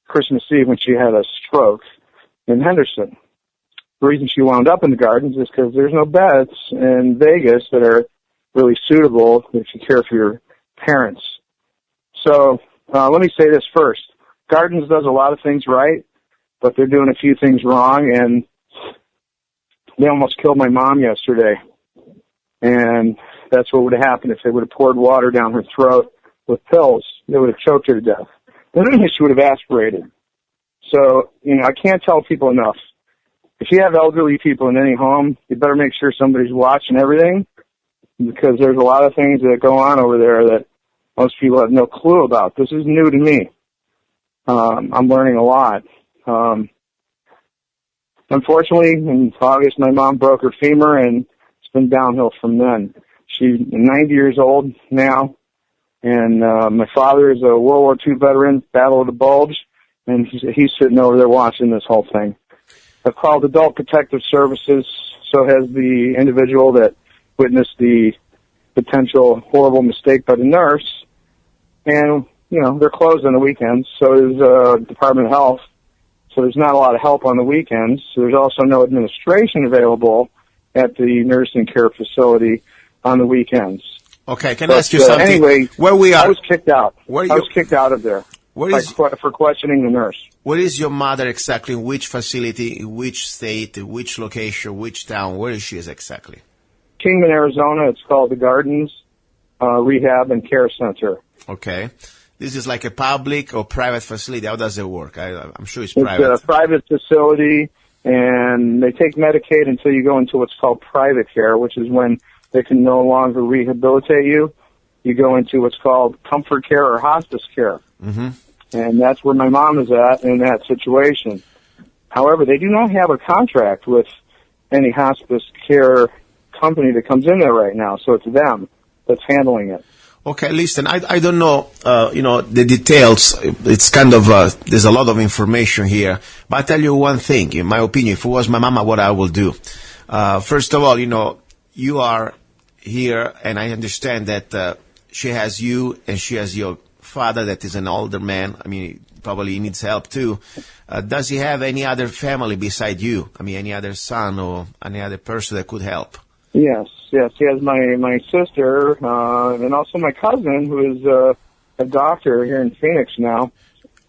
Christmas Eve when she had a stroke in Henderson. The reason she wound up in the Gardens is because there's no beds in Vegas that are really suitable if you care for your parents. So let me say this first. Gardens does a lot of things right, but they're doing a few things wrong, and they almost killed my mom yesterday. And that's what would have happened if they would have poured water down her throat with pills. They would have choked her to death. Then she would have aspirated. So, I can't tell people enough. If you have elderly people in any home, you better make sure somebody's watching everything, because there's a lot of things that go on over there that most people have no clue about. This is new to me. I'm learning a lot. Unfortunately, in August, my mom broke her femur, and it's been downhill from then. She's 90 years old now, and my father is a World War II veteran, Battle of the Bulge, and he's sitting over there watching this whole thing. I've called Adult Protective Services, so has the individual that witnessed the potential horrible mistake by the nurse, and, they're closed on the weekends, so is Department of Health, so there's not a lot of help on the weekends. So there's also no administration available at the nursing care facility on the weekends. Okay, can I ask you something? Anyway, where we are, I was kicked out. I was kicked out of there for questioning the nurse. Where is your mother exactly? In which facility, in which state, in which location, which town? Where is she exactly? Kingman, Arizona. It's called the Gardens Rehab and Care Center. Okay. This is like a public or private facility. How does it work? I'm sure it's private. It's a private facility, and they take Medicaid until you go into what's called private care, which is when they can no longer rehabilitate you. You go into what's called comfort care or hospice care. Mm-hmm. And that's where my mom is at in that situation. However, they do not have a contract with any hospice care company that comes in there right now, so it's them that's handling it. Okay, listen, I don't know, the details. It's kind of, there's a lot of information here. But I'll tell you one thing, in my opinion, if it was my mama, what I will do. First of all, you are here, and I understand that she has you, and she has your father that is an older man. I mean, probably he needs help too. Does he have any other family beside you? I mean, any other son or any other person that could help? Yes. He has my sister, and also my cousin, who is a doctor here in Phoenix now.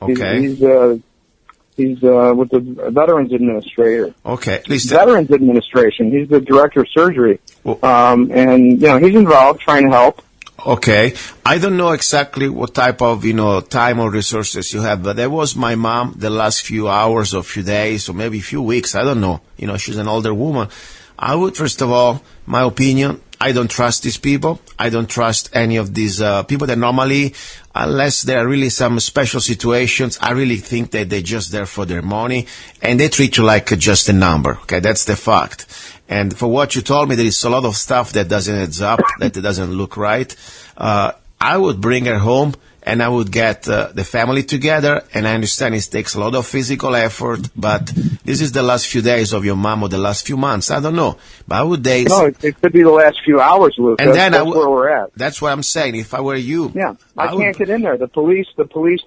Okay. He's with the Veterans Administrator. Okay. Veterans Administration. He's the director of surgery. Well, and, he's involved trying to help. Okay. I don't know exactly what type of, time or resources you have, but there was my mom the last few hours or few days or maybe a few weeks. I don't know. She's an older woman. I would, first of all, my opinion, I don't trust these people. I don't trust any of these people that normally unless there are really some special situations, I really think that they're just there for their money, and they treat you like just a number. Okay, that's the fact. And for what you told me, there is a lot of stuff that doesn't add up, that doesn't look right. I would bring her home, and I would get the family together, and I understand it takes a lot of physical effort, but this is the last few days of your mom or the last few months. I don't know. But I would days. No, it could be the last few hours, Luke. And then that's where we're at. That's what I'm saying. If I were you. Yeah, I can't get in there. The police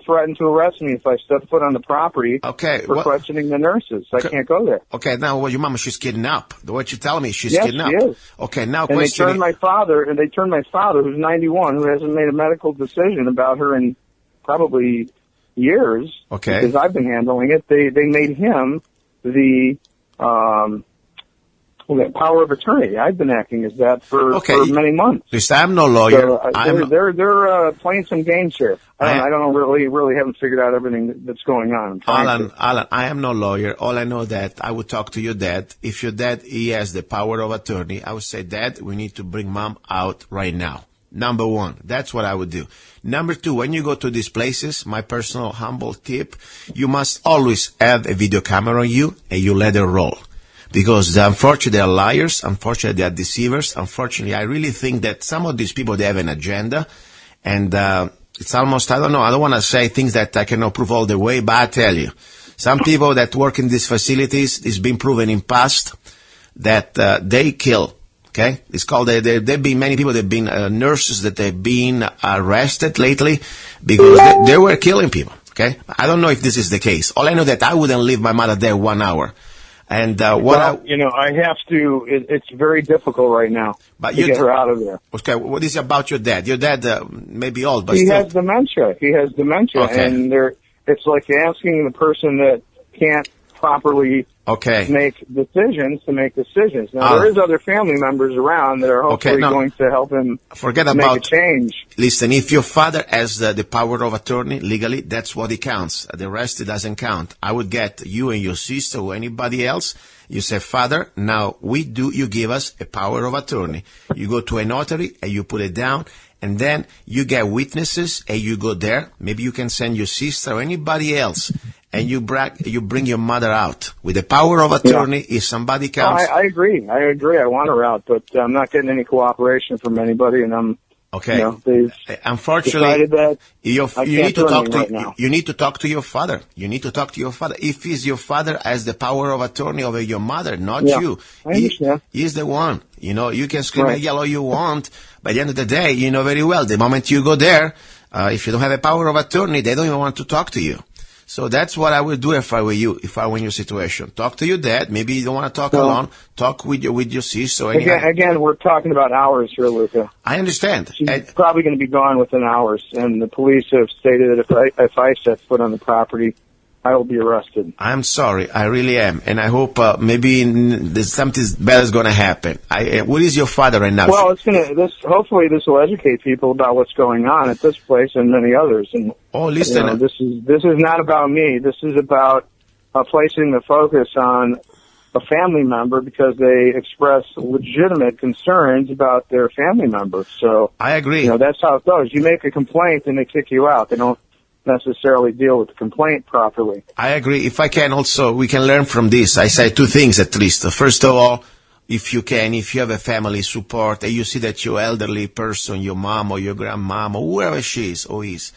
threatened to arrest me if I step foot on the property for questioning the nurses. I can't go there. Okay, now your mama, she's kidnapped. What you tell me, she's yes, kidnapped. She is. Okay, now and they turned my father, who's 91, who hasn't made a medical decision about her in probably years, okay, because I've been handling it. They made him the power of attorney. I've been acting as that for many months. Listen, I'm no lawyer. So, they're playing some games here. I don't really haven't figured out everything that's going on. Alan, I am no lawyer. All I know that I would talk to your dad. If your dad, he has the power of attorney, I would say, Dad, we need to bring mom out right now. Number one, that's what I would do. Number two, when you go to these places, my personal humble tip, you must always have a video camera on you and you let it roll. Because unfortunately, they are liars. Unfortunately, they are deceivers. Unfortunately, I really think that some of these people, they have an agenda. And it's almost, I don't know, I don't want to say things that I cannot prove all the way, but I tell you, some people that work in these facilities, it's been proven in past that they kill. Okay, it's called. There've been many people. There've been nurses that have been arrested lately because they were killing people. Okay, I don't know if this is the case. All I know that I wouldn't leave my mother there 1 hour. And I have to. It's very difficult right now to get her out of there. Okay, what is it about your dad? Your dad may be old, but he still. has dementia. Okay. And it's like asking the person that can't properly make decisions. Now, there is other family members around that are hopefully going to help him make a change. Listen, if your father has the power of attorney legally, that's what it counts. The rest, it doesn't count. I would get you and your sister or anybody else. You say, Father, now you give us a power of attorney. You go to a notary and you put it down. And then you get witnesses and you go there. Maybe you can send your sister or anybody else. And you bring your mother out with the power of attorney. If somebody comes, I agree. I want her out, but I'm not getting any cooperation from anybody, and I'm they've unfortunately decided that you need to talk to your father. You need to talk to your father. If he's your father has the power of attorney over your mother, not you. I understand. He's the one. You can scream and yell all you want. By the end of the day, you know very well the moment you go there, if you don't have a power of attorney, they don't even want to talk to you. So that's what I would do if I were you, if I were in your situation. Talk to your dad. Maybe you don't want to talk alone. Talk with your sister. Again, we're talking about hours here, Luca. I understand. She's probably going to be gone within hours, and the police have stated that if I set foot on the property, I will be arrested. I'm sorry. I really am. And I hope maybe there's something better is going to happen. What is your father right now? Well, hopefully this will educate people about what's going on at this place and many others. And listen. This is not about me. This is about placing the focus on a family member because they express legitimate concerns about their family member. So I agree. That's how it goes. You make a complaint and they kick you out. They don't necessarily deal with the complaint properly. I agree. If I can also, we can learn from this. I say two things at least. First of all, if you have a family support and you see that your elderly person, your mom or your grandmom or whoever she is or is,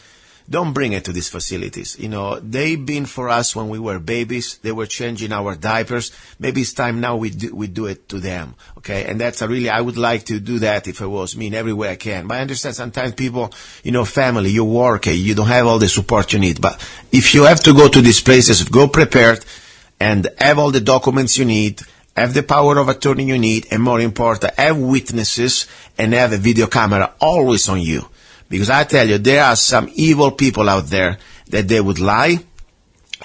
don't bring it to these facilities. They've been for us when we were babies. They were changing our diapers. Maybe it's time now we do it to them. Okay. And that's I would like to do that if it was me in every way I can. But I understand sometimes people, family, you work, you don't have all the support you need. But if you have to go to these places, go prepared and have all the documents you need, have the power of attorney you need, and more important, have witnesses and have a video camera always on you. Because I tell you, there are some evil people out there that they would lie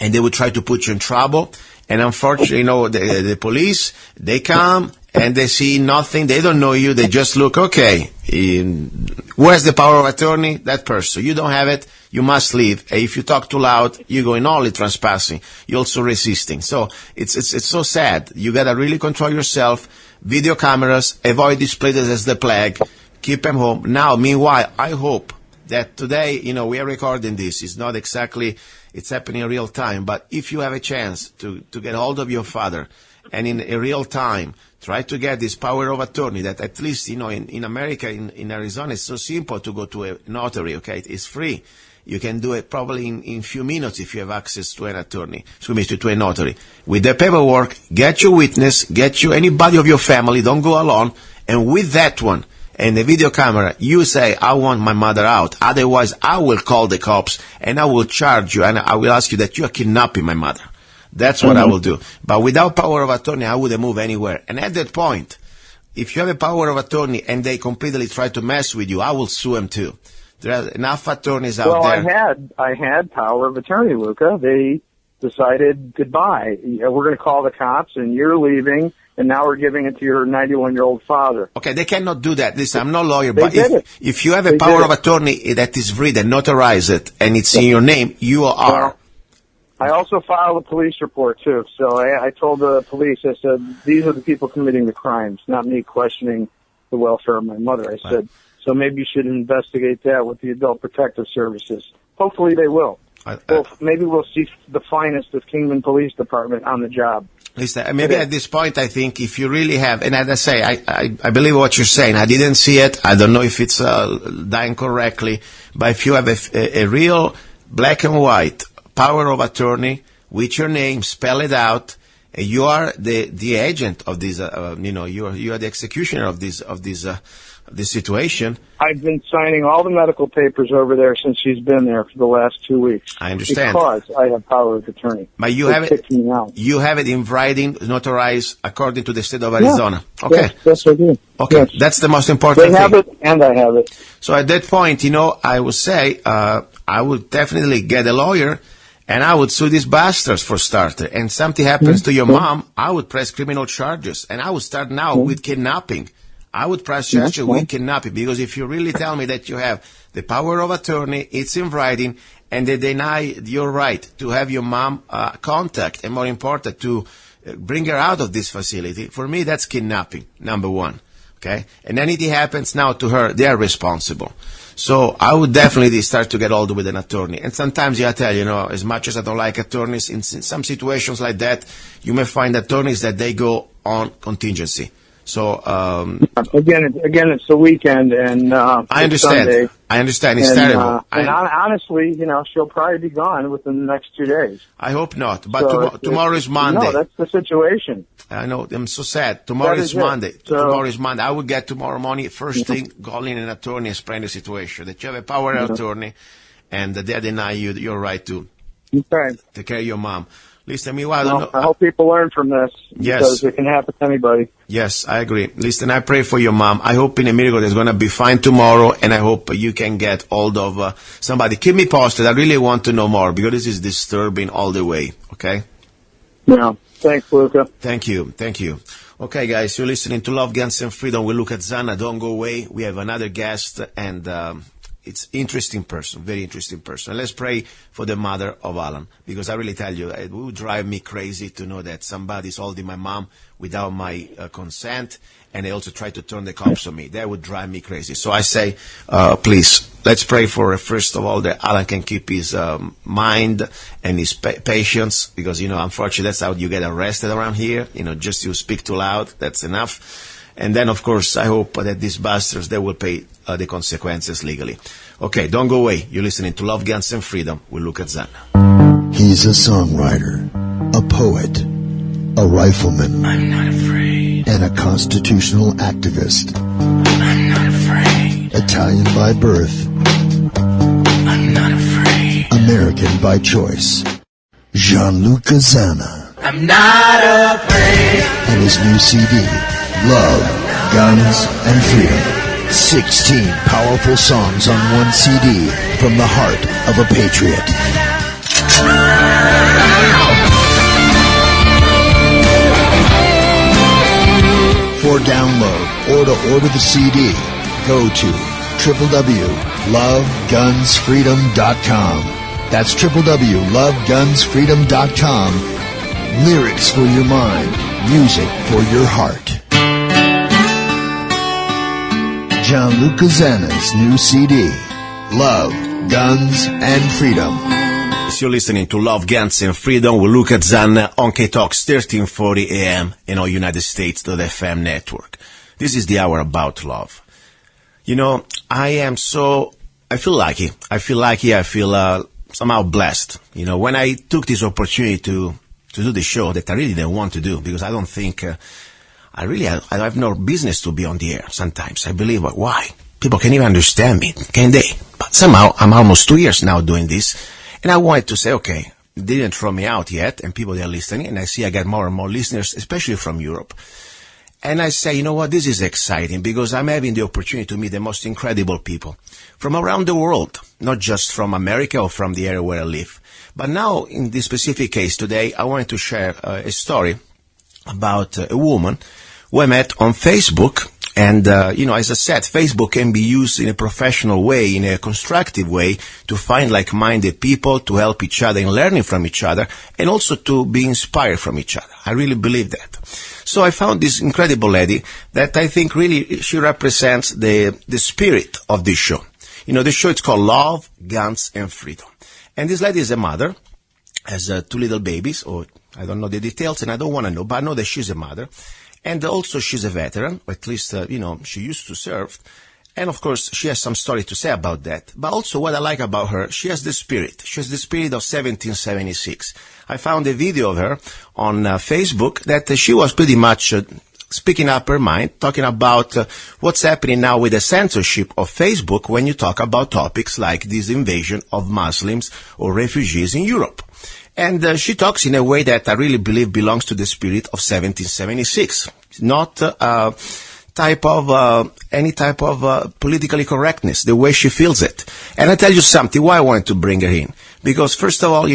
and they would try to put you in trouble. And unfortunately, the police, they come and they see nothing. They don't know you. They just look, okay, who has the power of attorney? That person. You don't have it. You must leave. And if you talk too loud, you're going only trespassing. You're also resisting. So it's so sad. You got to really control yourself. Video cameras, avoid these places as the plague. Keep them home. Now, meanwhile, I hope that today, we are recording this. It's not exactly, it's happening in real time, but if you have a chance to get hold of your father and in a real time, try to get this power of attorney that at least, in America, in Arizona, it's so simple to go to a notary, okay? It's free. You can do it probably in few minutes if you have access to an attorney, to a notary. With the paperwork, get your witness, get you anybody of your family, don't go alone, and with that one, and the video camera, you say, I want my mother out. Otherwise, I will call the cops, and I will charge you, and I will ask you that you are kidnapping my mother. That's what I will do. But without power of attorney, I wouldn't move anywhere. And at that point, if you have a power of attorney and they completely try to mess with you, I will sue them too. There are enough attorneys out there. Well, I had power of attorney, Luca. They decided, goodbye. We're going to call the cops, and you're leaving, and now we're giving it to your 91-year-old father. Okay, they cannot do that. Listen, I'm no lawyer, but if you have a power of attorney that is written, notarize it, and it's in your name, you are. Well, I also filed a police report, too. So I told the police, I said, these are the people committing the crimes, not me questioning the welfare of my mother. I said, so maybe you should investigate that with the Adult Protective Services. Hopefully they will. Well, maybe we'll see the finest of Kingman Police Department on the job. Listen, maybe at this point, I think if you really have, and as I say, I believe what you're saying. I didn't see it. I don't know if it's done correctly. But if you have a real black and white power of attorney with your name, spell it out. You are the agent of this. You are the executioner of this situation. I've been signing all the medical papers over there since she's been there for the last 2 weeks. I understand. Because I have power of attorney. But you have it. You have it in writing, notarized according to the state of Arizona. Yeah. Okay. Yes, I do. Okay, yes. That's the most important thing. They have it, and I have it. So at that point, I would say I would definitely get a lawyer. And I would sue these bastards for starter. And something happens to your mom, I would press criminal charges. And I would start now with kidnapping. I would press charges with kidnapping. Because if you really tell me that you have the power of attorney, it's in writing, and they deny your right to have your mom contact, and more important, to bring her out of this facility, for me, that's kidnapping, number one. Okay? And anything happens now to her, they are responsible. So I would definitely start to get older with an attorney. And sometimes, I tell you, as much as I don't like attorneys, in some situations like that, you may find attorneys that they go on contingency. So again, it's the weekend, and I understand. Sunday. I understand. It's terrible. And honestly, she'll probably be gone within the next 2 days. I hope not. But tomorrow is Monday. No, that's the situation. I know. I'm so sad. Tomorrow is Monday. Tomorrow is Monday. I will get tomorrow morning, first thing, calling an attorney and explain the situation. That you have a power of attorney, and that they deny you your right to take care of your mom. Listen, meanwhile, I hope people learn from this. Yes. Because it can happen to anybody. Yes, I agree. Listen, I pray for your mom. I hope in a miracle it's going to be fine tomorrow, and I hope you can get hold of somebody. Keep me posted. I really want to know more, because this is disturbing all the way, okay? Yeah. Thanks, Luca. Thank you. Okay, guys, you're listening to Love, Guns, and Freedom with Luca-Zanna. Don't go away. We have another guest, and it's interesting person, very interesting person. Let's pray for the mother of Alan, because I really tell you, it would drive me crazy to know that somebody's holding my mom without my consent, and they also try to turn the cops on me. That would drive me crazy. So I say, please, let's pray for, first of all, that Alan can keep his mind and his patience, because, unfortunately, that's how you get arrested around here. Just you speak too loud, that's enough. And then, of course, I hope that these bastards, they will pay the consequences legally. Okay, don't go away. You're listening to Love, Guns, and Freedom with Luca-Zanna. He's a songwriter, a poet, a rifleman. I'm not afraid. And a constitutional activist. I'm not afraid. Italian by birth. I'm not afraid. American by choice. Gianluca Zanna. I'm not afraid. And his new CD, Love, Guns, and Freedom. 16 powerful songs on one CD from the heart of a patriot. For download or to order the CD, go to www.lovegunsfreedom.com. That's www.lovegunsfreedom.com. Lyrics for your mind, music for your heart. Gianluca Zanna's new CD, love, guns, and freedom. You're listening to Love, Guns, and Freedom with luca-zanna on K-Talks 1340 AM and on United States.FM network. This is the hour about love. You know, I feel lucky. I feel somehow blessed. You know, when I took this opportunity to do the show that I really didn't want to do, because I don't think, I have no business to be on the air sometimes. I believe, why? People can't even understand me, can they? But somehow, I'm almost 2 years now doing this, and I wanted to say, okay, they didn't throw me out yet, and people are listening, and I see I get more and more listeners, especially from Europe. And I say, you know what, this is exciting, because I'm having the opportunity to meet the most incredible people from around the world, not just from America or from the area where I live. But now, in this specific case today, I wanted to share a story about a woman who I met on Facebook. And, as I said, Facebook can be used in a professional way, in a constructive way, to find like-minded people, to help each other in learning from each other, and also to be inspired from each other. I really believe that. So I found this incredible lady that I think really she represents the spirit of this show. You know, the show is called Love, Guns, and Freedom. And this lady is a mother, has 2 little babies, or I don't know the details, and I don't want to know, but I know that she's a mother. And also she's a veteran, or at least, she used to serve. And of course, she has some story to say about that. But also what I like about her, she has the spirit. She has the spirit of 1776. I found a video of her on Facebook that she was pretty much speaking up her mind, talking about what's happening now with the censorship of Facebook when you talk about topics like this invasion of Muslims or refugees in Europe. And she talks in a way that I really believe belongs to the spirit of 1776, not any type of politically correctness, the way she feels it. And I tell you something, why I wanted to bring her in. Because first of all,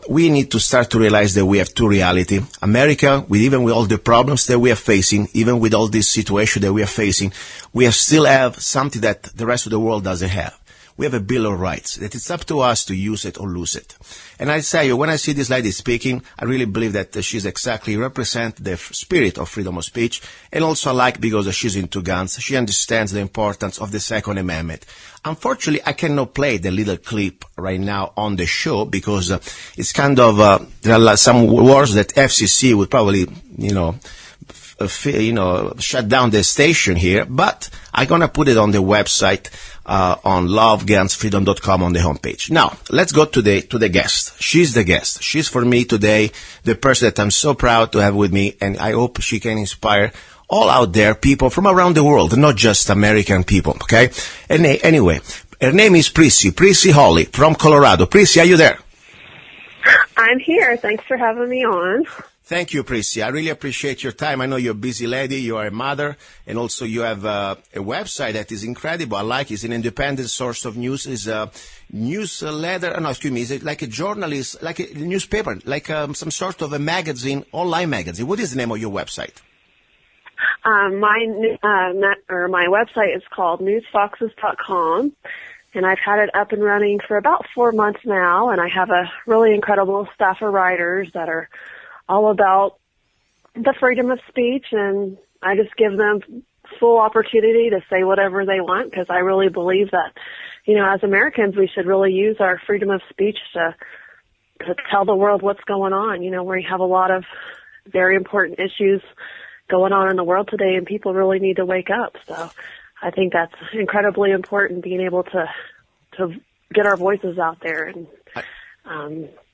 we need to start to realize that we have 2 reality. America, even with all the problems that we are facing, even with all this situation that we are facing, we still have something that the rest of the world doesn't have. We have a Bill of Rights, that it's up to us to use it or lose it. And I tell you, when I see this lady speaking, I really believe that she's exactly represent the spirit of freedom of speech, and also I like because she's into guns. She understands the importance of the Second Amendment. Unfortunately, I cannot play the little clip right now on the show because it's kind of, there are some words that FCC would probably, shut down the station here, but I'm going to put it on the website, on lovegunsfreedom.com on the homepage. Now, let's go to the guest. She's the guest. She's for me today the person that I'm so proud to have with me, and I hope she can inspire all out there people from around the world, not just American people, okay? And anyway, her name is Prissy-Holly from Colorado. Prissy, are you there? I'm here. Thanks for having me on. Thank you, Prissy. I really appreciate your time. I know you're a busy lady. You are a mother, and also you have a website that is incredible. I like it. It's an independent source of news. It's a newsletter. No, excuse me. Is it like a journalist, like a newspaper, like some sort of a magazine, online magazine? What is the name of your website? My website is called newsfoxes.com. And I've had it up and running for about 4 months now, and I have a really incredible staff of writers that are all about the freedom of speech, and I just give them full opportunity to say whatever they want, because I really believe that, as Americans, we should really use our freedom of speech to tell the world what's going on. We have a lot of very important issues going on in the world today, and people really need to wake up. So I think that's incredibly important, being able to get our voices out there and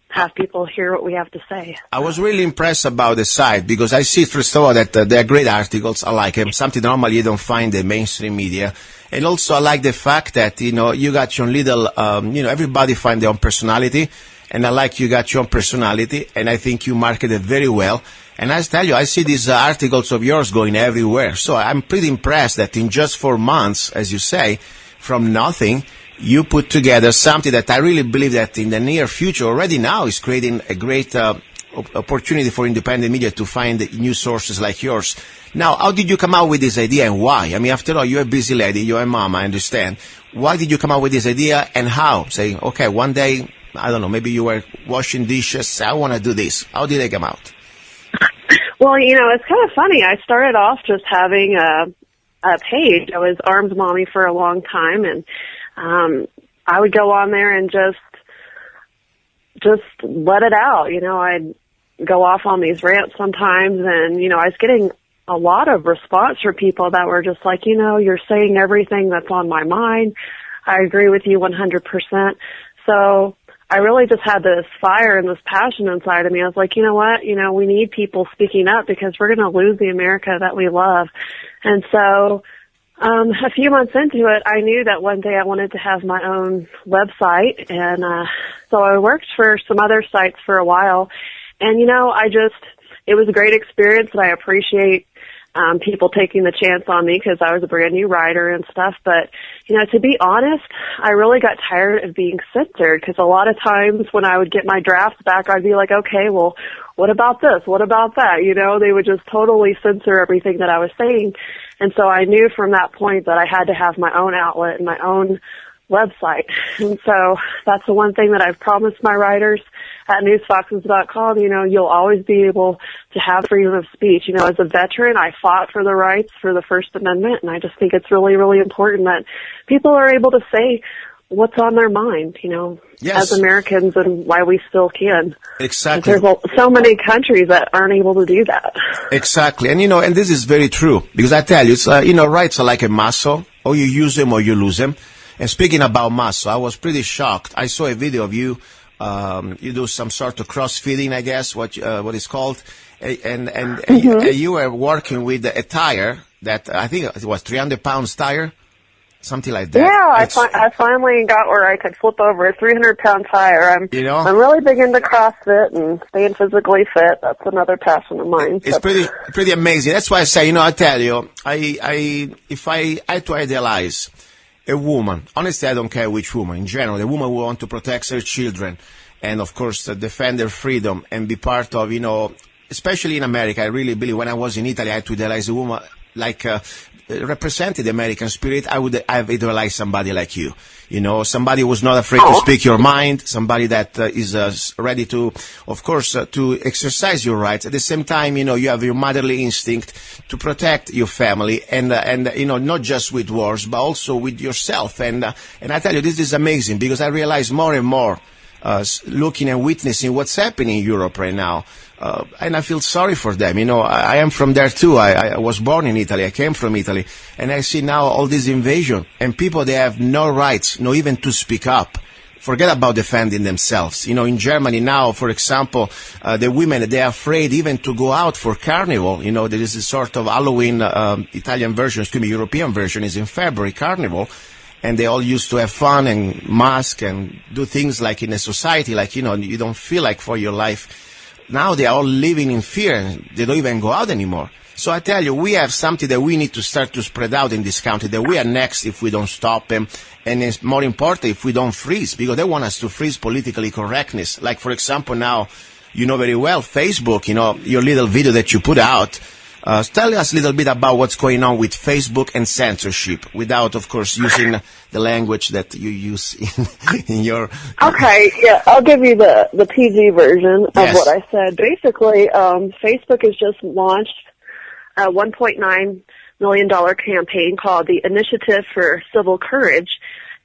have people hear what we have to say. I was really impressed about the site because I see, first of all, that they're great articles. I like them, something normally you don't find in mainstream media. And also I like the fact that, you got your little, everybody find their own personality. And I like you got your own personality, and I think you market it very well. And I tell you, I see these articles of yours going everywhere. So I'm pretty impressed that in just 4 months, as you say, from nothing, you put together something that I really believe that in the near future, already now, is creating a great opportunity for independent media to find news sources like yours. Now, how did you come out with this idea and why? I mean, after all, you're a busy lady, you're a mom, I understand. Why did you come out with this idea and how? Saying, okay, one day, I don't know, maybe you were washing dishes, I want to do this. How did it come out? Well, it's kind of funny. I started off just having a page. I was Arms Mommy for a long time, and I I would go on there and just let it out. I'd go off on these rants sometimes, and, I was getting a lot of response from people that were just like, you're saying everything that's on my mind. I agree with you 100%. So I really just had this fire and this passion inside of me. I was like, you know what? We need people speaking up because we're going to lose the America that we love. And so a few months into it, I knew that one day I wanted to have my own website. And so I worked for some other sites for a while. And, it was a great experience, and I appreciate people taking the chance on me because I was a brand new writer and stuff. But, to be honest, I really got tired of being censored because a lot of times when I would get my drafts back, I'd be like, okay, well, what about this? What about that? They would just totally censor everything that I was saying. And so I knew from that point that I had to have my own outlet and my own website. And so that's the one thing that I've promised my writers at newsfoxes.com. You'll always be able to have freedom of speech. As a veteran, I fought for the rights for the First Amendment, and I just think it's really, really important that people are able to say what's on their mind, Yes. as Americans, and why we still can. Exactly. There's so many countries that aren't able to do that. Exactly. And, and this is very true because I tell you, it's, rights are like a muscle, or you use them or you lose them. And speaking about muscle, I was pretty shocked. I saw a video of you. You do some sort of crossfitting, I guess, what is called, and you were working with a tire that I think it was 300 pounds tire, something like that. Yeah, I finally got where I could flip over a 300-pound tire. I'm really big into CrossFit and staying physically fit. That's another passion of mine. It's pretty amazing. That's why I say, I tell you, if I had to idealize a woman, honestly, I don't care which woman. In general, a woman who wants to protect her children and, of course, defend their freedom and be part of, especially in America. I really believe when I was in Italy, I had to idealize a woman like represented the American spirit. I've idealized somebody like you. Somebody who's not afraid to speak your mind, somebody that is ready to, of course, to exercise your rights. At the same time, you have your motherly instinct to protect your family and not just with words, but also with yourself. And I tell you, this is amazing because I realize more and more, looking and witnessing what's happening in Europe right now. And I feel sorry for them. I am from there too. I was born in Italy. I came from Italy. And I see now all this invasion and people, they have no rights, not even to speak up. Forget about defending themselves. In Germany now, for example, the women, they are afraid even to go out for carnival. There is a sort of Halloween, Italian version, European version is in February, carnival. And they all used to have fun and mask and do things like in a society, like, you don't feel like for your life. Now they are all living in fear and they don't even go out anymore. So I tell you, we have something that we need to start to spread out in this country, that we are next if we don't stop them. And it's more important if we don't freeze, because they want us to freeze politically correctness. Like, for example, now, very well, Facebook, your little video that you put out. Tell us a little bit about what's going on with Facebook and censorship, without, of course, using the language that you use in your... Okay, yeah, I'll give you the PG version of what I said. Basically, Facebook has just launched a $1.9 million campaign called the Initiative for Civil Courage,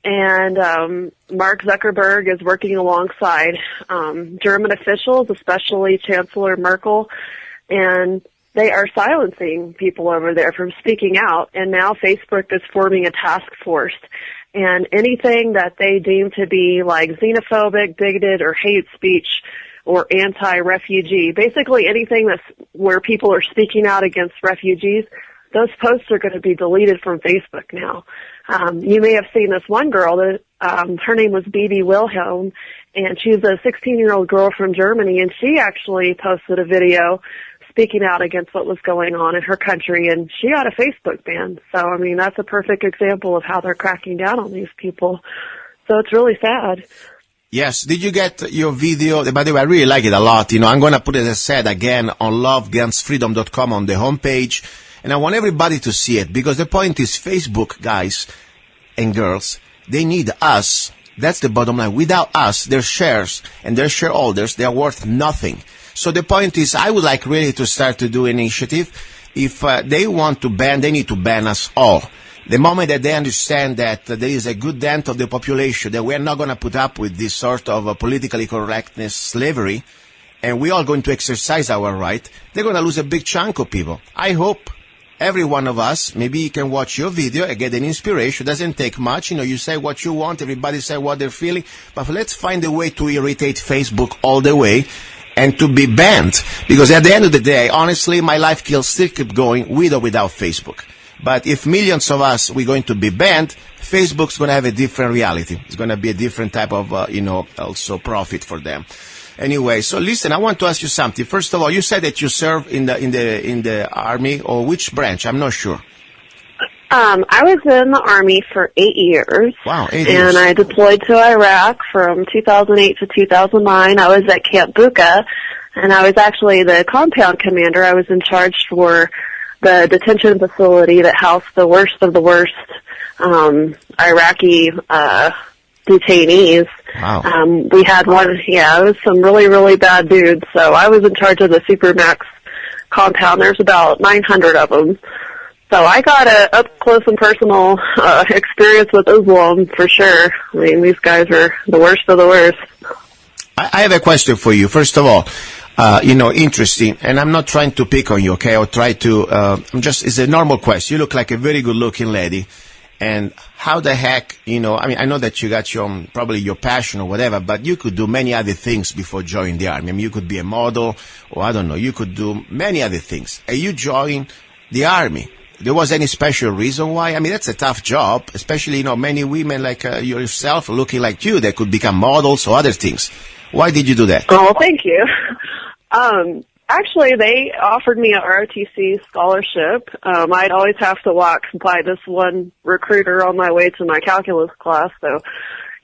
and Mark Zuckerberg is working alongside German officials, especially Chancellor Merkel, and they are silencing people over there from speaking out, and now Facebook is forming a task force. And anything that they deem to be like xenophobic, bigoted, or hate speech, or anti-refugee, basically anything that's where people are speaking out against refugees, those posts are going to be deleted from Facebook now. You may have seen this one girl, that her name was Bibi Wilhelm, and she's a 16-year-old girl from Germany, and she actually posted a video speaking out against what was going on in her country, and she got a Facebook ban. So, that's a perfect example of how they're cracking down on these people. So it's really sad. Yes. Did you get your video? By the way, I really like it a lot. I'm going to put it, as I said, again on lovegunsfreedom.com on the homepage, and I want everybody to see it, because the point is, Facebook guys and girls, they need us. That's the bottom line. Without us, their shares and their shareholders, they are worth nothing. So the point is, I would like really to start to do an initiative. If they want to ban, they need to ban us all. The moment that they understand that there is a good dent of the population, that we're not going to put up with this sort of politically correctness slavery, and we're all going to exercise our right, they're going to lose a big chunk of people. I hope every one of us, maybe you can watch your video and get an inspiration. It doesn't take much. You say what you want, everybody say what they're feeling, but let's find a way to irritate Facebook all the way and to be banned. Because at the end of the day, honestly, my life will still keep going with or without Facebook. But if millions of us, we're going to be banned, Facebook's going to have a different reality. It's going to be a different type of, also profit for them. Anyway, so listen, I want to ask you something. First of all, you said that you serve in the army, or which branch? I'm not sure. I was in the Army for 8 years. Wow, 8 years. And I deployed to Iraq from 2008 to 2009. I was at Camp Bucca, and I was actually the compound commander. I was in charge for the detention facility that housed the worst of the worst Iraqi detainees. Wow. We had it was some really, really bad dudes. So I was in charge of the Supermax compound. There's about 900 of them. So I got a up close and personal experience with Islam for sure. I mean, these guys are the worst of the worst. I have a question for you. First of all, interesting, and I'm not trying to pick on you, okay, or try to, it's a normal question. You look like a very good looking lady, and how the heck, I know that you got probably your passion or whatever, but you could do many other things before joining the army. I mean, you could be a model, or I don't know, you could do many other things. And you joined the army. There was any special reason why? I mean, that's a tough job, especially, many women like yourself looking like you that could become models or other things. Why did you do that? Oh, thank you. Actually, they offered me a ROTC scholarship. I'd always have to walk by this one recruiter on my way to my calculus class, so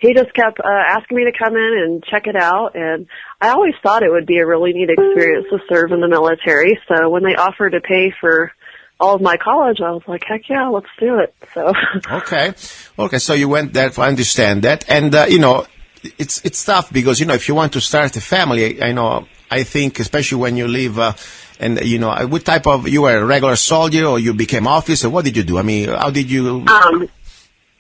he just kept asking me to come in and check it out, and I always thought it would be a really neat experience to serve in the military, so when they offered to pay for all of my college, I was like, heck yeah, let's do it. So Okay, so you went there, I understand that, and, it's tough because, if you want to start a family, I think, especially when you live, what type of, you were a regular soldier or you became officer? What did you do? I mean, how did you?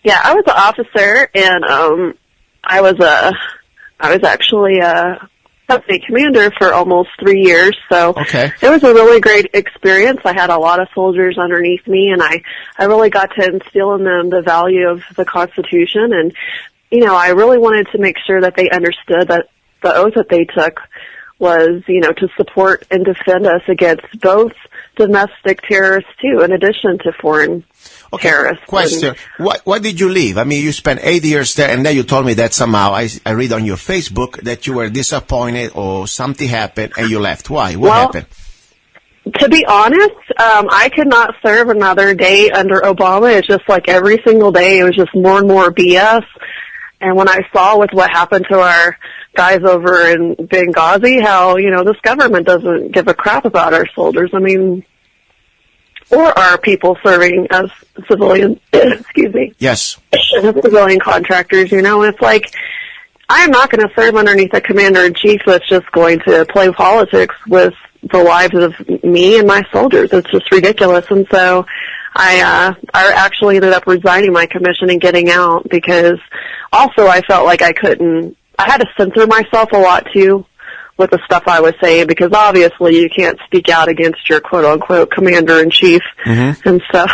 Yeah, I was an officer, and I was actually a company commander for almost 3 years. So okay. It was a really great experience. I had a lot of soldiers underneath me, and I really got to instill in them the value of the Constitution, and I really wanted to make sure that they understood that the oath that they took was, to support and defend us against both domestic terrorists too, in addition to foreign terrorists. Question. Why did you leave? I mean, you spent 8 years there, and then you told me that somehow, I read on your Facebook that you were disappointed or something happened and you left. Why? What happened? To be honest, I could not serve another day under Obama. It's just like every single day it was just more and more BS. And when I saw with what happened to our guys over in Benghazi, how, this government doesn't give a crap about our soldiers. I mean, or our people serving as civilian, excuse me. Yes. As civilian contractors, it's like, I'm not going to serve underneath a commander-in-chief that's just going to play politics with the lives of me and my soldiers. It's just ridiculous. And so I actually ended up resigning my commission and getting out because also I felt like I had to censor myself a lot too with the stuff I was saying because obviously you can't speak out against your quote-unquote commander-in-chief. Mm-hmm. And so,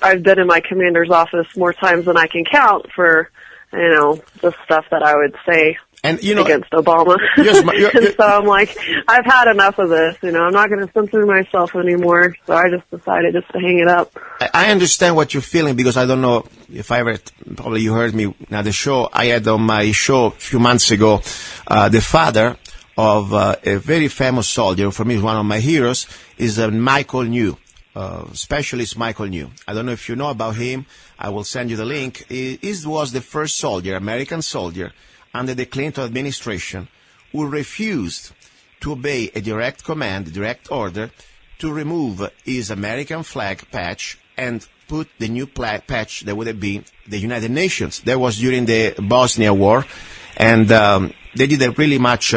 I've been in my commander's office more times than I can count for, the stuff that I would say against Obama. And so I'm like, I've had enough of this. I'm not going to censor myself anymore. So I just decided just to hang it up. I understand what you're feeling because I don't know if probably you heard me now the show. I had on my show a few months ago, the father of a very famous soldier, for me is one of my heroes, is Michael New. Specialist Michael New. I don't know if you know about him. I will send you the link. He was the first soldier, American soldier, under the Clinton administration, who refused to obey a direct command, direct order, to remove his American flag patch and put the new patch that would have been the United Nations. That was during the Bosnia War, and they did a really much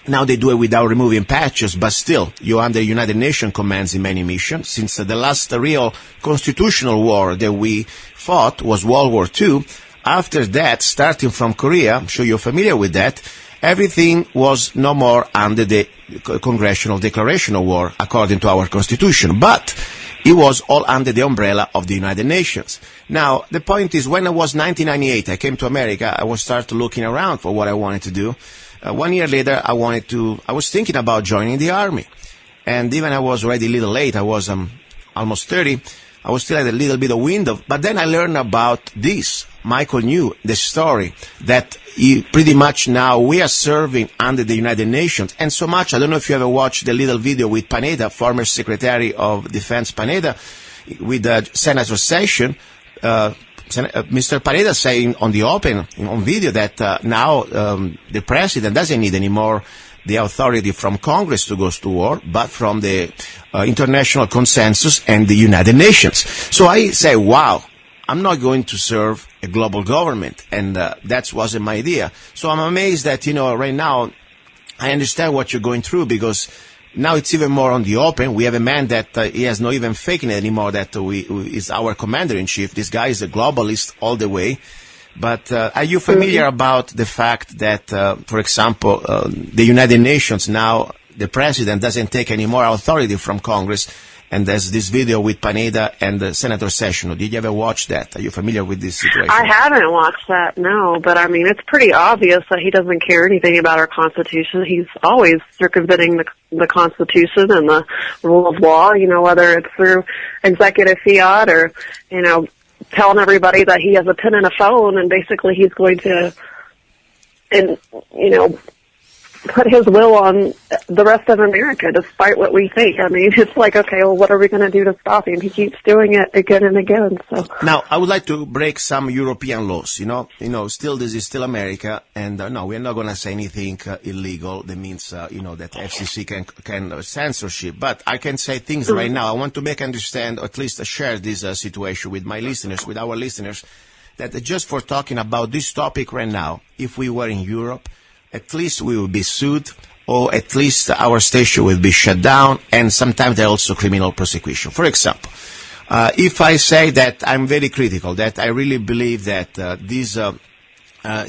Now they do it without removing patches, but still, you're under United Nations commands in many missions. Since the last real constitutional war that we fought was World War II, after that, starting from Korea, I'm sure you're familiar with that, everything was no more under the Congressional Declaration of War, according to our Constitution. But it was all under the umbrella of the United Nations. Now, the point is, when I was 1998, I came to America, I was started looking around for what I wanted to do. 1 year later, I was thinking about joining the army. And even I was already a little late, I was almost 30, I was still at a little bit of window. But then I learned about this. Michael knew the story that pretty much now we are serving under the United Nations. And so much, I don't know if you ever watched the little video with Panetta, former Secretary of Defense Panetta, with the Senator Session, Mr. Panetta saying on the open, on video, that now the president doesn't need anymore the authority from Congress to go to war, but from the international consensus and the United Nations. So I say, wow, I'm not going to serve a global government, and that wasn't my idea. So I'm amazed that, right now, I understand what you're going through, because now it's even more on the open. We have a man that he has no even faking it anymore, that is our commander-in-chief. This guy is a globalist all the way. But are you familiar about the fact that, for example, the United Nations now, the president doesn't take any more authority from Congress, and there's this video with Panetta and Senator Session. Did you ever watch that? Are you familiar with this situation? I haven't watched that, no, but I mean, it's pretty obvious that he doesn't care anything about our Constitution. He's always circumventing the Constitution and the rule of law, whether it's through executive fiat or, telling everybody that he has a pen and a phone, and basically he's going to, put his will on the rest of America, despite what we think. I mean, it's like, okay, well, what are we going to do to stop him? He keeps doing it again and again. So now, I would like to break some European laws. Still, this is still America, and no, we're not going to say anything illegal. That means, that FCC can censorship. But I can say things right now. I want to make understand, or at least share this situation with my listeners, with our listeners, that just for talking about this topic right now, if we were in Europe, at least we will be sued, or at least our station will be shut down, and sometimes there are also criminal prosecution. For example, if I say that I'm very critical, that I really believe that this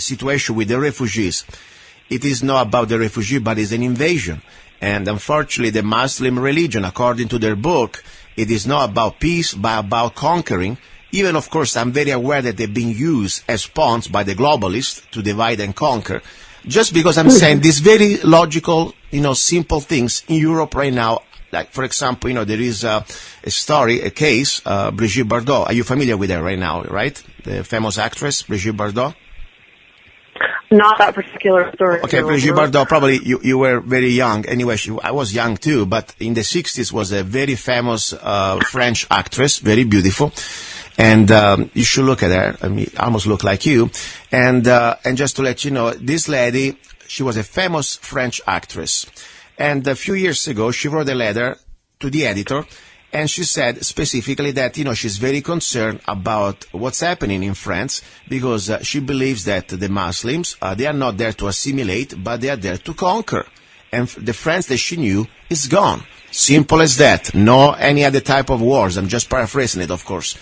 situation with the refugees, it is not about the refugee, but it's an invasion. And unfortunately, the Muslim religion, according to their book, it is not about peace, but about conquering. Even, of course, I'm very aware that they're being used as pawns by the globalists to divide and conquer. Just because I'm saying these very logical, simple things in Europe right now, like, for example, there is a case, Brigitte Bardot. Are you familiar with her right now, right? The famous actress, Brigitte Bardot? not that particular story. Okay, Brigitte Bardot, probably you were very young. Anyway, I was young too, but in the 60s was a very famous French actress, very beautiful. And you should look at her. I mean, almost look like you. And just to let you know, this lady, she was a famous French actress. And a few years ago, she wrote a letter to the editor, and she said specifically that, she's very concerned about what's happening in France, because she believes that the Muslims, they are not there to assimilate, but they are there to conquer. And the France that she knew is gone. Simple as that. No any other type of wars. I'm just paraphrasing it, of course.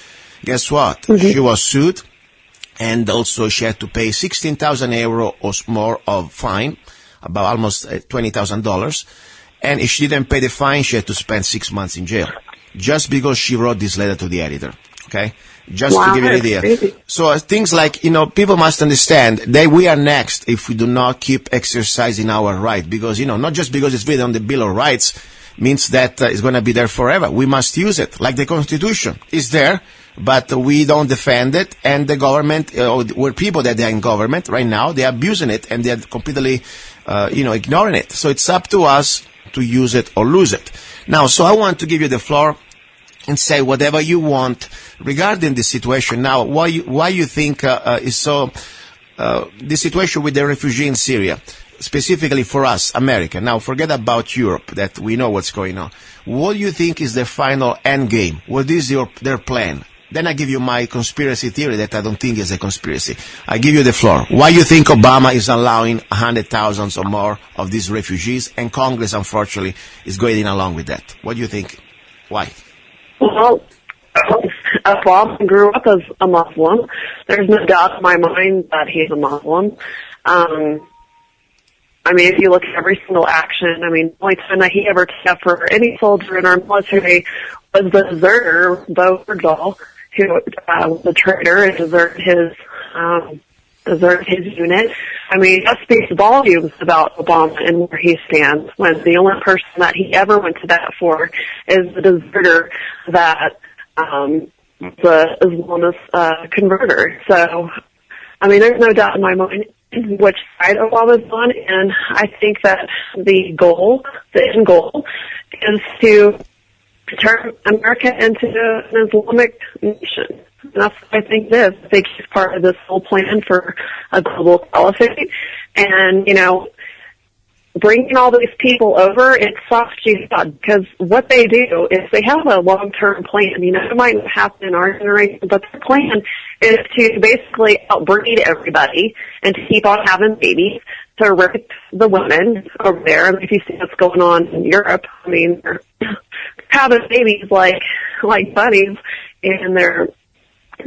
Guess what? Mm-hmm. She was sued, and also she had to pay 16,000 euro or more of fine, about almost $20,000. And if she didn't pay the fine, she had to spend 6 months in jail, just because she wrote this letter to the editor. Okay? Just to give you an idea. Crazy. So things like, people must understand that we are next if we do not keep exercising our right. Because, not just because it's written on the Bill of Rights means that it's going to be there forever. We must use it. Like the Constitution is there, but we don't defend it. And the government, or people that are in government right now, they are abusing it, and they are completely, ignoring it. So it's up to us to use it or lose it. Now, so I want to give you the floor and say whatever you want regarding this situation. Now, why you think is so the situation with the refugee in Syria, specifically for us, America. Now, forget about Europe, that we know what's going on. What do you think is the final end game? What is their plan? Then I give you my conspiracy theory that I don't think is a conspiracy. I give you the floor. Why you think Obama is allowing 100,000 or more of these refugees, and Congress, unfortunately, is going along with that? What do you think? Why? Well, Obama grew up as a Muslim. There's no doubt in my mind that he's a Muslim. I mean, if you look at every single action, I mean, the only time that he ever took up for any soldier in our military was the deserter, Bo Bergdahl, who was a traitor and deserted his unit. I mean, that speaks volumes about Obama and where he stands, when the only person that he ever went to bat for is the deserter that the Islamist converter. So, I mean, there's no doubt in my mind which side Obama's on, and I think that the end goal, is to turn America into an Islamic nation. And that's what I think it is. I think he's part of this whole plan for a global caliphate. And, you know, bringing all these people over, it sucks jihad, because what they do is they have a long-term plan. You know, it might not happen in our generation, but their plan is to basically outbreed everybody and to keep on having babies, to rape the women over there. I mean, if you see what's going on in Europe, I mean, they're having babies like bunnies, and they're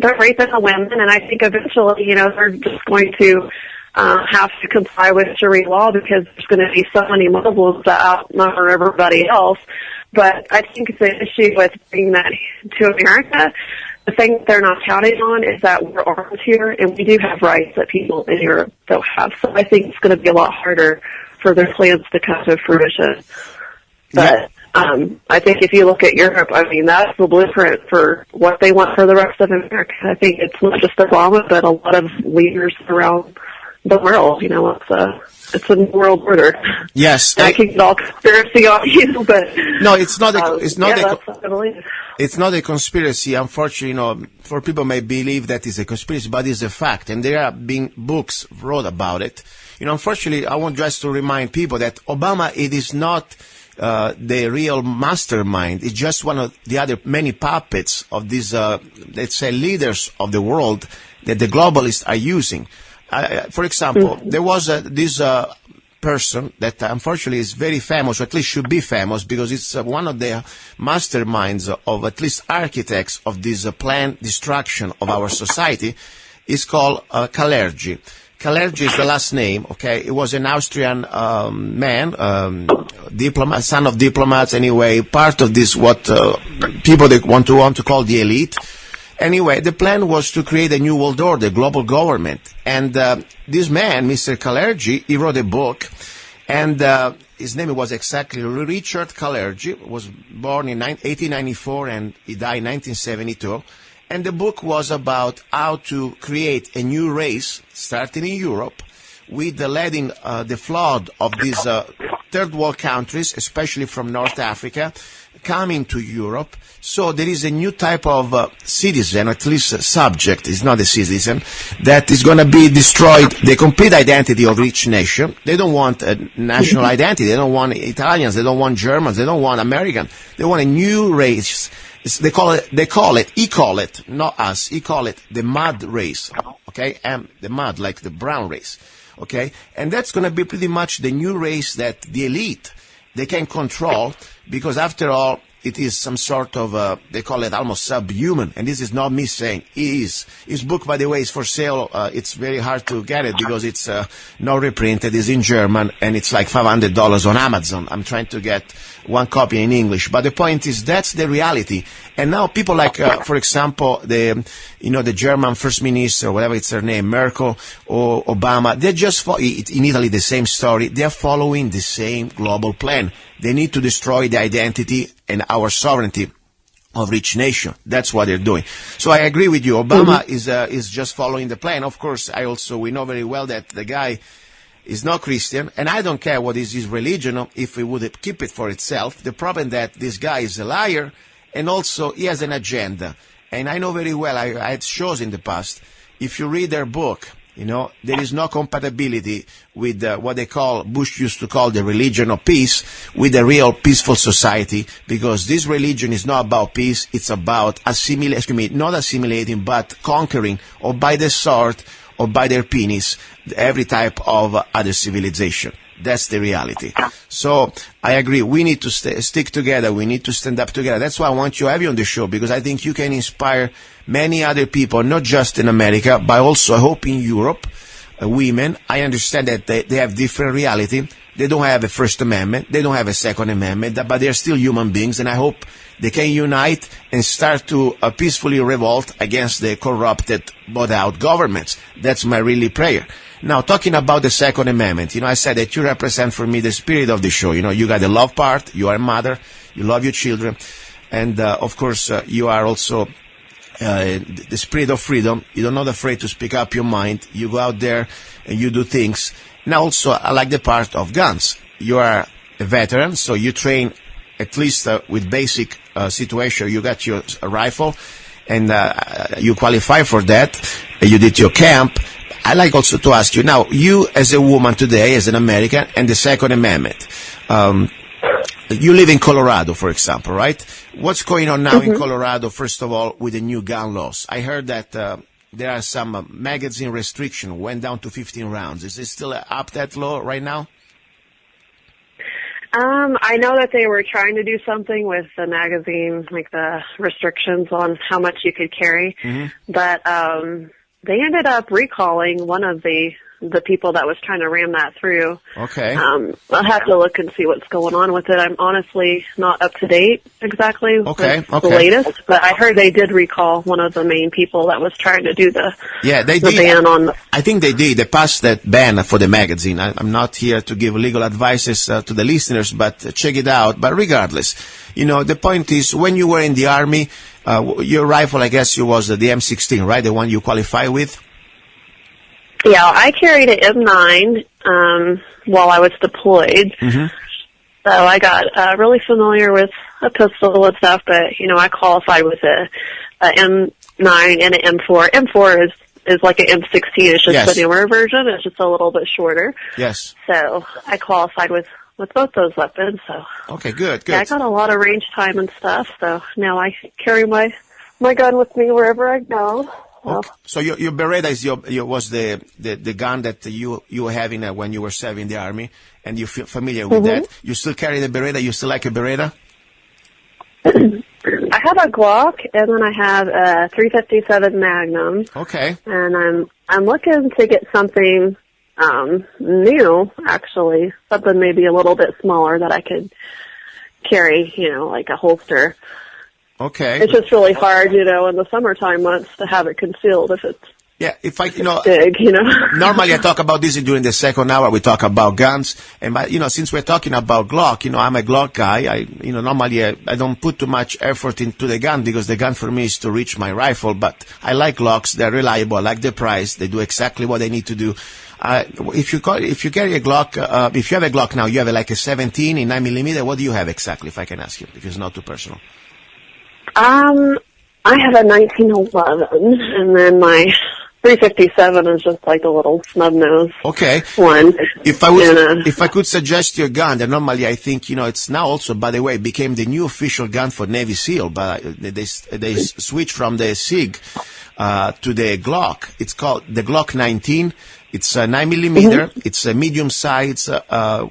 raping the women, and I think eventually, you know, they're just going to have to comply with Sharia law, because there's going to be so many Muslims that outnumber everybody else. But I think the issue with bringing that to America, the thing that they're not counting on is that we're armed here, and we do have rights that people in Europe don't have. So I think it's going to be a lot harder for their plans to come to fruition. But I think if you look at Europe, I mean, that's the blueprint for what they want for the rest of America. I think it's not just Obama, but a lot of leaders around the world. You know, it's a new world order. Yes, I can get all conspiracy on you, but no, it's not. That's what I believe. It's not a conspiracy. Unfortunately, you know, for people may believe that is a conspiracy, but it's a fact, and there have been books wrote about it. You know, unfortunately, I want just to remind people that Obama, it is not the real mastermind. It's just one of the other many puppets of these, let's say, leaders of the world that the globalists are using. For example, there was this person that unfortunately is very famous, or at least should be famous, because it's one of the masterminds of at least architects of this planned destruction of our society. Is called Kalergi. Kalergi is the last name, okay? It was an Austrian man, diplomat, son of diplomats, anyway, part of this, what people they want to call the elite. Anyway, the plan was to create a new world order, global government. And this man, Mr. Kalergi, he wrote a book, and his name was exactly Richard Kalergi, was born in 1894, and he died in 1972. And the book was about how to create a new race, starting in Europe, with letting the flood of these third world countries, especially from North Africa, coming to Europe. So there is a new type of citizen, or at least a subject, is not a citizen, that is going to be destroyed, the complete identity of each nation. They don't want a national identity. They don't want Italians. They don't want Germans. They don't want Americans. They want a new race. He call it, not us, he call it the mud race, okay, and the mud, like the brown race, okay, and that's going to be pretty much the new race that the elite, they can control, because after all, it is some sort of, they call it almost subhuman, and this is not me saying, it is. His book, by the way, is for sale. It's very hard to get it because it's not reprinted. It's in German, and it's like $500 on Amazon. I'm trying to get one copy in English. But the point is, that's the reality. And now people like, for example, the German First Minister, whatever it's her name, Merkel or Obama, they just, in Italy, the same story. They're following the same global plan. They need to destroy the identity and our sovereignty of each nation. That's what they're doing. So I agree with you. Obama is just following the plan. Of course, we know very well that the guy is not Christian, and I don't care what is his religion if he would keep it for itself. The problem that this guy is a liar, and also he has an agenda. And I know very well, I had shows in the past, if you read their book, You know, there is no compatibility with what they call, Bush used to call the religion of peace, with a real peaceful society, because this religion is not about peace, it's about not assimilating, but conquering, or by the sword, or by their penis, every type of other civilization. That's the reality. So I agree. We need to stick together. We need to stand up together. That's why I want to have you on the show, because I think you can inspire many other people, not just in America, but also I hope in Europe, women. I understand that they have different reality. They don't have a First Amendment. They don't have a Second Amendment, but they're still human beings. And I hope they can unite and start to peacefully revolt against the corrupted, bought out governments. That's my really prayer. Now, talking about the Second Amendment, I said that you represent for me the spirit of the show. You got the love part, you are a mother, you love your children, and of course, you are also the spirit of freedom. You're not afraid to speak up your mind. You go out there and you do things. Now, also, I like the part of guns. You are a veteran, so you train at least with basic situation. You got your rifle, and you qualify for that. You did your camp. I like also to ask you, now, you as a woman today, as an American, and the Second Amendment, you live in Colorado, for example, right? What's going on now in Colorado, first of all, with the new gun laws? I heard that there are some magazine restriction, went down to 15 rounds. Is it still up, that law, right now? I know that they were trying to do something with the magazine, like the restrictions on how much you could carry, but they ended up recalling one of the people that was trying to ram that through. Okay. I'll have to look and see what's going on with it. I'm honestly not up to date exactly with the latest, but I heard they did recall one of the main people that was trying to do the ban on. I think they did. They passed that ban for the magazine. I'm not here to give legal advices to the listeners, but check it out. But regardless, the point is, when you were in the Army, your rifle, I guess, was the M16, right? The one you qualify with? Yeah, I carried an M9 while I was deployed. So I got really familiar with a pistol and stuff, but, I qualified with a M9 and an M4. M4 is like an M16. It's just the newer version. It's just a little bit shorter. Yes. So I qualified with both those weapons. So okay, good. Yeah, I got a lot of range time and stuff, so now I carry my gun with me wherever I go. Okay. So your Beretta is was the gun that you were having when you were serving the Army, and you feel familiar with that. You still carry the Beretta? You still like a Beretta? I have a Glock, and then I have a .357 Magnum. Okay. And I'm looking to get something new, actually, something maybe a little bit smaller that I could carry, like a holster. Okay. It's just really hard, in the summertime months to have it concealed if it's big, Normally I talk about this during the second hour. We talk about guns. And, since we're talking about Glock, I'm a Glock guy. Normally I don't put too much effort into the gun because the gun for me is to reach my rifle. But I like Glocks. They're reliable. I like the price. They do exactly what they need to do. If you carry a Glock, if you have a Glock now, you have like a 17 in 9mm. What do you have exactly, if I can ask you, if it's not too personal? I have a 1911, and then my .357 is just like a little snub nose. Okay. One. If I could suggest your gun, then normally I think, it's now also, by the way, became the new official gun for Navy SEAL, but they switched from the SIG, to the Glock. It's called the Glock 19. It's a 9mm. It's a medium size,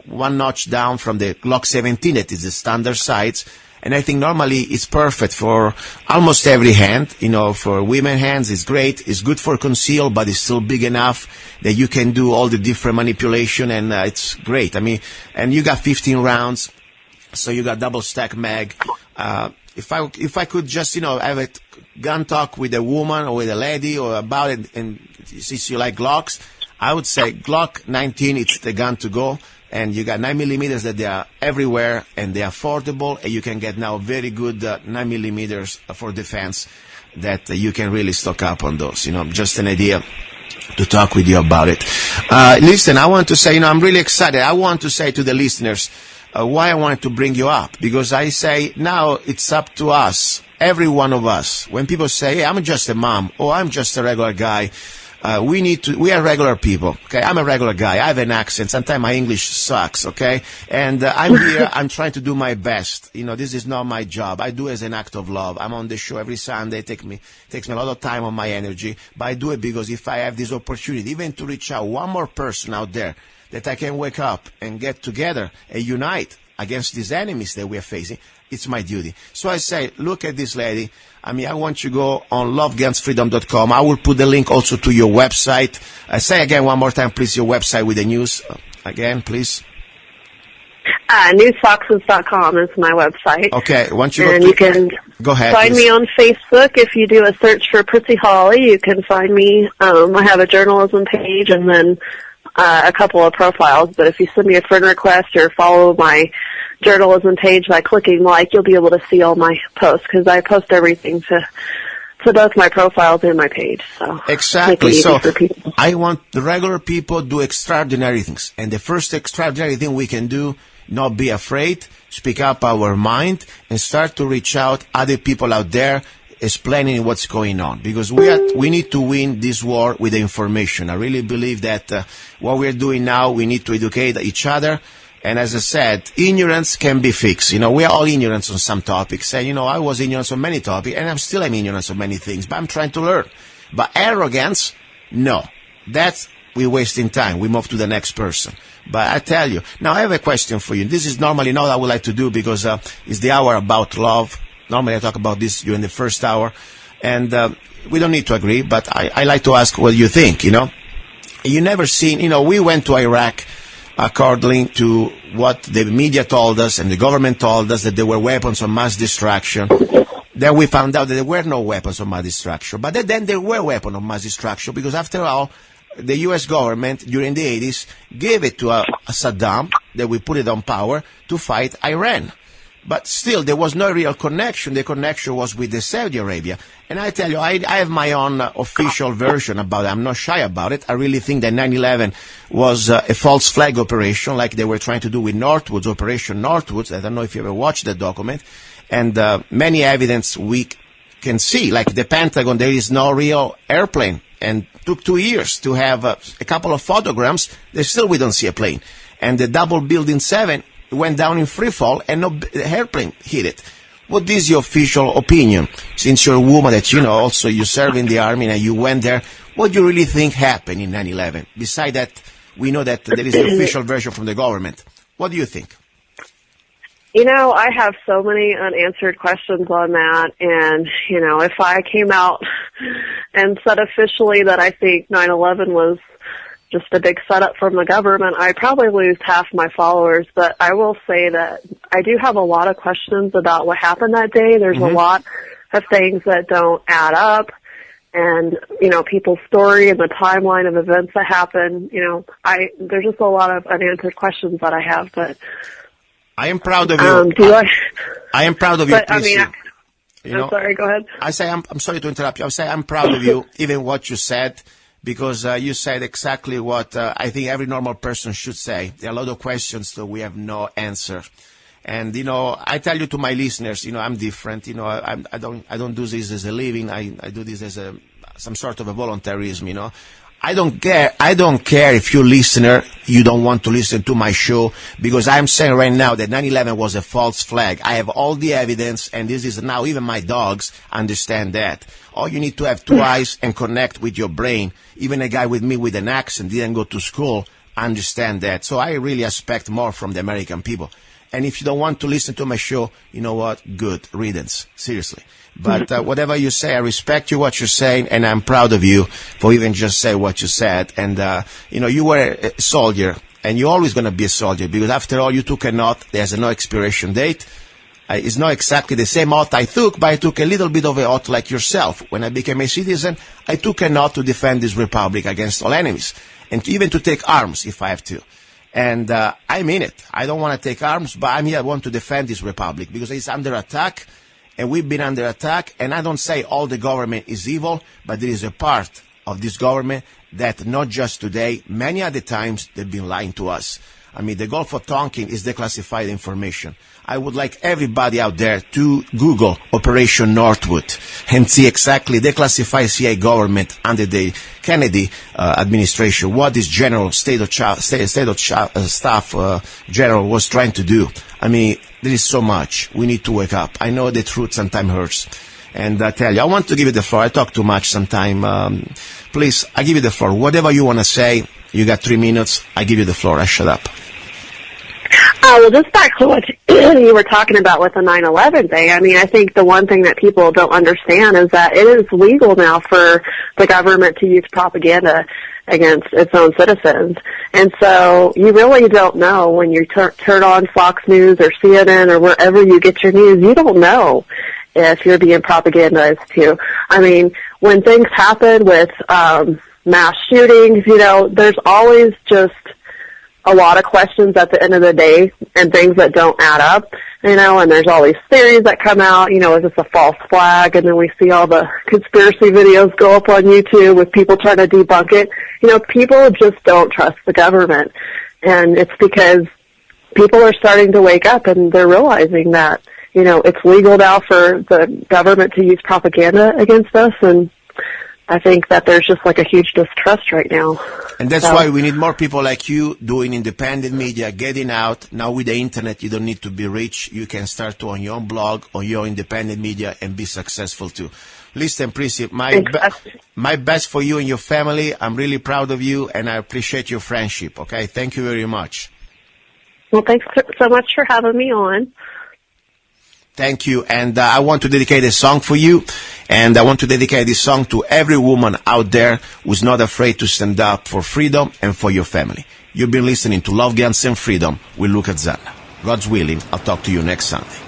one notch down from the Glock 17. That is the standard size. And I think normally it's perfect for almost every hand. For women hands, it's great. It's good for conceal, but it's still big enough that you can do all the different manipulation, and it's great. And you got 15 rounds, so you got double stack mag. If I could just, have a gun talk with a woman or with a lady or about it, and since you like Glocks, I would say Glock 19, it's the gun to go. And you got 9mm that they are everywhere, and they are affordable, and you can get now very good 9mm for defense that you can really stock up on those. Just an idea to talk with you about it. Listen, I want to say, I'm really excited. I want to say to the listeners why I wanted to bring you up, because I say now it's up to us, every one of us. When people say, hey, I'm just a mom, or I'm just a regular guy, we are regular people, okay? I'm a regular guy. I have an accent. Sometimes my English sucks, okay? And I'm here. I'm trying to do my best. This is not my job. I do it as an act of love. I'm on the show every Sunday. Takes me a lot of time on my energy, but I do it because if I have this opportunity, even to reach out one more person out there that I can wake up and get together and unite against these enemies that we are facing, it's my duty. So I say, look at this lady. I want you to go on lovegunsfreedom.com. I will put the link also to your website. Say again one more time, please, your website with the news. Again, please. Newsfoxes.com is my website. Okay, once you and go, you can go ahead. Find please. me on Facebook. If you do a search for Prissy-Holly, you can find me. I have a journalism page and then a couple of profiles. But if you send me a friend request or follow my journalism page by clicking like, you'll be able to see all my posts because I post everything to both my profiles and my page. So exactly. So I want the regular people to do extraordinary things, and the first extraordinary thing we can do, not be afraid, speak up our mind, and start to reach out other people out there explaining what's going on, because we need to win this war with the information. I really believe that what we're doing now, we need to educate each other. And as I said, ignorance can be fixed. We are all ignorant on some topics. And, I was ignorant on many topics, and I'm still ignorant on many things, but I'm trying to learn. But arrogance, no. That's, we're wasting time. We move to the next person. But I tell you, now I have a question for you. This is normally not what I would like to do because it's the hour about love. Normally I talk about this during the first hour. And we don't need to agree, but I like to ask what you think, You never seen, we went to Iraq according to what the media told us and the government told us, that there were weapons of mass destruction. Then we found out that there were no weapons of mass destruction. But then there were weapons of mass destruction because, after all, the U.S. government during the 80s gave it to a Saddam, that we put it on power, to fight Iran. But still, there was no real connection. The connection was with the Saudi Arabia. And I tell you, I have my own official version about it. I'm not shy about it. I really think that 9/11 was a false flag operation, like they were trying to do with Northwoods, Operation Northwoods. I don't know if you ever watched that document. And many evidence we can see, like the Pentagon, there is no real airplane. And took 2 years to have a couple of photograms. Still we don't see a plane. And the double building 7 went down in free fall and no airplane hit it. What is your official opinion? Since you're a woman that, also you serve in the army and you went there, what do you really think happened in 9/11? Besides that, we know that there is the official version from the government. What do you think? I have so many unanswered questions on that, and, if I came out and said officially that I think 9/11 was just a big setup from the government, I'd probably lose half my followers. But I will say that I do have a lot of questions about what happened that day. There's a lot of things that don't add up. And, people's story and the timeline of events that happened, there's just a lot of unanswered questions that I have. But I am proud of you. I am proud of you, but, Prissy. I'm sorry, go ahead. I say, I'm sorry to interrupt you. I say I'm proud of you, even what you said, because you said exactly what I think every normal person should say. There are a lot of questions that we have no answer. And, I tell you to my listeners, I'm different. I don't do this as a living. I do this as some sort of a voluntarism, I don't care if you listener, you don't want to listen to my show, because I'm saying right now that 9/11 was a false flag. I have all the evidence, and this is now, even my dogs understand that. All you need to have two eyes and connect with your brain. Even a guy with me with an accent, didn't go to school, understand that. So I really expect more from the American people. And if you don't want to listen to my show, you know what? Good riddance. Seriously. But whatever you say, I respect you, what you're saying, and I'm proud of you for even just say what you said. And, you were a soldier, and you're always going to be a soldier, because after all, you took an oath. There's no expiration date. It's not exactly the same oath I took, but I took a little bit of an oath like yourself. When I became a citizen, I took an oath to defend this republic against all enemies, and even to take arms if I have to. And I mean it. I don't want to take arms, but I'm here. I want to defend this republic because it's under attack, and we've been under attack. And I don't say all the government is evil, but there is a part of this government that not just today, many other times they've been lying to us. I mean, the Gulf of Tonkin is declassified information. I would like everybody out there to Google Operation Northwood and see exactly the declassified CIA government under the Kennedy administration, what this general state of staff general was trying to do. I mean, there is so much. We need to wake up. I know the truth sometimes hurts. And I tell you, I want to give you the floor. I talk too much sometimes. Please, I give you the floor. Whatever you want to say, you got 3 minutes. I give you the floor. I shut up. Well, just back to what you were talking about with the 9/11 thing. I mean, I think the one thing that people don't understand is that it is legal now for the government to use propaganda against its own citizens. And so you really don't know when you turn on Fox News or CNN or wherever you get your news, you don't know if you're being propagandized to. I mean, when things happen with mass shootings, you know, there's always just a lot of questions at the end of the day and things that don't add up, you know, and there's all these theories that come out, you know, is this a false flag? And then we see all the conspiracy videos go up on YouTube with people trying to debunk it. You know, people just don't trust the government. And it's because people are starting to wake up and they're realizing that, you know, it's legal now for the government to use propaganda against us, and I think that there's just like a huge distrust right now. And that's why we need more people like you doing independent media, getting out. Now with the internet, you don't need to be rich. You can start to on your own blog, on your independent media, and be successful too. Listen, Prissy, my best for you and your family. I'm really proud of you, and I appreciate your friendship, okay? Thank you very much. Well, thanks so much for having me on. Thank you, and I want to dedicate a song for you, and I want to dedicate this song to every woman out there who's not afraid to stand up for freedom and for your family. You've been listening to Love, Guns, and Freedom with luca-zanna. God's willing, I'll talk to you next Sunday.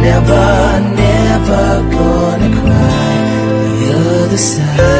Never gonna cry. You're the side.